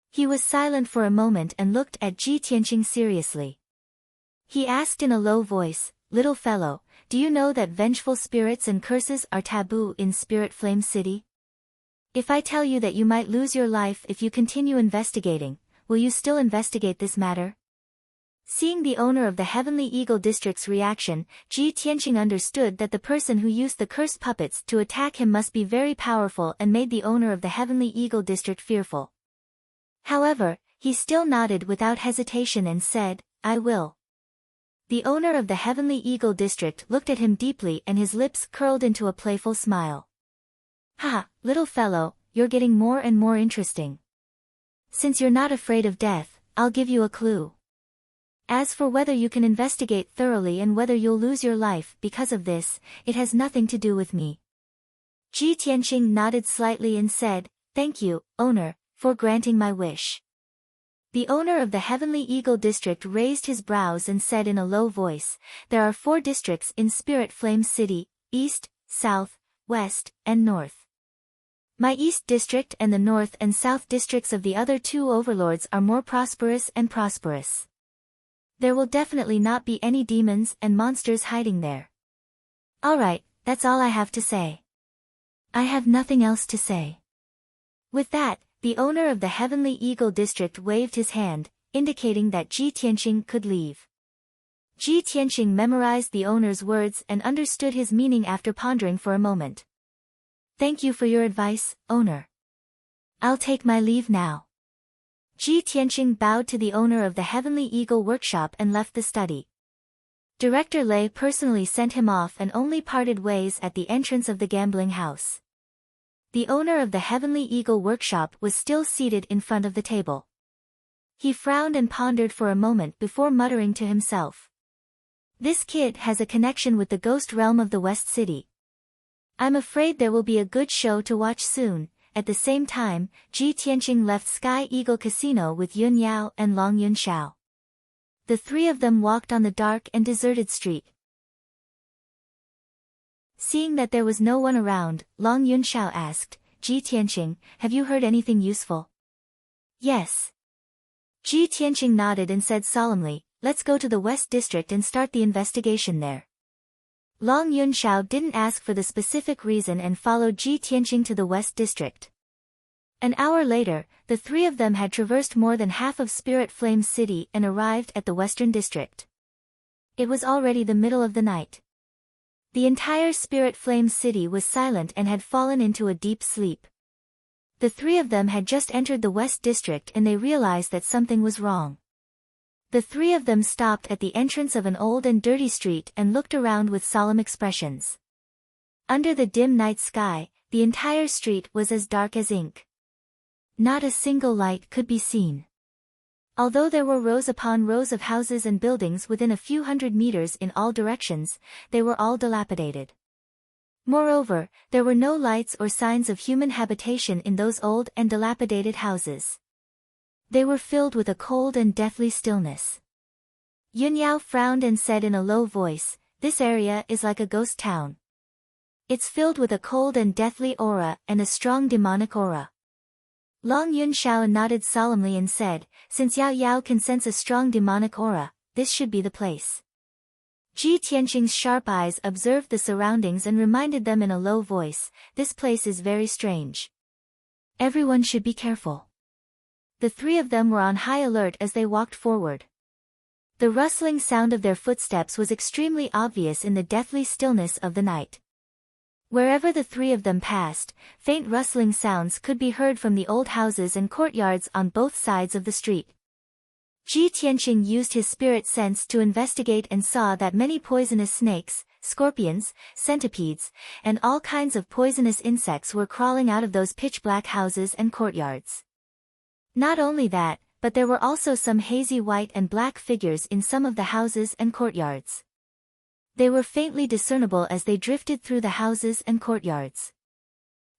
Speaker 1: He was silent for a moment and looked at Ji Tianqing seriously. He asked in a low voice, "Little fellow, do you know that vengeful spirits and curses are taboo in Spirit Flame City? If I tell you that you might lose your life if you continue investigating, will you still investigate this matter?" Seeing the owner of the Heavenly Eagle District's reaction, Ji Tianqing understood that the person who used the cursed puppets to attack him must be very powerful and made the owner of the Heavenly Eagle District fearful. However, he still nodded without hesitation and said, "I will." The owner of the Heavenly Eagle District looked at him deeply and his lips curled into a playful smile. "Ha, little fellow, you're getting more and more interesting. Since you're not afraid of death, I'll give you a clue. As for whether you can investigate thoroughly and whether you'll lose your life because of this, it has nothing to do with me. Ji Tianqing nodded slightly and said, "Thank you, owner, for granting my wish." The owner of the Heavenly Eagle District raised his brows and said in a low voice, "There are 4 districts in Spirit Flame City, East, South, West, and North. My East District and the North and South districts of the other 2 overlords are more prosperous and prosperous. There will definitely not be any demons and monsters hiding there. Alright, that's all I have to say. I have nothing else to say." With that, the owner of the Heavenly Eagle District waved his hand, indicating that Ji Tianqing could leave. Ji Tianqing memorized the owner's words and understood his meaning after pondering for a moment. "Thank you for your advice, owner. I'll take my leave now." Ji Tianqing bowed to the owner of the Heavenly Eagle Workshop and left the study. Director Lei personally sent him off and only parted ways at the entrance of the gambling house. The owner of the Heavenly Eagle Workshop was still seated in front of the table. He frowned and pondered for a moment before muttering to himself. "This kid has a connection with the ghost realm of the West City. I'm afraid there will be a good show to watch soon." At the same time, Ji Tianqing left Sky Eagle Casino with Yun Yao and Long Yunxiao. The 3 of them walked on the dark and deserted street. Seeing that there was no one around, Long Yunxiao asked, "Ji Tianqing, have you heard anything useful?" "Yes." Ji Tianqing nodded and said solemnly, "Let's go to the West District and start the investigation there." Long Yunxiao didn't ask for the specific reason and followed Ji Tianqing to the West District. An hour later, the 3 of them had traversed more than half of Spirit Flame City and arrived at the Western District. It was already the middle of the night. The entire Spirit Flame City was silent and had fallen into a deep sleep. The 3 of them had just entered the West District and they realized that something was wrong. The 3 of them stopped at the entrance of an old and dirty street and looked around with solemn expressions. Under the dim night sky, the entire street was as dark as ink. Not a single light could be seen. Although there were rows upon rows of houses and buildings within a few hundred meters in all directions, they were all dilapidated. Moreover, there were no lights or signs of human habitation in those old and dilapidated houses. They were filled with a cold and deathly stillness. Yun Yao frowned and said in a low voice, "This area is like a ghost town. It's filled with a cold and deathly aura and a strong demonic aura." Long Yunxiao nodded solemnly and said, "Since Yao Yao can sense a strong demonic aura, this should be the place." Ji Tianqing's sharp eyes observed the surroundings and reminded them in a low voice, "This place is very strange. Everyone should be careful." The 3 of them were on high alert as they walked forward. The rustling sound of their footsteps was extremely obvious in the deathly stillness of the night. Wherever the 3 of them passed, faint rustling sounds could be heard from the old houses and courtyards on both sides of the street. Ji Tianqing used his spirit sense to investigate and saw that many poisonous snakes, scorpions, centipedes, and all kinds of poisonous insects were crawling out of those pitch-black houses and courtyards. Not only that, but there were also some hazy white and black figures in some of the houses and courtyards. They were faintly discernible as they drifted through the houses and courtyards.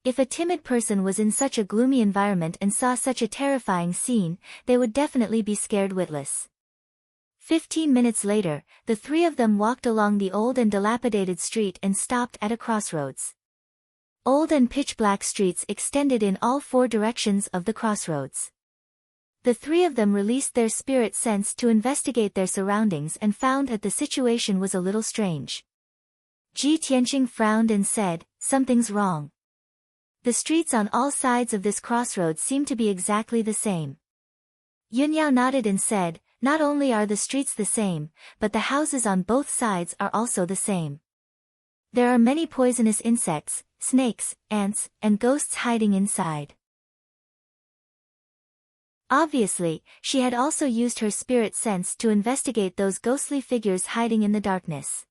Speaker 1: If a timid person was in such a gloomy environment and saw such a terrifying scene, they would definitely be scared witless. 15 minutes later, the 3 of them walked along the old and dilapidated street and stopped at a crossroads. Old and pitch-black streets extended in all 4 directions of the crossroads. The 3 of them released their spirit sense to investigate their surroundings and found that the situation was a little strange. Ji Tianqing frowned and said, "Something's wrong. The streets on all sides of this crossroads seem to be exactly the same." Yun Yao nodded and said, "Not only are the streets the same, but the houses on both sides are also the same. There are many poisonous insects, snakes, ants, and ghosts hiding inside." Obviously, she had also used her spirit sense to investigate those ghostly figures hiding in the darkness.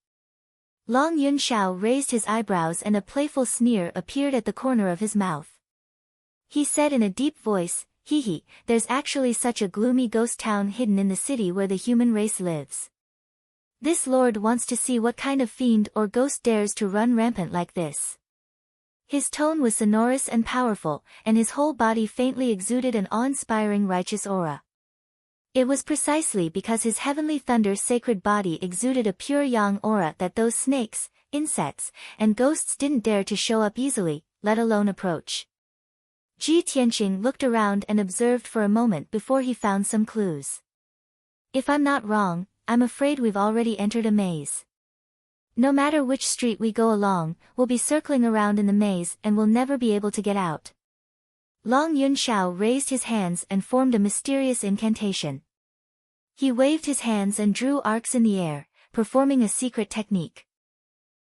Speaker 1: Long Yunxiao raised his eyebrows and a playful sneer appeared at the corner of his mouth. He said in a deep voice, Hee, there's actually such a gloomy ghost town hidden in the city where the human race lives. This lord wants to see what kind of fiend or ghost dares to run rampant like this. His tone was sonorous and powerful, and his whole body faintly exuded an awe-inspiring righteous aura. It was precisely because his heavenly thunder's sacred body exuded a pure yang aura that those snakes, insects, and ghosts didn't dare to show up easily, let alone approach. Ji Tianqing looked around and observed for a moment before he found some clues. If I'm not wrong, I'm afraid we've already entered a maze. No matter which street we go along, we'll be circling around in the maze and we'll never be able to get out. Long Yunxiao raised his hands and formed a mysterious incantation. He waved his hands and drew arcs in the air, performing a secret technique.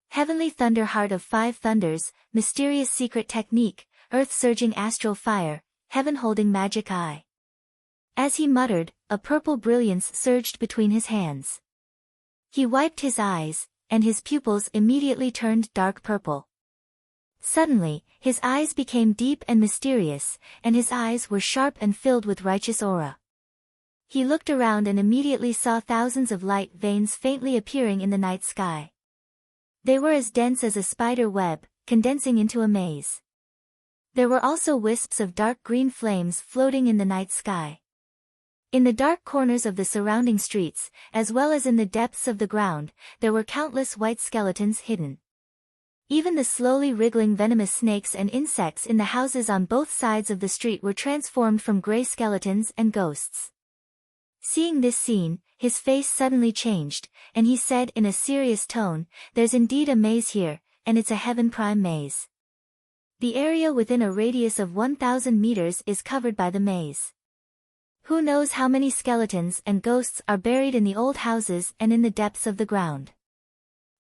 Speaker 1: Heavenly Thunder Heart of Five Thunders, mysterious secret technique, earth-surging astral fire, heaven-holding magic eye. As he muttered, a purple brilliance surged between his hands. He wiped his eyes, and his pupils immediately turned dark purple. Suddenly, his eyes became deep and mysterious, and his eyes were sharp and filled with righteous aura. He looked around and immediately saw thousands of light veins faintly appearing in the night sky. They were as dense as a spider web, condensing into a maze. There were also wisps of dark green flames floating in the night sky. In the dark corners of the surrounding streets, as well as in the depths of the ground, there were countless white skeletons hidden. Even the slowly wriggling venomous snakes and insects in the houses on both sides of the street were transformed from gray skeletons and ghosts. Seeing this scene, his face suddenly changed, and he said in a serious tone, "There's indeed a maze here, and it's a heaven prime maze. The area within a radius of 1,000 meters is covered by the maze. Who knows how many skeletons and ghosts are buried in the old houses and in the depths of the ground.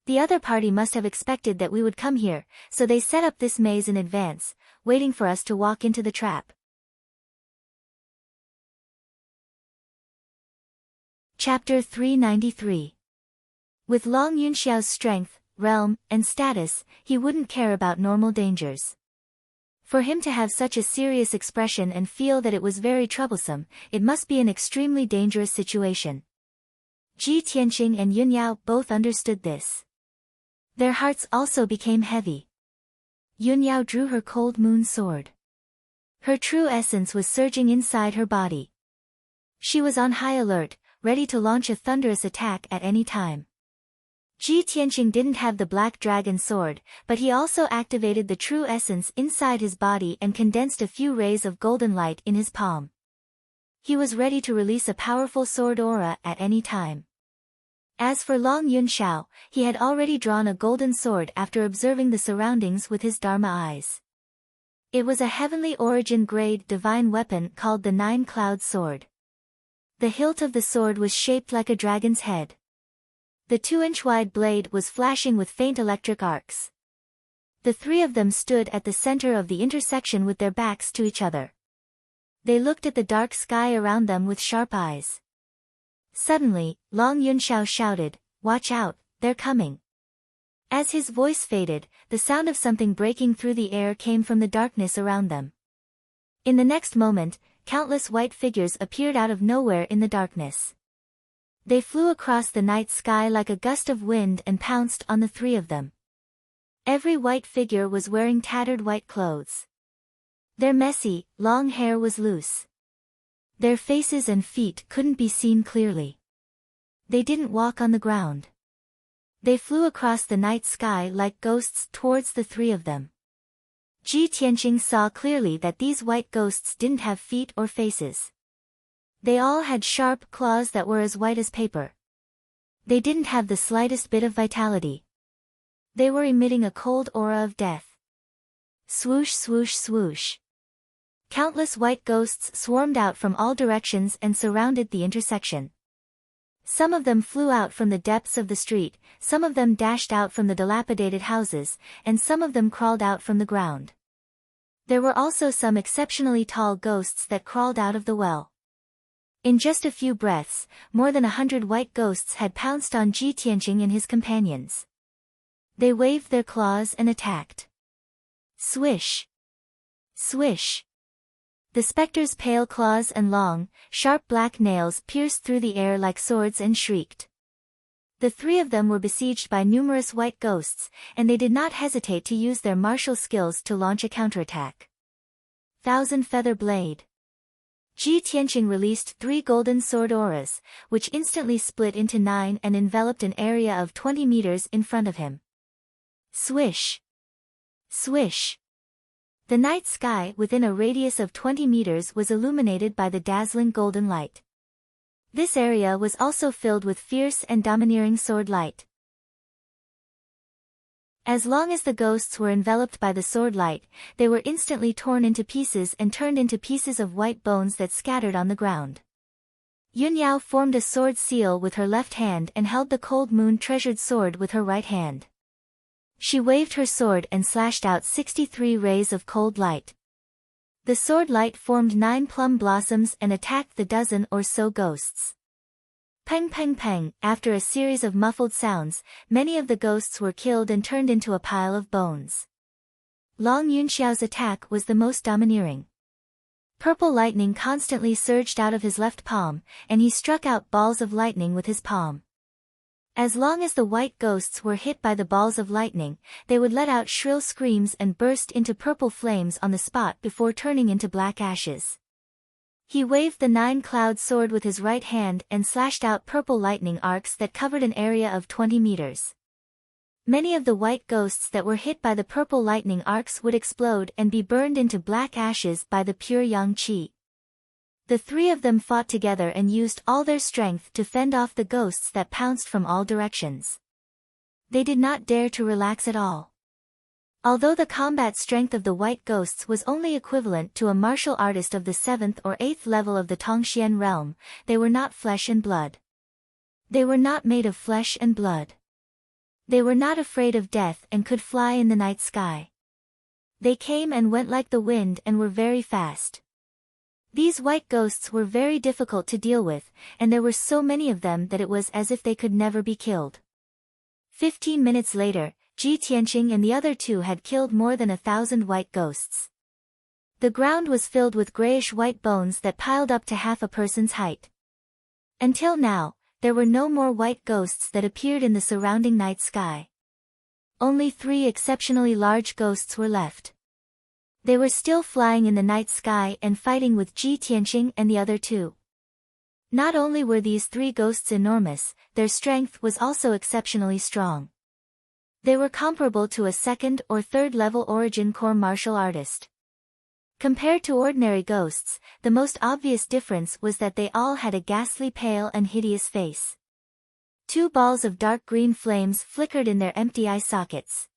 Speaker 1: The other party must have expected that we would come here, so they set up this maze in advance, waiting for us to walk into the trap." Chapter 393. With Long Yunxiao's strength, realm, and status, he wouldn't care about normal dangers. For him to have such a serious expression and feel that it was very troublesome, it must be an extremely dangerous situation. Ji Tianqing and Yunyao both understood this. Their hearts also became heavy. Yunyao drew her cold moon sword. Her true essence was surging inside her body. She was on high alert, ready to launch a thunderous attack at any time. Ji Tianqing didn't have the black dragon sword, but he also activated the true essence inside his body and condensed a few rays of golden light in his palm. He was ready to release a powerful sword aura at any time. As for Long Yunxiao, he had already drawn a golden sword after observing the surroundings with his Dharma eyes. It was a heavenly origin grade divine weapon called the Nine-Cloud Sword. The hilt of the sword was shaped like a dragon's head. The 2-inch wide blade was flashing with faint electric arcs. The three of them stood at the center of the intersection with their backs to each other. They looked at the dark sky around them with sharp eyes. Suddenly, Long Yunxiao shouted, "Watch out, they're coming." As his voice faded, the sound of something breaking through the air came from the darkness around them. In the next moment, countless white figures appeared out of nowhere in the darkness. They flew across the night sky like a gust of wind and pounced on the three of them. Every white figure was wearing tattered white clothes. Their messy, long hair was loose. Their faces and feet couldn't be seen clearly. They didn't walk on the ground. They flew across the night sky like ghosts towards the three of them. Ji Tianqing saw clearly that these white ghosts didn't have feet or faces. They all had sharp claws that were as white as paper. They didn't have the slightest bit of vitality. They were emitting a cold aura of death. Swoosh, swoosh, swoosh. Countless white ghosts swarmed out from all directions and surrounded the intersection. Some of them flew out from the depths of the street, some of them dashed out from the dilapidated houses, and some of them crawled out from the ground. There were also some exceptionally tall ghosts that crawled out of the well. In just a few breaths, more than 100 white ghosts had pounced on Ji Tianqing and his companions. They waved their claws and attacked. Swish! Swish! The specter's pale claws and long, sharp black nails pierced through the air like swords and shrieked. The three of them were besieged by numerous white ghosts, and they did not hesitate to use their martial skills to launch a counterattack. Thousand Feather Blade. Ji Tianqing released 3 golden sword auras, which instantly split into 9 and enveloped an area of 20 meters in front of him. Swish! Swish! The night sky within a radius of 20 meters was illuminated by the dazzling golden light. This area was also filled with fierce and domineering sword light. As long as the ghosts were enveloped by the sword light, they were instantly torn into pieces and turned into pieces of white bones that scattered on the ground. Yun Yao formed a sword seal with her left hand and held the cold moon treasured sword with her right hand. She waved her sword and slashed out 63 rays of cold light. The sword light formed 9 plum blossoms and attacked the dozen or so ghosts. Peng peng peng, after a series of muffled sounds, many of the ghosts were killed and turned into a pile of bones. Long Yunxiao's attack was the most domineering. Purple lightning constantly surged out of his left palm, and he struck out balls of lightning with his palm. As long as the white ghosts were hit by the balls of lightning, they would let out shrill screams and burst into purple flames on the spot before turning into black ashes. He waved the 9-cloud sword with his right hand and slashed out purple lightning arcs that covered an area of 20 meters. Many of the white ghosts that were hit by the purple lightning arcs would explode and be burned into black ashes by the pure yang qi. The three of them fought together and used all their strength to fend off the ghosts that pounced from all directions. They did not dare to relax at all. Although the combat strength of the white ghosts was only equivalent to a martial artist of the 7th or 8th level of the Tongxian realm, they were not flesh and blood. They were not made of flesh and blood. They were not afraid of death and could fly in the night sky. They came and went like the wind and were very fast. These white ghosts were very difficult to deal with, and there were so many of them that it was as if they could never be killed. 15 minutes later, Ji Tianqing and the other two had killed more than 1,000 white ghosts. The ground was filled with grayish-white bones that piled up to half a person's height. Until now, there were no more white ghosts that appeared in the surrounding night sky. Only 3 exceptionally large ghosts were left. They were still flying in the night sky and fighting with Ji Tianqing and the other two. Not only were these 3 ghosts enormous, their strength was also exceptionally strong. They were comparable to a 2nd or 3rd level origin core martial artist. Compared to ordinary ghosts, the most obvious difference was that they all had a ghastly pale and hideous face. 2 balls of dark green flames flickered in their empty eye sockets.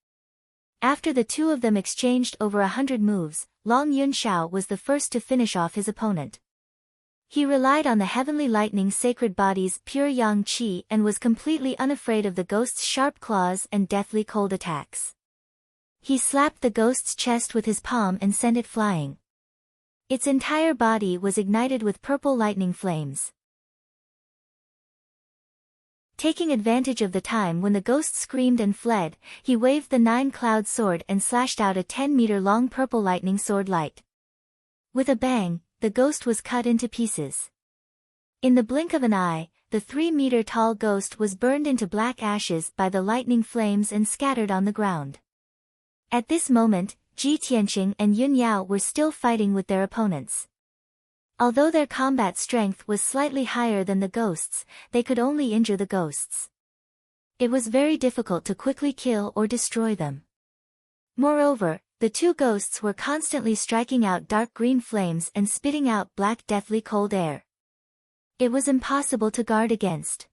Speaker 1: After the two of them exchanged over 100 moves, Long Yunxiao was the first to finish off his opponent. He relied on the heavenly lightning sacred body's pure yang qi and was completely unafraid of the ghost's sharp claws and deathly cold attacks. He slapped the ghost's chest with his palm and sent it flying. Its entire body was ignited with purple lightning flames. Taking advantage of the time when the ghost screamed and fled, he waved the 9-cloud sword and slashed out a 10-meter-long purple lightning sword light. With a bang, the ghost was cut into pieces. In the blink of an eye, the 3-meter-tall ghost was burned into black ashes by the lightning flames and scattered on the ground. At this moment, Ji Tianqing and Yun Yao were still fighting with their opponents. Although their combat strength was slightly higher than the ghosts, they could only injure the ghosts. It was very difficult to quickly kill or destroy them. Moreover, the 2 ghosts were constantly striking out dark green flames and spitting out black deathly cold air. It was impossible to guard against.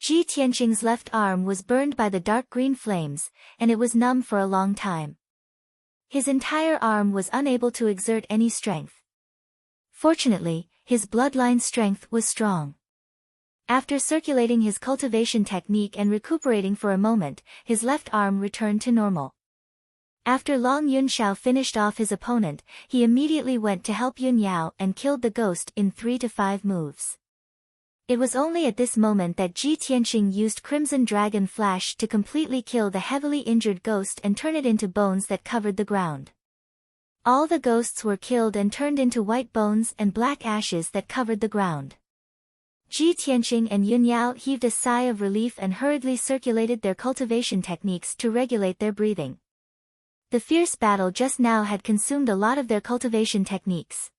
Speaker 1: Ji Tianqing's left arm was burned by the dark green flames, and it was numb for a long time. His entire arm was unable to exert any strength. Fortunately, his bloodline strength was strong. After circulating his cultivation technique and recuperating for a moment, his left arm returned to normal. After Long Yunxiao finished off his opponent, he immediately went to help Yun Yao and killed the ghost in 3 to 5 moves. It was only at this moment that Ji Tianqing used Crimson Dragon Flash to completely kill the heavily injured ghost and turn it into bones that covered the ground. All the ghosts were killed and turned into white bones and black ashes that covered the ground. Ji Tianqing and Yun Yao heaved a sigh of relief and hurriedly circulated their cultivation techniques to regulate their breathing. The fierce battle just now had consumed a lot of their cultivation techniques.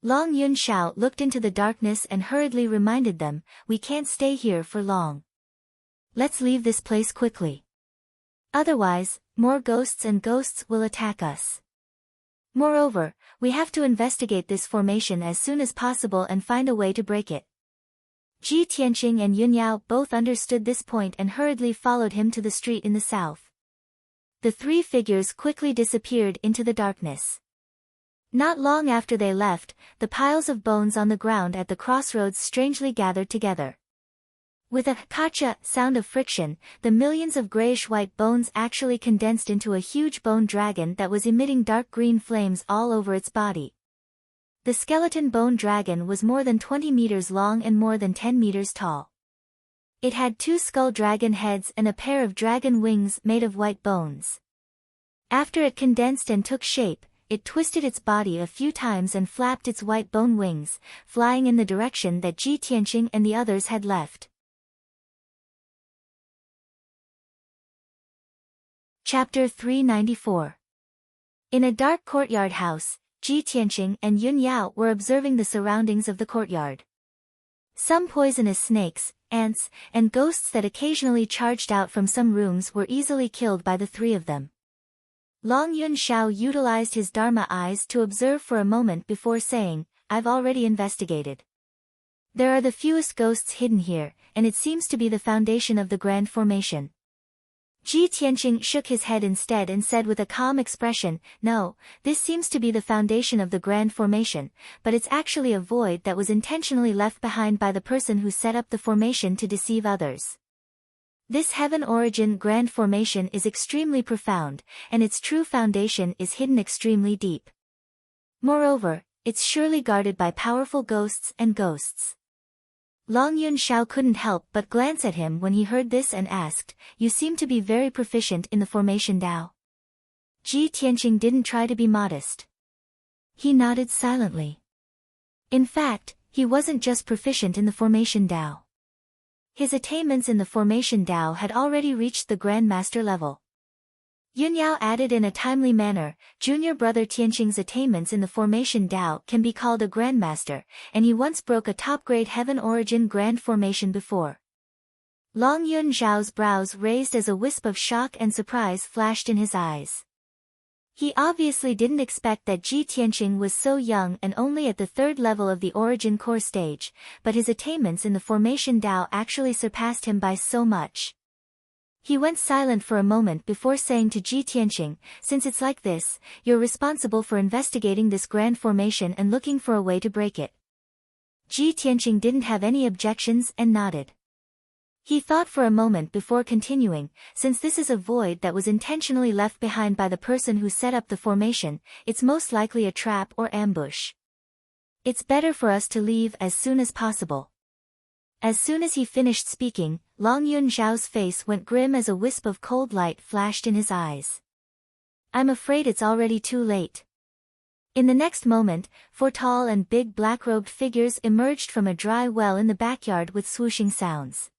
Speaker 1: Long Yun Shao looked into the darkness and hurriedly reminded them, "We can't stay here for long. Let's leave this place quickly. Otherwise, more ghosts will attack us. Moreover, we have to investigate this formation as soon as possible and find a way to break it." Ji Tianqing and Yun Yao both understood this point and hurriedly followed him to the street in the south. The three figures quickly disappeared into the darkness. Not long after they left, the piles of bones on the ground at the crossroads strangely gathered together. With a kacha sound of friction, the millions of grayish-white bones actually condensed into a huge bone dragon that was emitting dark green flames all over its body. The skeleton bone dragon was more than 20 meters long and more than 10 meters tall. It had 2 skull dragon heads and a pair of dragon wings made of white bones. After it condensed and took shape, it twisted its body a few times and flapped its white bone wings, flying in the direction that Ji Tianqing and the others had left. Chapter 394. In a dark courtyard house, Ji Tianqing and Yun Yao were observing the surroundings of the courtyard. Some poisonous snakes, ants, and ghosts that occasionally charged out from some rooms were easily killed by the three of them. Long Yun Shao utilized his Dharma eyes to observe for a moment before saying, "I've already investigated. There are the fewest ghosts hidden here, and it seems to be the foundation of the grand formation." Ji Tianqing shook his head instead and said with a calm expression, "No, this seems to be the foundation of the grand formation, but it's actually a void that was intentionally left behind by the person who set up the formation to deceive others. This heaven origin grand formation is extremely profound, and its true foundation is hidden extremely deep. Moreover, it's surely guarded by powerful ghosts and ghosts." Long Yun Shao couldn't help but glance at him when he heard this and asked, "You seem to be very proficient in the formation Tao." Ji Tianqing didn't try to be modest. He nodded silently. In fact, he wasn't just proficient in the formation Tao. His attainments in the formation Tao had already reached the Grand Master level. Yun Yao added in a timely manner, "Junior brother Tianqing's attainments in the formation Tao can be called a Grandmaster, and he once broke a top-grade heaven origin grand formation before." Long Yun Zhao's brows raised as a wisp of shock and surprise flashed in his eyes. He obviously didn't expect that Ji Tianqing was so young and only at the 3rd level of the origin core stage, but his attainments in the formation Tao actually surpassed him by so much. He went silent for a moment before saying to Ji Tianqing, "Since it's like this, you're responsible for investigating this grand formation and looking for a way to break it." Ji Tianqing didn't have any objections and nodded. He thought for a moment before continuing, "Since this is a void that was intentionally left behind by the person who set up the formation, it's most likely a trap or ambush. It's better for us to leave as soon as possible." As soon as he finished speaking, Long Yun Zhao's face went grim as a wisp of cold light flashed in his eyes. "I'm afraid it's already too late." In the next moment, 4 tall and big black-robed figures emerged from a dry well in the backyard with swooshing sounds.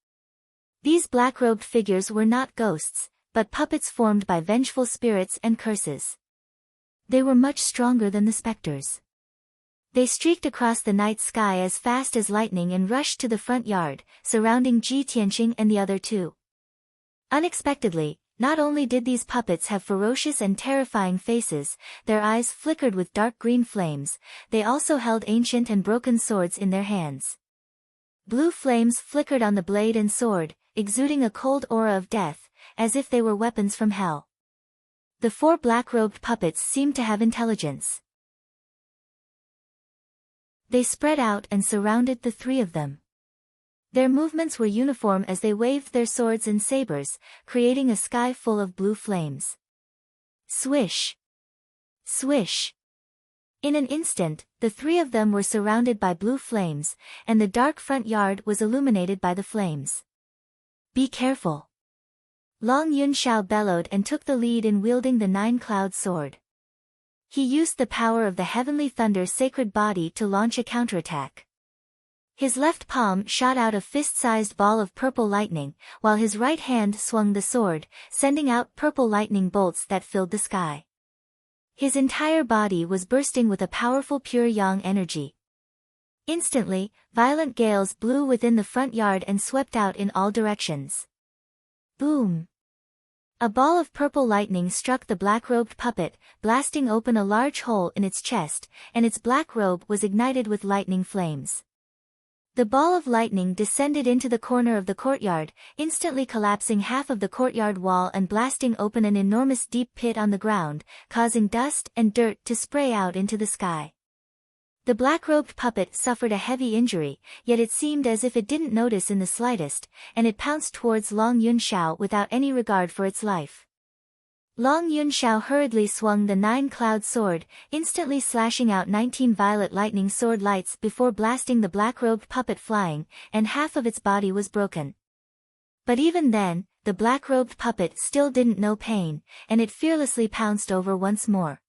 Speaker 1: These black-robed figures were not ghosts, but puppets formed by vengeful spirits and curses. They were much stronger than the specters. They streaked across the night sky as fast as lightning and rushed to the front yard, surrounding Ji Tianqing and the other two. Unexpectedly, not only did these puppets have ferocious and terrifying faces, their eyes flickered with dark green flames, they also held ancient and broken swords in their hands. Blue flames flickered on the blade and sword, exuding a cold aura of death, as if they were weapons from hell. The 4 black-robed puppets seemed to have intelligence. They spread out and surrounded the 3 of them. Their movements were uniform as they waved their swords and sabers, creating a sky full of blue flames. Swish! Swish! In an instant, the 3 of them were surrounded by blue flames, and the dark front yard was illuminated by the flames. "Be careful!" Long Yun Shao bellowed and took the lead in wielding the 9-cloud sword. He used the power of the heavenly thunder sacred body to launch a counterattack. His left palm shot out a fist-sized ball of purple lightning, while his right hand swung the sword, sending out purple lightning bolts that filled the sky. His entire body was bursting with a powerful pure yang energy. Instantly, violent gales blew within the front yard and swept out in all directions. Boom! A ball of purple lightning struck the black-robed puppet, blasting open a large hole in its chest, and its black robe was ignited with lightning flames. The ball of lightning descended into the corner of the courtyard, instantly collapsing half of the courtyard wall and blasting open an enormous deep pit on the ground, causing dust and dirt to spray out into the sky. The black-robed puppet suffered a heavy injury, yet it seemed as if it didn't notice in the slightest, and it pounced towards Long Yunxiao without any regard for its life. Long Yunxiao hurriedly swung the 9-cloud sword, instantly slashing out 19 violet lightning sword lights before blasting the black-robed puppet flying, and half of its body was broken. But even then, the black-robed puppet still didn't know pain, and it fearlessly pounced over once more.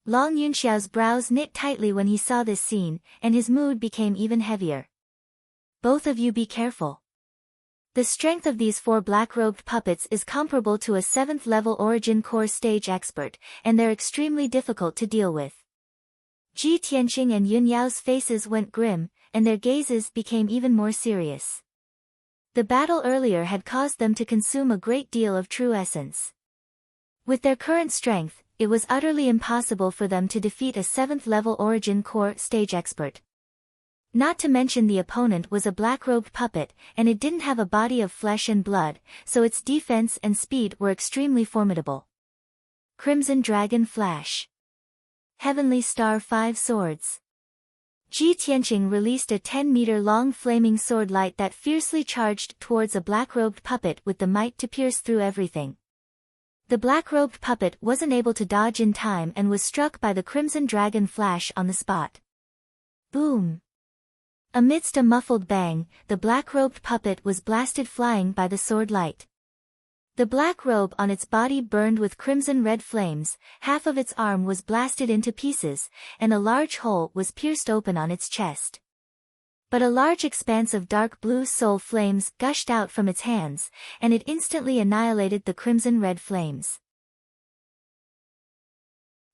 Speaker 1: Long Yunxiao's brows knit tightly when he saw this scene, and his mood became even heavier. Both of you be careful. The strength of these 4 black-robed puppets is comparable to a 7th-level Origin Core stage expert, and they're extremely difficult to deal with. Ji Tianqing and Yun Yao's faces went grim, and their gazes became even more serious. The battle earlier had caused them to consume a great deal of true essence. With their current strength, it was utterly impossible for them to defeat a 7th-level Origin Core stage expert. Not to mention the opponent was a black-robed puppet, and it didn't have a body of flesh and blood, so its defense and speed were extremely formidable. Crimson Dragon Flash. Heavenly Star 5 Swords. Ji Tianqing released a 10-meter-long flaming sword light that fiercely charged towards a black-robed puppet with the might to pierce through everything. The black-robed puppet wasn't able to dodge in time and was struck by the Crimson Dragon Flash on the spot. Boom! Amidst a muffled bang, the black-robed puppet was blasted flying by the sword light. The black robe on its body burned with crimson-red flames, half of its arm was blasted into pieces, and a large hole was pierced open on its chest. But a large expanse of dark blue soul flames gushed out from its hands, and it instantly annihilated the crimson-red flames.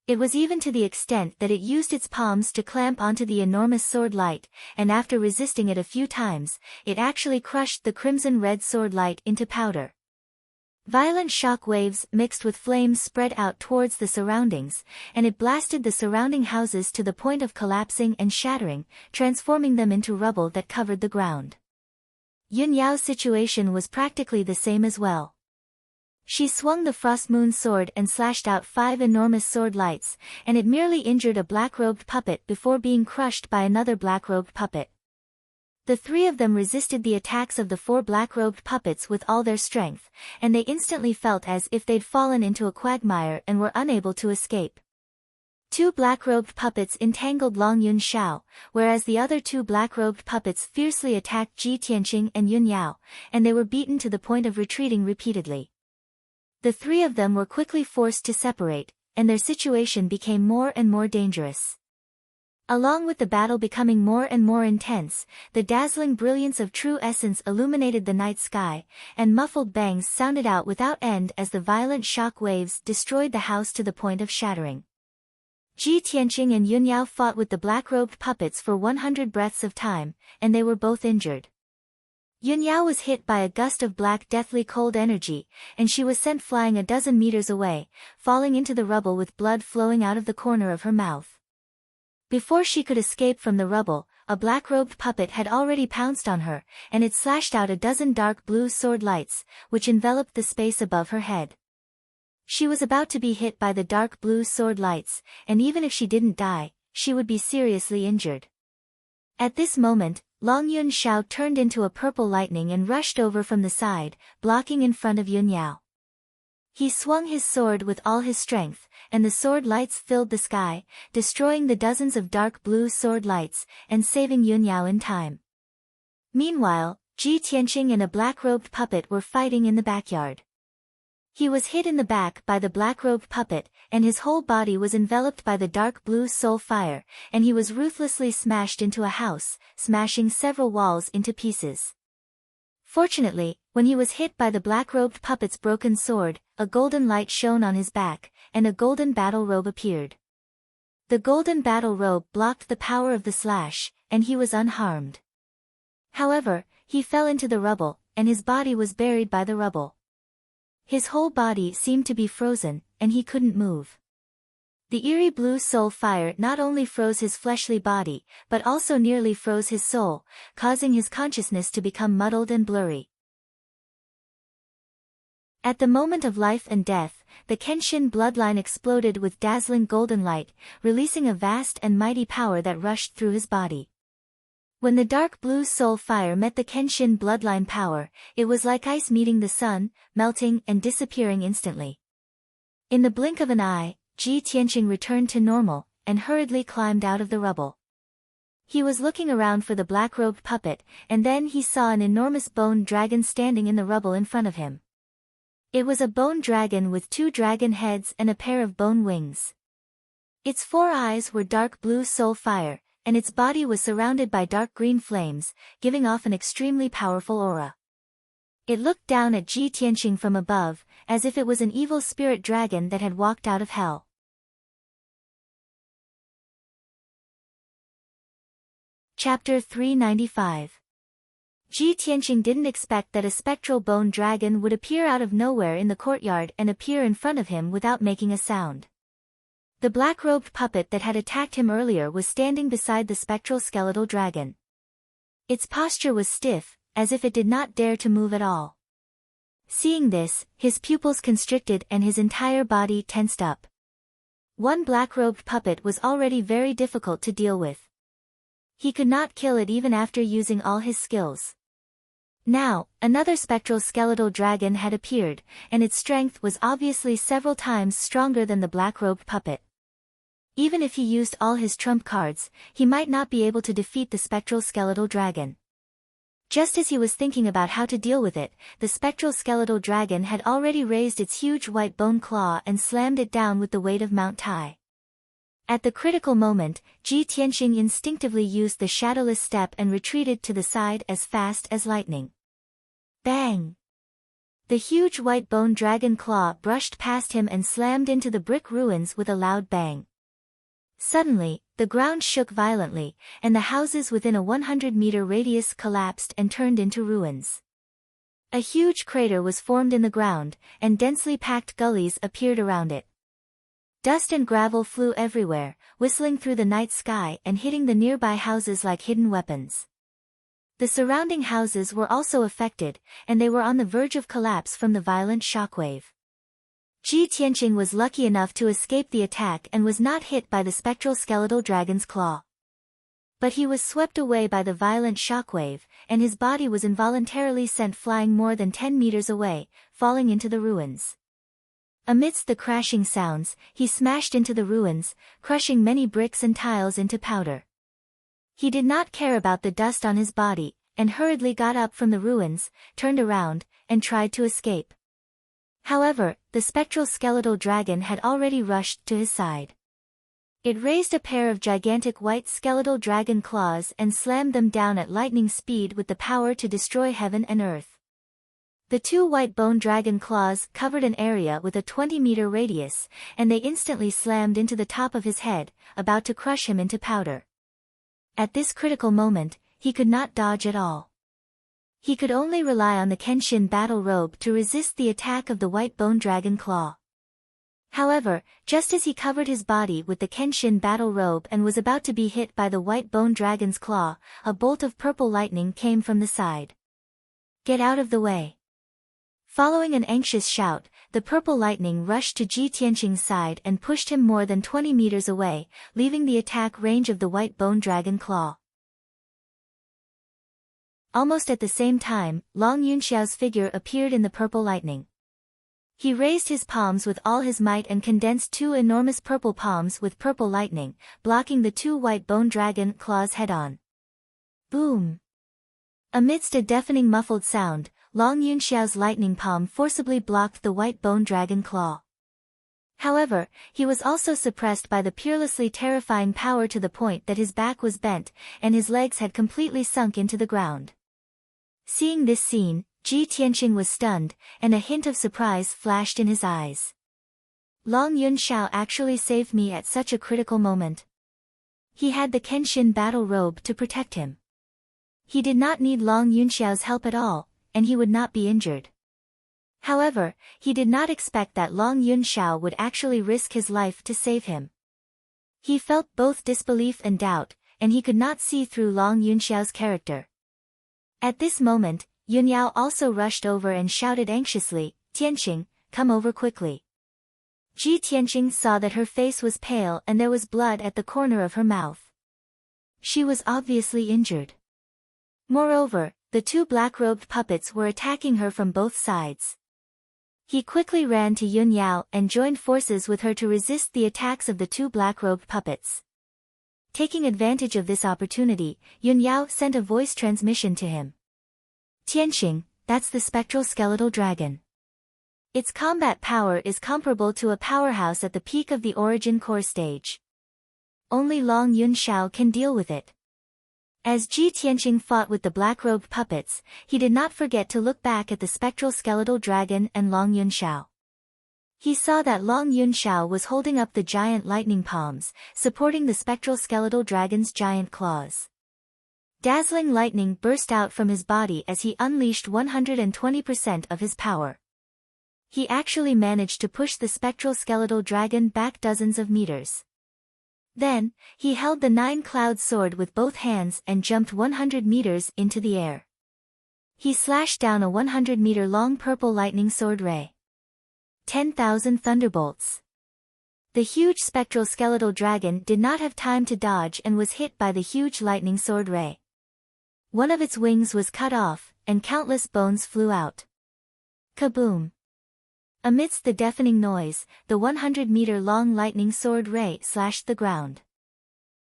Speaker 1: It was even to the extent that it used its palms to clamp onto the enormous sword light, and after resisting it a few times, it actually crushed the crimson-red sword light into powder. Violent shock waves mixed with flames spread out towards the surroundings, and it blasted the surrounding houses to the point of collapsing and shattering, transforming them into rubble that covered the ground. Yun Yao's situation was practically the same as well. She swung the Frost Moon sword and slashed out 5 enormous sword lights, and it merely injured a black-robed puppet before being crushed by another black-robed puppet. The 3 of them resisted the attacks of the 4 black-robed puppets with all their strength, and they instantly felt as if they'd fallen into a quagmire and were unable to escape. 2 black-robed puppets entangled Long Yunxiao, whereas the other 2 black-robed puppets fiercely attacked Ji Tianqing and Yun Yao, and they were beaten to the point of retreating repeatedly. The 3 of them were quickly forced to separate, and their situation became more and more dangerous. Along with the battle becoming more and more intense, the dazzling brilliance of true essence illuminated the night sky, and muffled bangs sounded out without end as the violent shock waves destroyed the house to the point of shattering. Ji Tianqing and Yun Yao fought with the black-robed puppets for 100 breaths of time, and they were both injured. Yun Yao was hit by a gust of black deathly cold energy, and she was sent flying a dozen meters away, falling into the rubble with blood flowing out of the corner of her mouth. Before she could escape from the rubble, a black-robed puppet had already pounced on her, and it slashed out a dozen dark blue sword lights, which enveloped the space above her head. She was about to be hit by the dark blue sword lights, and even if she didn't die, she would be seriously injured. At this moment, Long Yunxiao turned into a purple lightning and rushed over from the side, blocking in front of Yun Yao. He swung his sword with all his strength, and the sword lights filled the sky, destroying the dozens of dark blue sword lights, and saving Yun Yao in time. Meanwhile, Ji Tianqing and a black-robed puppet were fighting in the backyard. He was hit in the back by the black-robed puppet, and his whole body was enveloped by the dark blue soul fire, and he was ruthlessly smashed into a house, smashing several walls into pieces. Fortunately, when he was hit by the black-robed puppet's broken sword, a golden light shone on his back, and a golden battle robe appeared. The golden battle robe blocked the power of the slash, and he was unharmed. However, he fell into the rubble, and his body was buried by the rubble. His whole body seemed to be frozen, and he couldn't move. The eerie blue soul fire not only froze his fleshly body, but also nearly froze his soul, causing his consciousness to become muddled and blurry. At the moment of life and death, the Kenshin bloodline exploded with dazzling golden light, releasing a vast and mighty power that rushed through his body. When the dark blue soul fire met the Kenshin bloodline power, it was like ice meeting the sun, melting and disappearing instantly. In the blink of an eye, Ji Tianqing returned to normal, and hurriedly climbed out of the rubble. He was looking around for the black-robed puppet, and then he saw an enormous bone dragon standing in the rubble in front of him. It was a bone dragon with 2 dragon heads and a pair of bone wings. Its 4 eyes were dark blue soul fire, and its body was surrounded by dark green flames, giving off an extremely powerful aura. It looked down at Ji Tianqing from above, as if it was an evil spirit dragon that had walked out of hell. Chapter 395. Ji Tianqing didn't expect that a spectral bone dragon would appear out of nowhere in the courtyard and appear in front of him without making a sound. The black-robed puppet that had attacked him earlier was standing beside the spectral skeletal dragon. Its posture was stiff, as if it did not dare to move at all. Seeing this, his pupils constricted and his entire body tensed up. One black-robed puppet was already very difficult to deal with. He could not kill it even after using all his skills. Now, another spectral skeletal dragon had appeared, and its strength was obviously several times stronger than the black-robed puppet. Even if he used all his trump cards, he might not be able to defeat the spectral skeletal dragon. Just as he was thinking about how to deal with it, the spectral skeletal dragon had already raised its huge white bone claw and slammed it down with the weight of Mount Tai. At the critical moment, Ji Tianqing instinctively used the shadowless step and retreated to the side as fast as lightning. Bang! The huge white bone dragon claw brushed past him and slammed into the brick ruins with a loud bang. Suddenly, the ground shook violently, and the houses within a 100-meter radius collapsed and turned into ruins. A huge crater was formed in the ground, and densely packed gullies appeared around it. Dust and gravel flew everywhere, whistling through the night sky and hitting the nearby houses like hidden weapons. The surrounding houses were also affected, and they were on the verge of collapse from the violent shockwave. Ji Tianqing was lucky enough to escape the attack and was not hit by the spectral skeletal dragon's claw. But he was swept away by the violent shockwave, and his body was involuntarily sent flying more than 10 meters away, falling into the ruins. Amidst the crashing sounds, he smashed into the ruins, crushing many bricks and tiles into powder. He did not care about the dust on his body, and hurriedly got up from the ruins, turned around, and tried to escape. However, the spectral skeletal dragon had already rushed to his side. It raised a pair of gigantic white skeletal dragon claws and slammed them down at lightning speed with the power to destroy heaven and earth. The 2 white bone dragon claws covered an area with a 20-meter radius, and they instantly slammed into the top of his head, about to crush him into powder. At this critical moment, he could not dodge at all. He could only rely on the Kenshin battle robe to resist the attack of the white bone dragon claw. However, just as he covered his body with the Kenshin battle robe and was about to be hit by the white bone dragon's claw, a bolt of purple lightning came from the side. "Get out of the way!" Following an anxious shout, the purple lightning rushed to Ji Tianqing's side and pushed him more than 20 meters away, leaving the attack range of the white bone dragon claw. Almost at the same time, Long Yunxiao's figure appeared in the purple lightning. He raised his palms with all his might and condensed 2 enormous purple palms with purple lightning, blocking the 2 white bone dragon claws head-on. Boom! Amidst a deafening muffled sound, Long Yunxiao's lightning palm forcibly blocked the white bone dragon claw. However, he was also suppressed by the peerlessly terrifying power to the point that his back was bent, and his legs had completely sunk into the ground. Seeing this scene, Ji Tianqing was stunned, and a hint of surprise flashed in his eyes. Long Yunxiao actually saved me at such a critical moment. He had the Kenshin battle robe to protect him. He did not need Long Yunxiao's help at all, and he would not be injured. However, he did not expect that Long Yunxiao would actually risk his life to save him. He felt both disbelief and doubt, and he could not see through Long Yunxiao's character. At this moment, Yunyao also rushed over and shouted anxiously, "Tianqing, come over quickly." Ji Tianqing saw that her face was pale and there was blood at the corner of her mouth. She was obviously injured. Moreover, the two black-robed puppets were attacking her from both sides. He quickly ran to Yunyao and joined forces with her to resist the attacks of the two black-robed puppets. Taking advantage of this opportunity, Yunyao sent a voice transmission to him. "Tianqing, that's the spectral skeletal dragon. Its combat power is comparable to a powerhouse at the peak of the origin core stage. Only Long Yunxiao can deal with it." As Ji Tianqing fought with the black-robed puppets, he did not forget to look back at the spectral skeletal dragon and Long Yunxiao. He saw that Long Yunxiao was holding up the giant lightning palms, supporting the spectral skeletal dragon's giant claws. Dazzling lightning burst out from his body as he unleashed 120% of his power. He actually managed to push the spectral skeletal dragon back dozens of meters. Then, he held the nine-cloud sword with both hands and jumped 100 meters into the air. He slashed down a 100-meter-long purple lightning sword ray. 10,000 thunderbolts. The huge spectral skeletal dragon did not have time to dodge and was hit by the huge lightning sword ray. One of its wings was cut off, and countless bones flew out. Kaboom! Amidst the deafening noise, the 100-meter-long lightning sword ray slashed the ground.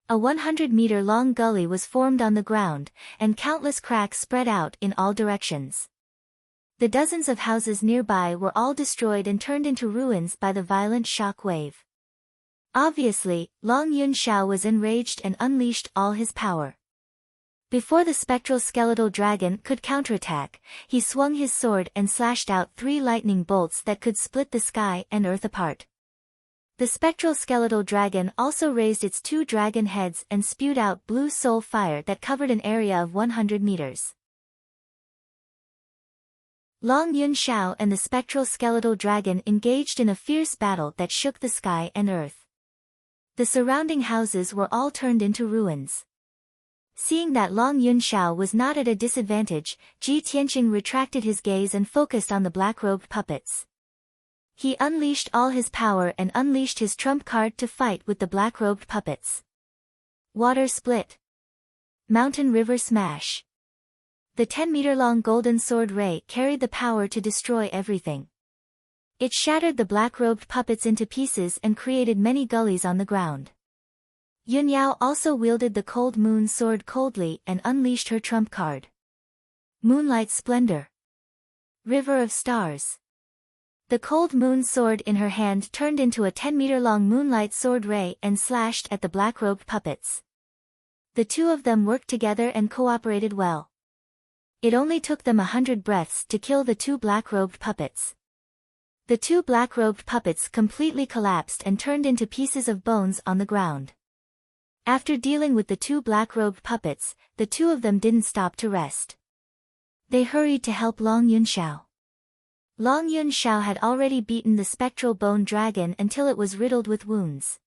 Speaker 1: A 100-meter-long gully was formed on the ground, and countless cracks spread out in all directions. The dozens of houses nearby were all destroyed and turned into ruins by the violent shock wave. Obviously, Long Yunxiao was enraged and unleashed all his power. Before the spectral skeletal dragon could counterattack, he swung his sword and slashed out 3 lightning bolts that could split the sky and earth apart. The spectral skeletal dragon also raised its 2 dragon heads and spewed out blue soul fire that covered an area of 100 meters. Long Yunxiao and the spectral skeletal dragon engaged in a fierce battle that shook the sky and earth. The surrounding houses were all turned into ruins. Seeing that Long Yunxiao was not at a disadvantage, Ji Tianqing retracted his gaze and focused on the black-robed puppets. He unleashed all his power and unleashed his trump card to fight with the black-robed puppets. Water split. Mountain river smash. The 10-meter-long golden sword ray carried the power to destroy everything. It shattered the black-robed puppets into pieces and created many gullies on the ground. Yunyao also wielded the cold moon sword coldly and unleashed her trump card. Moonlight splendor. River of stars. The cold moon sword in her hand turned into a 10-meter-long moonlight sword ray and slashed at the black-robed puppets. The two of them worked together and cooperated well. It only took them 100 breaths to kill the 2 black-robed puppets. The 2 black-robed puppets completely collapsed and turned into pieces of bones on the ground. After dealing with the 2 black-robed puppets, the 2 of them didn't stop to rest. They hurried to help Long Yunxiao. Long Yunxiao had already beaten the spectral bone dragon until it was riddled with wounds.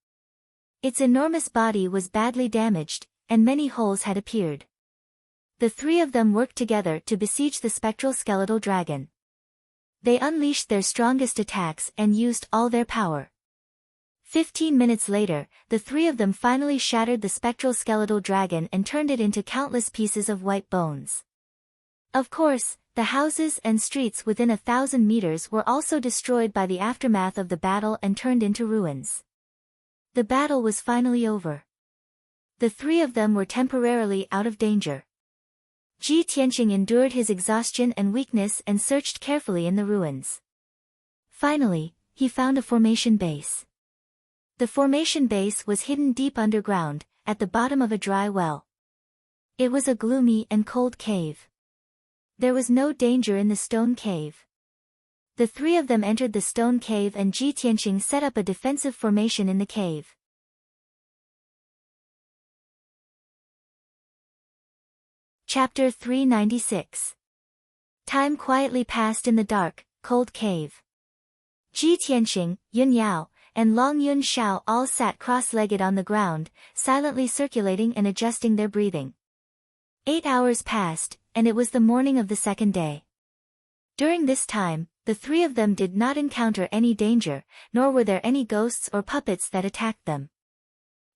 Speaker 1: Its enormous body was badly damaged, and many holes had appeared. The 3 of them worked together to besiege the spectral skeletal dragon. They unleashed their strongest attacks and used all their power. 15 minutes later, the 3 of them finally shattered the spectral skeletal dragon and turned it into countless pieces of white bones. Of course, the houses and streets within 1,000 meters were also destroyed by the aftermath of the battle and turned into ruins. The battle was finally over. The 3 of them were temporarily out of danger. Ji Tianqing endured his exhaustion and weakness and searched carefully in the ruins. Finally, he found a formation base. The formation base was hidden deep underground, at the bottom of a dry well. It was a gloomy and cold cave. There was no danger in the stone cave. The three of them entered the stone cave and Ji Tianqing set up a defensive formation in the cave. Chapter 396. Time quietly passed in the dark, cold cave. Ji Tianqing, Yun Yao, and Long Yun Xiao all sat cross-legged on the ground, silently circulating and adjusting their breathing. 8 hours passed, and it was the morning of the second day. During this time, the three of them did not encounter any danger, nor were there any ghosts or puppets that attacked them.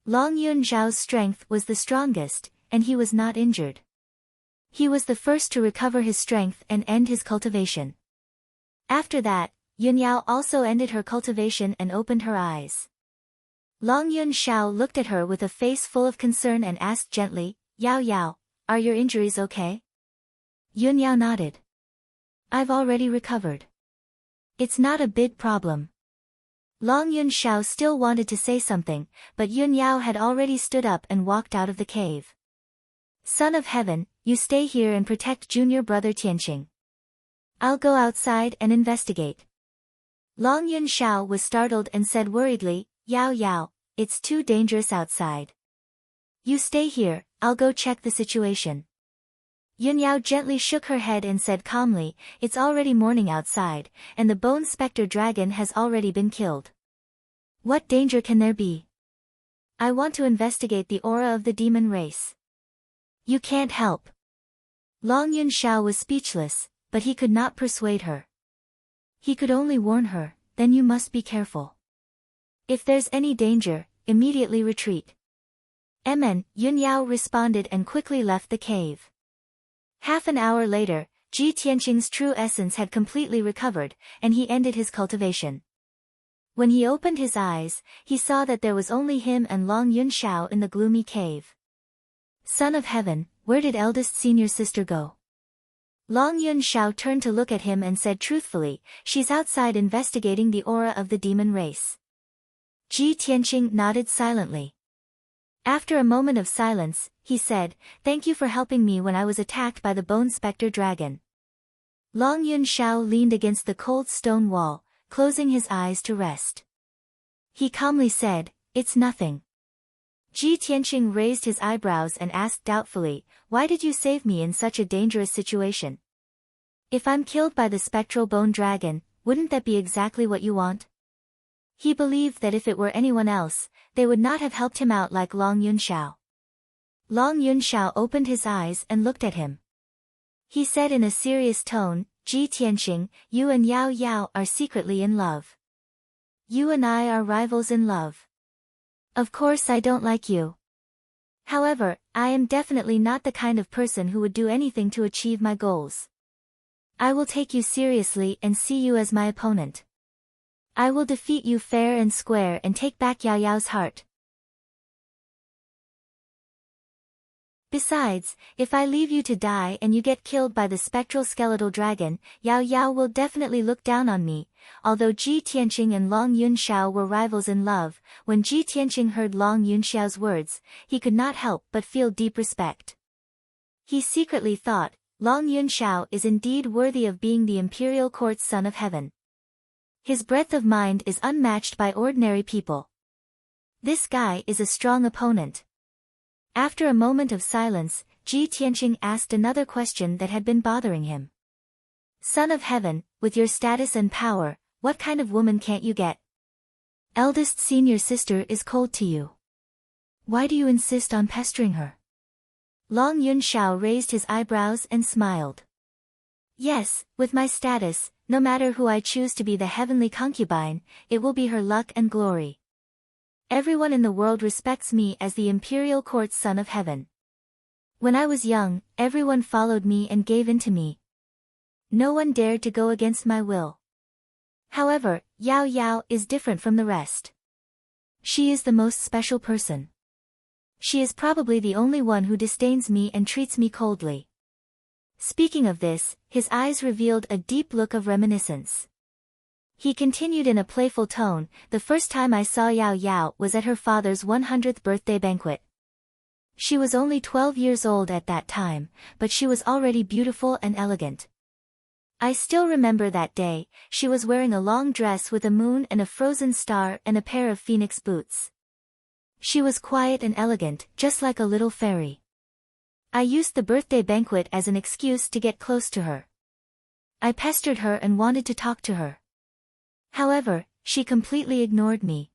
Speaker 1: Long Yun Xiao's strength was the strongest, and he was not injured. He was the first to recover his strength and end his cultivation. After that, Yun Yao also ended her cultivation and opened her eyes. Long Yun Xiao looked at her with a face full of concern and asked gently, "Yao Yao, are your injuries okay?" Yun Yao nodded. "I've already recovered. It's not a big problem." Long Yun Xiao still wanted to say something, but Yun Yao had already stood up and walked out of the cave. "Son of Heaven, you stay here and protect junior brother Tianqing. I'll go outside and investigate." Long Yun Xiao was startled and said worriedly, "Yao Yao, it's too dangerous outside. You stay here, I'll go check the situation." Yun Yao gently shook her head and said calmly, "It's already morning outside, and the Bone Spectre Dragon has already been killed. What danger can there be? I want to investigate the aura of the demon race." "You can't help." Long Yun Xiao was speechless, but he could not persuade her. He could only warn her, "Then you must be careful. If there's any danger, immediately retreat." Amen, Yun Yao responded and quickly left the cave. Half an hour later, Ji Tianqing's true essence had completely recovered, and he ended his cultivation. When he opened his eyes, he saw that there was only him and Long Yun Xiao in the gloomy cave. "Son of Heaven, where did eldest senior sister go?" Long Yun Xiao turned to look at him and said truthfully, "She's outside investigating the aura of the demon race." Ji Tianqing nodded silently. After a moment of silence, he said, "Thank you for helping me when I was attacked by the Bone Spectre Dragon." Long Yun Xiao leaned against the cold stone wall, closing his eyes to rest. He calmly said, "It's nothing." Ji Tianqing raised his eyebrows and asked doubtfully, "Why did you save me in such a dangerous situation? If I'm killed by the spectral bone dragon, wouldn't that be exactly what you want?" He believed that if it were anyone else, they would not have helped him out like Long Yun Xiao. Long Yun Xiao opened his eyes and looked at him. He said in a serious tone, "Ji Tianqing, you and Yao Yao are secretly in love. You and I are rivals in love. Of course I don't like you. However, I am definitely not the kind of person who would do anything to achieve my goals. I will take you seriously and see you as my opponent. I will defeat you fair and square and take back Yao Yao's heart. Besides, if I leave you to die and you get killed by the spectral skeletal dragon, Yao Yao will definitely look down on me." Although Ji Tianqing and Long Yun Xiao were rivals in love, when Ji Tianqing heard Long Yun Xiao's words, he could not help but feel deep respect. He secretly thought, Long Yun Xiao is indeed worthy of being the imperial court's son of heaven. His breadth of mind is unmatched by ordinary people. This guy is a strong opponent. After a moment of silence, Ji Tianqing asked another question that had been bothering him. "Son of Heaven, with your status and power, what kind of woman can't you get? Eldest senior sister is cold to you. Why do you insist on pestering her?" Long Yun Xiao raised his eyebrows and smiled. "Yes, with my status, no matter who I choose to be the heavenly concubine, it will be her luck and glory. Everyone in the world respects me as the imperial court's son of heaven. When I was young, everyone followed me and gave in to me. No one dared to go against my will. However, Yao Yao is different from the rest. She is the most special person. She is probably the only one who disdains me and treats me coldly. Speaking of this, his eyes revealed a deep look of reminiscence. He continued in a playful tone, "The first time I saw Yao Yao was at her father's 100th birthday banquet. She was only 12 years old at that time, but she was already beautiful and elegant. I still remember that day. She was wearing a long dress with a moon and a frozen star and a pair of phoenix boots. She was quiet and elegant, just like a little fairy. I used the birthday banquet as an excuse to get close to her. I pestered her and wanted to talk to her. However, she completely ignored me.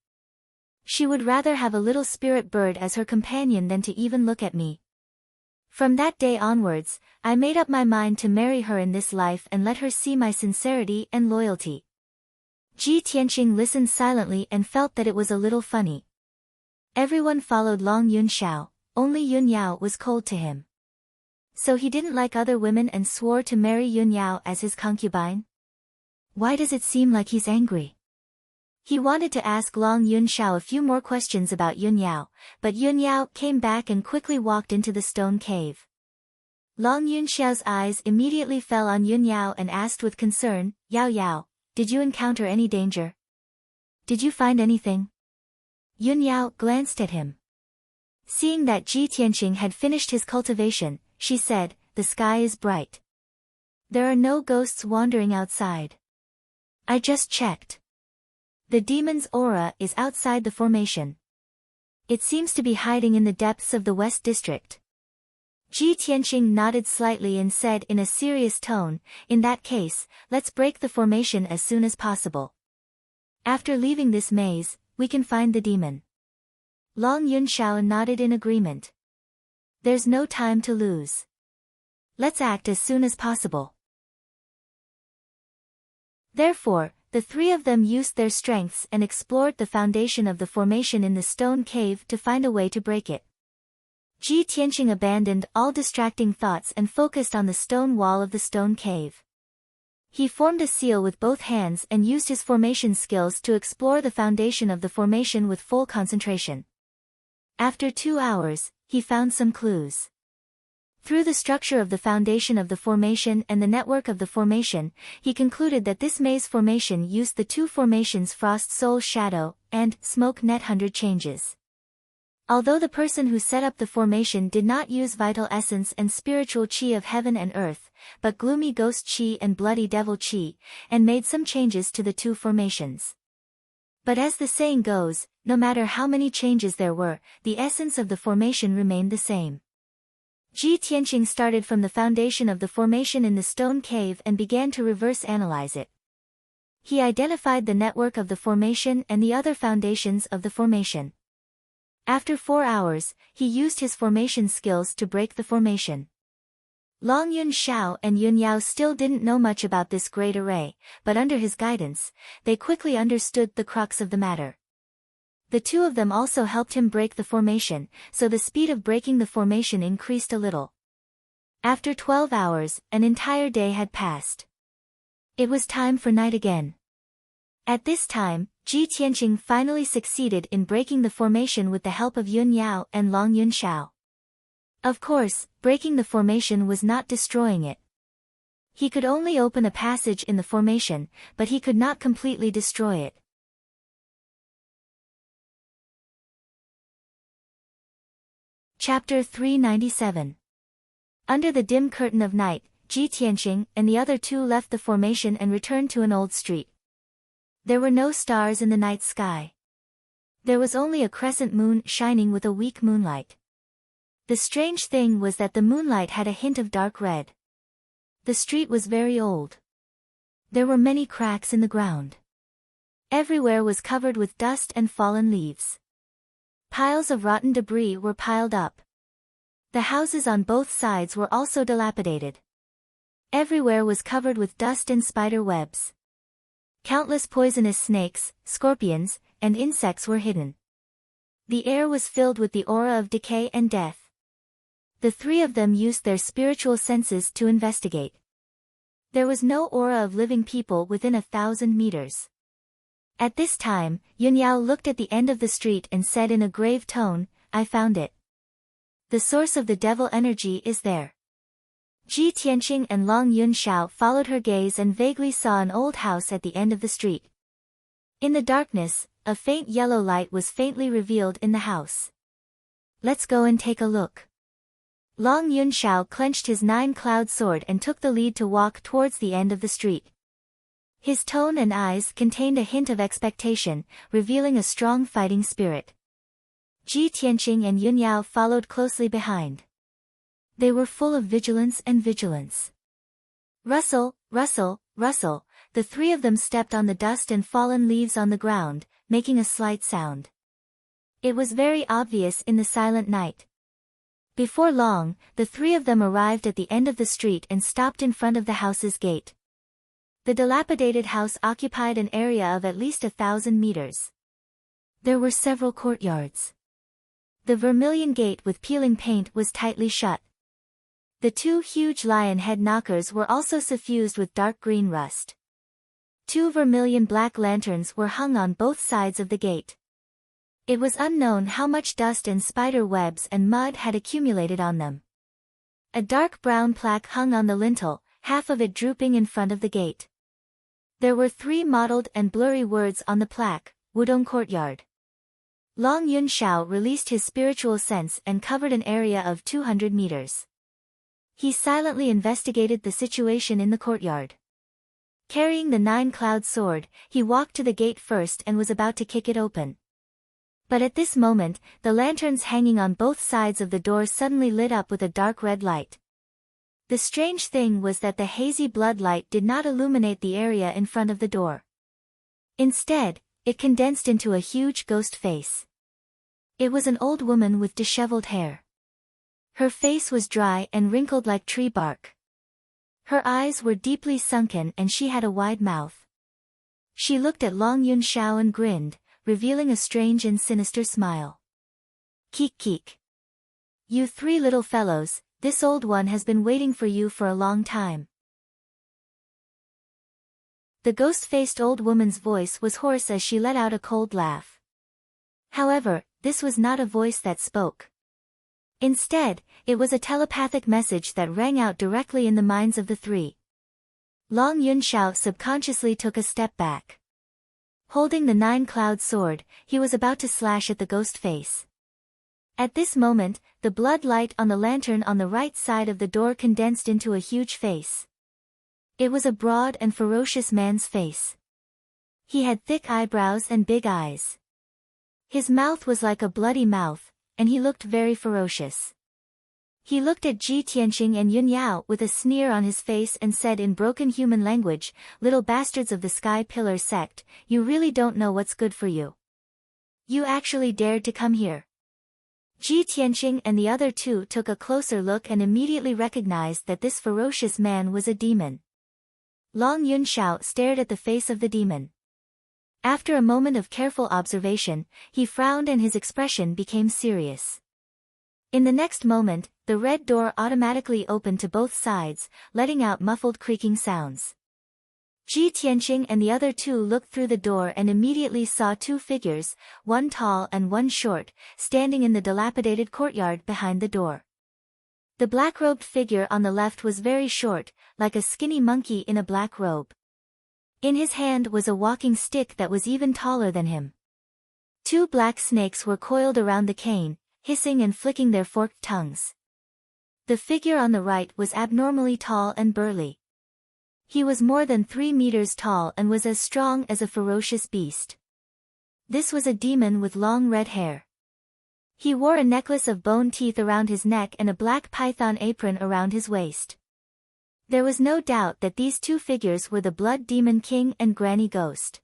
Speaker 1: She would rather have a little spirit bird as her companion than to even look at me. From that day onwards, I made up my mind to marry her in this life and let her see my sincerity and loyalty." Ji Tianqing listened silently and felt that it was a little funny. Everyone followed Long Yunxiao, only Yun Yao was cold to him. So he didn't like other women and swore to marry Yun Yao as his concubine? Why does it seem like he's angry? He wanted to ask Long Yunxiao a few more questions about Yun Yao, but Yun Yao came back and quickly walked into the stone cave. Long Yunxiao's eyes immediately fell on Yun Yao and asked with concern, "Yao Yao, did you encounter any danger? Did you find anything?" Yun Yao glanced at him. Seeing that Ji Tianqing had finished his cultivation, she said, "The sky is bright. There are no ghosts wandering outside. I just checked. The demon's aura is outside the formation. It seems to be hiding in the depths of the West District." Ji Tianqing nodded slightly and said in a serious tone, "In that case, let's break the formation as soon as possible. After leaving this maze, we can find the demon." Long Yunxiao nodded in agreement. "There's no time to lose. Let's act as soon as possible." Therefore, the three of them used their strengths and explored the foundation of the formation in the stone cave to find a way to break it. Ji Tianqing abandoned all distracting thoughts and focused on the stone wall of the stone cave. He formed a seal with both hands and used his formation skills to explore the foundation of the formation with full concentration. After 2 hours, he found some clues. Through the structure of the foundation of the formation and the network of the formation, he concluded that this maze formation used the two formations Frost Soul Shadow and Smoke Net 100 changes. Although the person who set up the formation did not use vital essence and spiritual qi of heaven and earth, but gloomy ghost qi and bloody devil qi, and made some changes to the two formations. But as the saying goes, no matter how many changes there were, the essence of the formation remained the same. Ji Tianqing started from the foundation of the formation in the stone cave and began to reverse analyze it. He identified the network of the formation and the other foundations of the formation. After 4 hours, he used his formation skills to break the formation. Long Yunxiao and Yun Yao still didn't know much about this great array, but under his guidance, they quickly understood the crux of the matter. The two of them also helped him break the formation, so the speed of breaking the formation increased a little. After 12 hours, an entire day had passed. It was time for night again. At this time, Ji Tianqing finally succeeded in breaking the formation with the help of Yun Yao and Long Yunxiao. Of course, breaking the formation was not destroying it. He could only open a passage in the formation, but he could not completely destroy it. Chapter 397. Under the dim curtain of night, Ji Tianqing and the other two left the formation and returned to an old street. There were no stars in the night sky. There was only a crescent moon shining with a weak moonlight. The strange thing was that the moonlight had a hint of dark red. The street was very old. There were many cracks in the ground. Everywhere was covered with dust and fallen leaves. Piles of rotten debris were piled up. The houses on both sides were also dilapidated. Everywhere was covered with dust and spider webs. Countless poisonous snakes, scorpions, and insects were hidden. The air was filled with the aura of decay and death. The three of them used their spiritual senses to investigate. There was no aura of living people within 1,000 meters. At this time, Yun Yao looked at the end of the street and said in a grave tone, "I found it. The source of the devil energy is there." Ji Tianqing and Long Yunxiao followed her gaze and vaguely saw an old house at the end of the street. In the darkness, a faint yellow light was faintly revealed in the house. Let's go and take a look. Long Yunxiao clenched his nine-cloud sword and took the lead to walk towards the end of the street. His tone and eyes contained a hint of expectation, revealing a strong fighting spirit. Ji Tianqing and Yunyao followed closely behind. They were full of vigilance and vigilance. Rustle, rustle, rustle, the three of them stepped on the dust and fallen leaves on the ground, making a slight sound. It was very obvious in the silent night. Before long, the three of them arrived at the end of the street and stopped in front of the house's gate. The dilapidated house occupied an area of at least 1,000 meters. There were several courtyards. The vermilion gate with peeling paint was tightly shut. The two huge lion head knockers were also suffused with dark green rust. Two vermilion black lanterns were hung on both sides of the gate. It was unknown how much dust and spider webs and mud had accumulated on them. A dark brown plaque hung on the lintel, half of it drooping in front of the gate. There were three mottled and blurry words on the plaque: Wudong Courtyard. Long Yunxiao released his spiritual sense and covered an area of 200 meters. He silently investigated the situation in the courtyard. Carrying the nine-cloud sword, he walked to the gate first and was about to kick it open. But at this moment, the lanterns hanging on both sides of the door suddenly lit up with a dark red light. The strange thing was that the hazy blood light did not illuminate the area in front of the door. Instead, it condensed into a huge ghost face. It was an old woman with disheveled hair. Her face was dry and wrinkled like tree bark. Her eyes were deeply sunken and she had a wide mouth. She looked at Long Yunxiao and grinned, revealing a strange and sinister smile. Keek keek. You three little fellows, this old one has been waiting for you for a long time. The ghost-faced old woman's voice was hoarse as she let out a cold laugh. However, this was not a voice that spoke. Instead, it was a telepathic message that rang out directly in the minds of the three. Long Yunxiao subconsciously took a step back. Holding the nine-cloud sword, he was about to slash at the ghost face. At this moment, the blood light on the lantern on the right side of the door condensed into a huge face. It was a broad and ferocious man's face. He had thick eyebrows and big eyes. His mouth was like a bloody mouth, and he looked very ferocious. He looked at Ji Tianqing and Yunyao with a sneer on his face and said in broken human language, "Little bastards of the Sky Pillar sect, you really don't know what's good for you. You actually dared to come here." Ji Tianqing and the other two took a closer look and immediately recognized that this ferocious man was a demon. Long Yunxiao stared at the face of the demon. After a moment of careful observation, he frowned and his expression became serious. In the next moment, the red door automatically opened to both sides, letting out muffled creaking sounds. Ji Tianqing and the other two looked through the door and immediately saw two figures, one tall and one short, standing in the dilapidated courtyard behind the door. The black-robed figure on the left was very short, like a skinny monkey in a black robe. In his hand was a walking stick that was even taller than him. Two black snakes were coiled around the cane, hissing and flicking their forked tongues. The figure on the right was abnormally tall and burly. He was more than 3 meters tall and was as strong as a ferocious beast. This was a demon with long red hair. He wore a necklace of bone teeth around his neck and a black python apron around his waist. There was no doubt that these two figures were the Blood Demon King and Granny Ghost.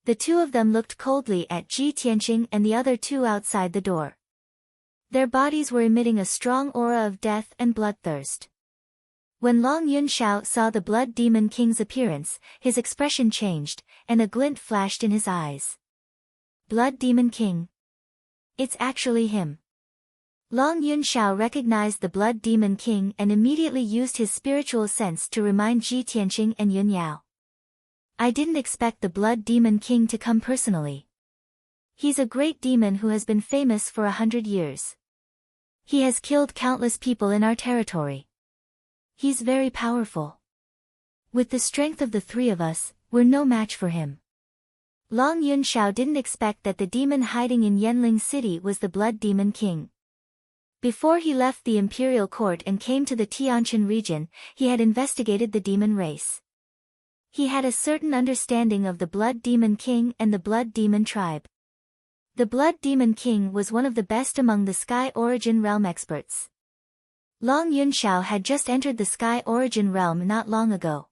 Speaker 1: The two of them looked coldly at Ji Tianqing and the other two outside the door. Their bodies were emitting a strong aura of death and bloodthirst. When Long Yunxiao saw the Blood Demon King's appearance, his expression changed, and a glint flashed in his eyes. Blood Demon King. It's actually him. Long Yunxiao recognized the Blood Demon King and immediately used his spiritual sense to remind Ji Tianqing and Yunyao. I didn't expect the Blood Demon King to come personally. He's a great demon who has been famous for 100 years. He has killed countless people in our territory. He's very powerful. With the strength of the three of us, we're no match for him. Long Yunxiao didn't expect that the demon hiding in Yanling City was the Blood Demon King. Before he left the imperial court and came to the Tianjin region, he had investigated the demon race. He had a certain understanding of the Blood Demon King and the Blood Demon tribe. The Blood Demon King was one of the best among the Sky Origin Realm experts. Long Yunxiao had just entered the Sky Origin Realm not long ago.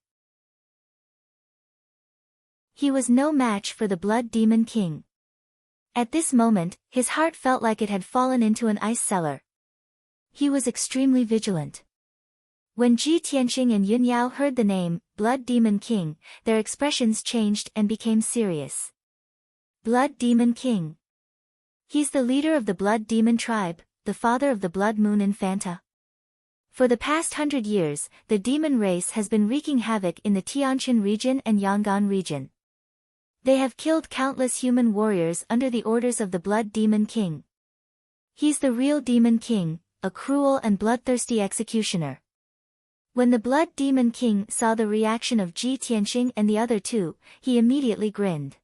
Speaker 1: He was no match for the Blood Demon King. At this moment, his heart felt like it had fallen into an ice cellar. He was extremely vigilant. When Ji Tianqing and Yun Yao heard the name, Blood Demon King, their expressions changed and became serious. Blood Demon King. He's the leader of the Blood Demon tribe, the father of the Blood Moon Infanta. For the past 100 years, the demon race has been wreaking havoc in the Tianjin region and Yongan region. They have killed countless human warriors under the orders of the Blood Demon King. He's the real Demon King, a cruel and bloodthirsty executioner. When the Blood Demon King saw the reaction of Ji Tianqing and the other two, he immediately grinned.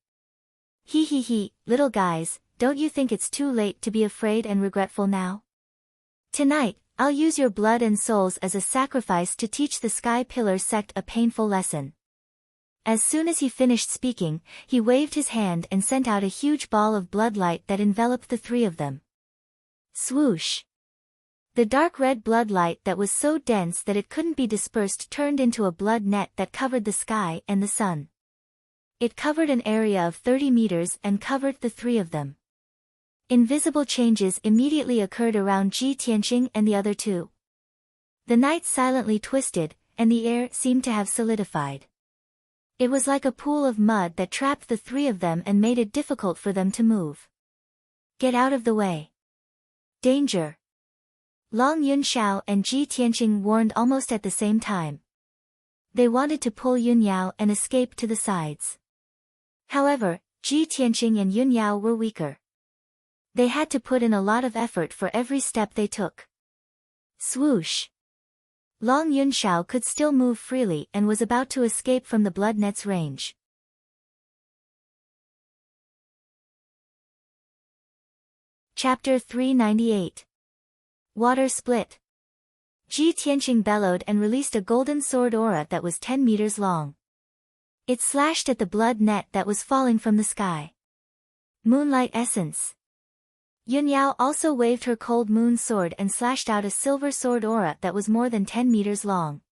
Speaker 1: He, little guys, don't you think it's too late to be afraid and regretful now? Tonight, I'll use your blood and souls as a sacrifice to teach the Sky Pillar sect a painful lesson. As soon as he finished speaking, he waved his hand and sent out a huge ball of blood light that enveloped the three of them. Swoosh! The dark red blood light that was so dense that it couldn't be dispersed turned into a blood net that covered the sky and the sun. It covered an area of 30 meters and covered the three of them. Invisible changes immediately occurred around Ji Tianqing and the other two. The night silently twisted, and the air seemed to have solidified. It was like a pool of mud that trapped the three of them and made it difficult for them to move. Get out of the way. Danger! Long Yunxiao and Ji Tianqing warned almost at the same time. They wanted to pull Yun Yao and escape to the sides. However, Ji Tianqing and Yun Yao were weaker. They had to put in a lot of effort for every step they took. Swoosh! Long Yunxiao could still move freely and was about to escape from the blood net's range. Chapter 398. Water Split. Ji Tianqing bellowed and released a golden sword aura that was 10 meters long. It slashed at the blood net that was falling from the sky. Moonlight Essence. Yun Yao also waved her cold moon sword and slashed out a silver sword aura that was more than 10 meters long.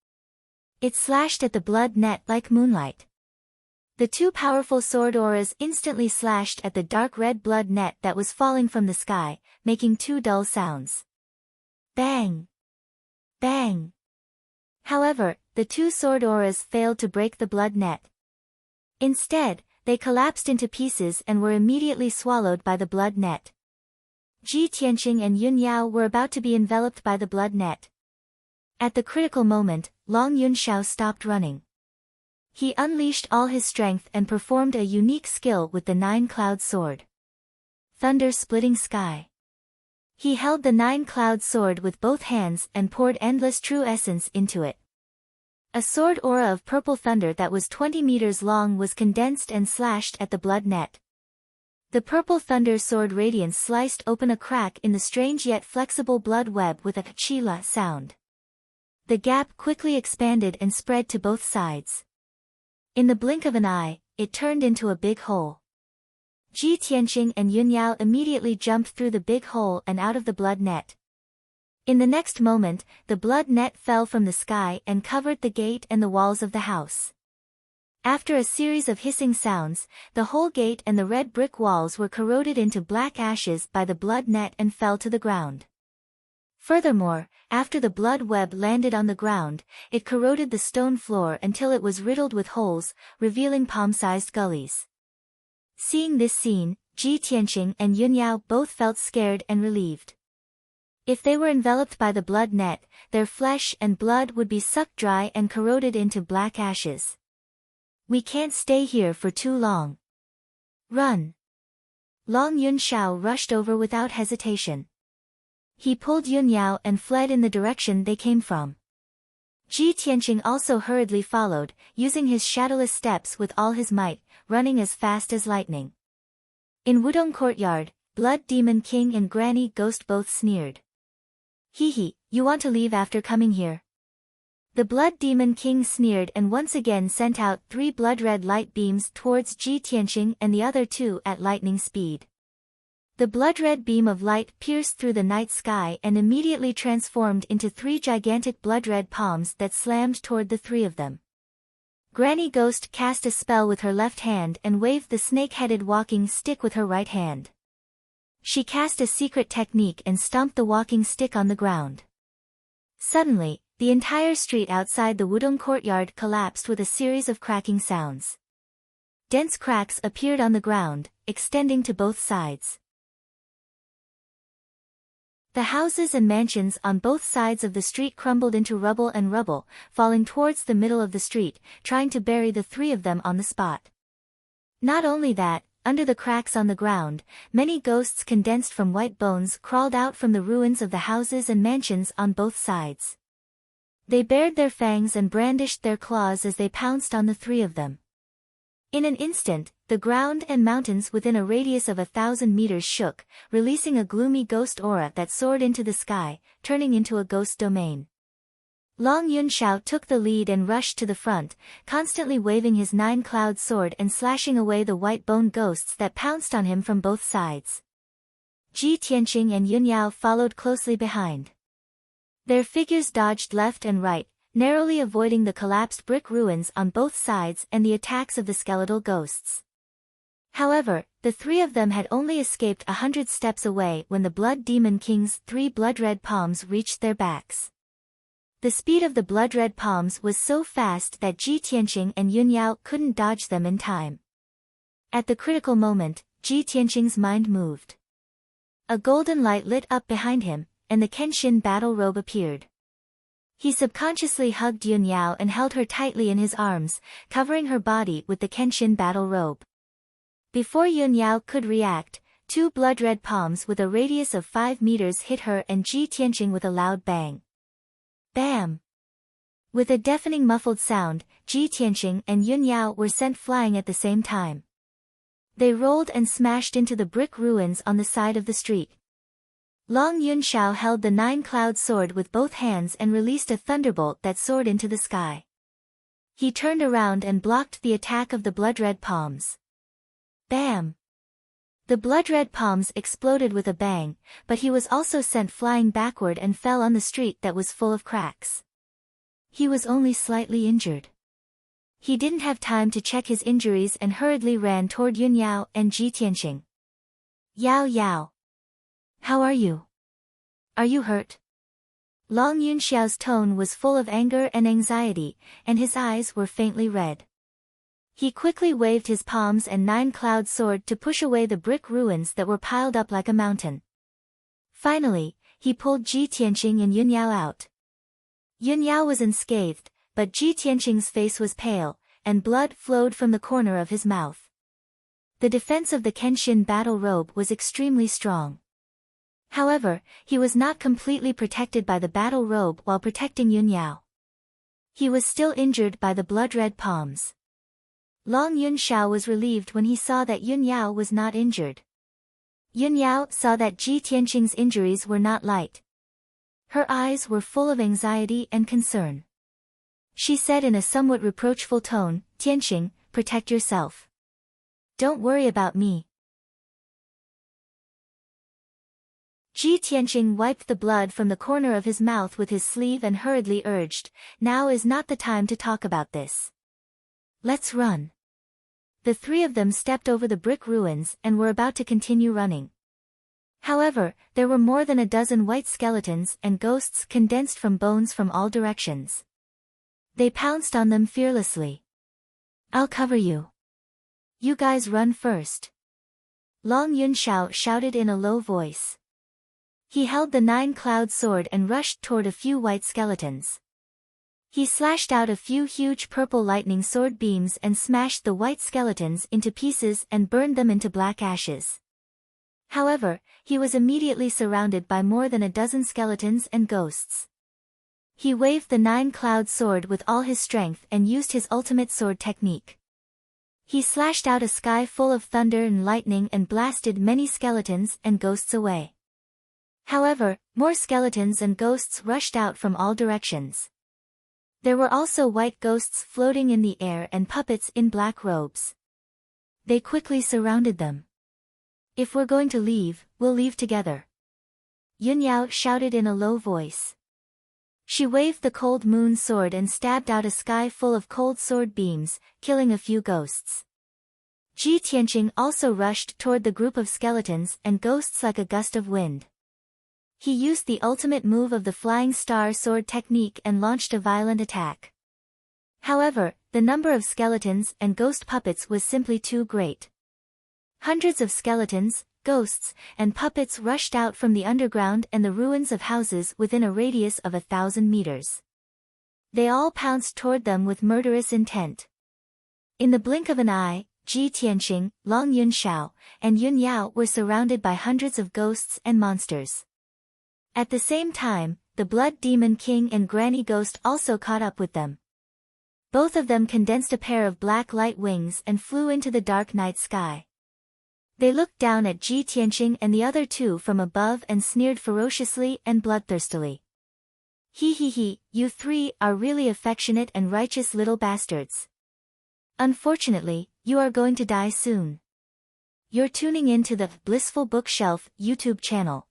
Speaker 1: It slashed at the blood net like moonlight. The two powerful sword auras instantly slashed at the dark red blood net that was falling from the sky, making two dull sounds. Bang! Bang! However, the two sword auras failed to break the blood net. Instead, they collapsed into pieces and were immediately swallowed by the blood net. Ji Tianqing and Yun Yao were about to be enveloped by the blood net. At the critical moment, Long Yunxiao stopped running. He unleashed all his strength and performed a unique skill with the Nine-Cloud Sword. Thunder-Splitting Sky. He held the Nine-Cloud Sword with both hands and poured endless true essence into it. A sword aura of purple thunder that was 20 meters long was condensed and slashed at the blood net. The purple thunder sword radiance sliced open a crack in the strange yet flexible blood web with a chila sound. The gap quickly expanded and spread to both sides. In the blink of an eye, it turned into a big hole. Ji Tianqing and Yun Yao immediately jumped through the big hole and out of the blood net. In the next moment, the blood net fell from the sky and covered the gate and the walls of the house. After a series of hissing sounds, the whole gate and the red brick walls were corroded into black ashes by the blood net and fell to the ground. Furthermore, after the blood web landed on the ground, it corroded the stone floor until it was riddled with holes, revealing palm-sized gullies. Seeing this scene, Ji Tianqing and Yun Yao both felt scared and relieved. If they were enveloped by the blood net, their flesh and blood would be sucked dry and corroded into black ashes. We can't stay here for too long. Run! Long Yunxiao rushed over without hesitation. He pulled Yun Yao and fled in the direction they came from. Ji Tianqing also hurriedly followed, using his shadowless steps with all his might, running as fast as lightning. In Wudong Courtyard, Blood Demon King and Granny Ghost both sneered. "Hee hee, you want to leave after coming here?" The Blood Demon King sneered and once again sent out 3 blood-red light beams towards Ji Tianqing and the other 2 at lightning speed. The blood-red beam of light pierced through the night sky and immediately transformed into 3 gigantic blood-red palms that slammed toward the 3 of them. Granny Ghost cast a spell with her left hand and waved the snake-headed walking stick with her right hand. She cast a secret technique and stomped the walking stick on the ground. Suddenly, the entire street outside the Wudong Courtyard collapsed with a series of cracking sounds. Dense cracks appeared on the ground, extending to both sides. The houses and mansions on both sides of the street crumbled into rubble, falling towards the middle of the street, trying to bury the 3 of them on the spot. Not only that, under the cracks on the ground, many ghosts condensed from white bones crawled out from the ruins of the houses and mansions on both sides. They bared their fangs and brandished their claws as they pounced on the 3 of them. In an instant, the ground and mountains within a radius of 1,000 meters shook, releasing a gloomy ghost aura that soared into the sky, turning into a ghost domain. Long Yunxiao took the lead and rushed to the front, constantly waving his 9-cloud sword and slashing away the white bone ghosts that pounced on him from both sides. Ji Tianqing and Yunyao followed closely behind. Their figures dodged left and right, narrowly avoiding the collapsed brick ruins on both sides and the attacks of the skeletal ghosts. However, the 3 of them had only escaped 100 steps away when the Blood Demon King's 3 blood-red palms reached their backs. The speed of the blood-red palms was so fast that Ji Tianqing and Yunyao couldn't dodge them in time. At the critical moment, Ji Tianqing's mind moved. A golden light lit up behind him, and the Kenshin battle robe appeared. He subconsciously hugged Yunyao and held her tightly in his arms, covering her body with the Kenshin battle robe. Before Yunyao could react, 2 blood-red palms with a radius of 5 meters hit her and Ji Tianqing with a loud bang. Bam! With a deafening muffled sound, Ji Tianqing and Yunyao were sent flying at the same time. They rolled and smashed into the brick ruins on the side of the street. Long Yunxiao held the 9-cloud sword with both hands and released a thunderbolt that soared into the sky. He turned around and blocked the attack of the blood-red palms. Bam! The blood-red palms exploded with a bang, but he was also sent flying backward and fell on the street that was full of cracks. He was only slightly injured. He didn't have time to check his injuries and hurriedly ran toward Yunyao and Ji Tianqing. "Yao Yao. How are you? Are you hurt?" Long Yunxiao's tone was full of anger and anxiety, and his eyes were faintly red. He quickly waved his palms and 9-cloud sword to push away the brick ruins that were piled up like a mountain. Finally, he pulled Ji Tianqing and Yunyao out. Yunyao was unscathed, but Ji Tianqing's face was pale, and blood flowed from the corner of his mouth. The defense of the Kenshin battle robe was extremely strong. However, he was not completely protected by the battle robe while protecting Yunyao. He was still injured by the blood-red palms. Long Yunxiao was relieved when he saw that Yunyao was not injured. Yunyao saw that Ji Tianqing's injuries were not light. Her eyes were full of anxiety and concern. She said in a somewhat reproachful tone, "Tianqing, protect yourself. Don't worry about me." Ji Tianqing wiped the blood from the corner of his mouth with his sleeve and hurriedly urged, "Now is not the time to talk about this. Let's run." The 3 of them stepped over the brick ruins and were about to continue running. However, there were more than a dozen white skeletons and ghosts condensed from bones from all directions. They pounced on them fearlessly. "I'll cover you. You guys run first." Long Yunxiao shouted in a low voice. He held the 9-cloud sword and rushed toward a few white skeletons. He slashed out a few huge purple lightning sword beams and smashed the white skeletons into pieces and burned them into black ashes. However, he was immediately surrounded by more than a dozen skeletons and ghosts. He waved the 9-cloud sword with all his strength and used his ultimate sword technique. He slashed out a sky full of thunder and lightning and blasted many skeletons and ghosts away. However, more skeletons and ghosts rushed out from all directions. There were also white ghosts floating in the air and puppets in black robes. They quickly surrounded them. "If we're going to leave, we'll leave together," Yunyao shouted in a low voice. She waved the cold moon sword and stabbed out a sky full of cold sword beams, killing a few ghosts. Ji Tianqing also rushed toward the group of skeletons and ghosts like a gust of wind. He used the ultimate move of the Flying Star Sword technique and launched a violent attack. However, the number of skeletons and ghost puppets was simply too great. Hundreds of skeletons, ghosts, and puppets rushed out from the underground and the ruins of houses within a radius of 1,000 meters. They all pounced toward them with murderous intent. In the blink of an eye, Ji Tianqing, Long Yunxiao, and Yun Yao were surrounded by hundreds of ghosts and monsters. At the same time, the Blood Demon King and Granny Ghost also caught up with them. Both of them condensed a pair of black light wings and flew into the dark night sky. They looked down at Ji Tianqing and the other two from above and sneered ferociously and bloodthirstily. "He, you three are really affectionate and righteous little bastards. Unfortunately, you are going to die soon." You're tuning in to the Blissful Bookshelf YouTube channel.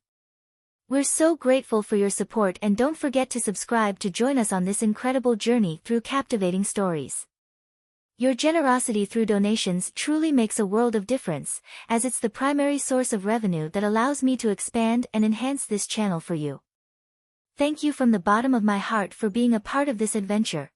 Speaker 1: We're so grateful for your support and don't forget to subscribe to join us on this incredible journey through captivating stories. Your generosity through donations truly makes a world of difference, as it's the primary source of revenue that allows me to expand and enhance this channel for you. Thank you from the bottom of my heart for being a part of this adventure.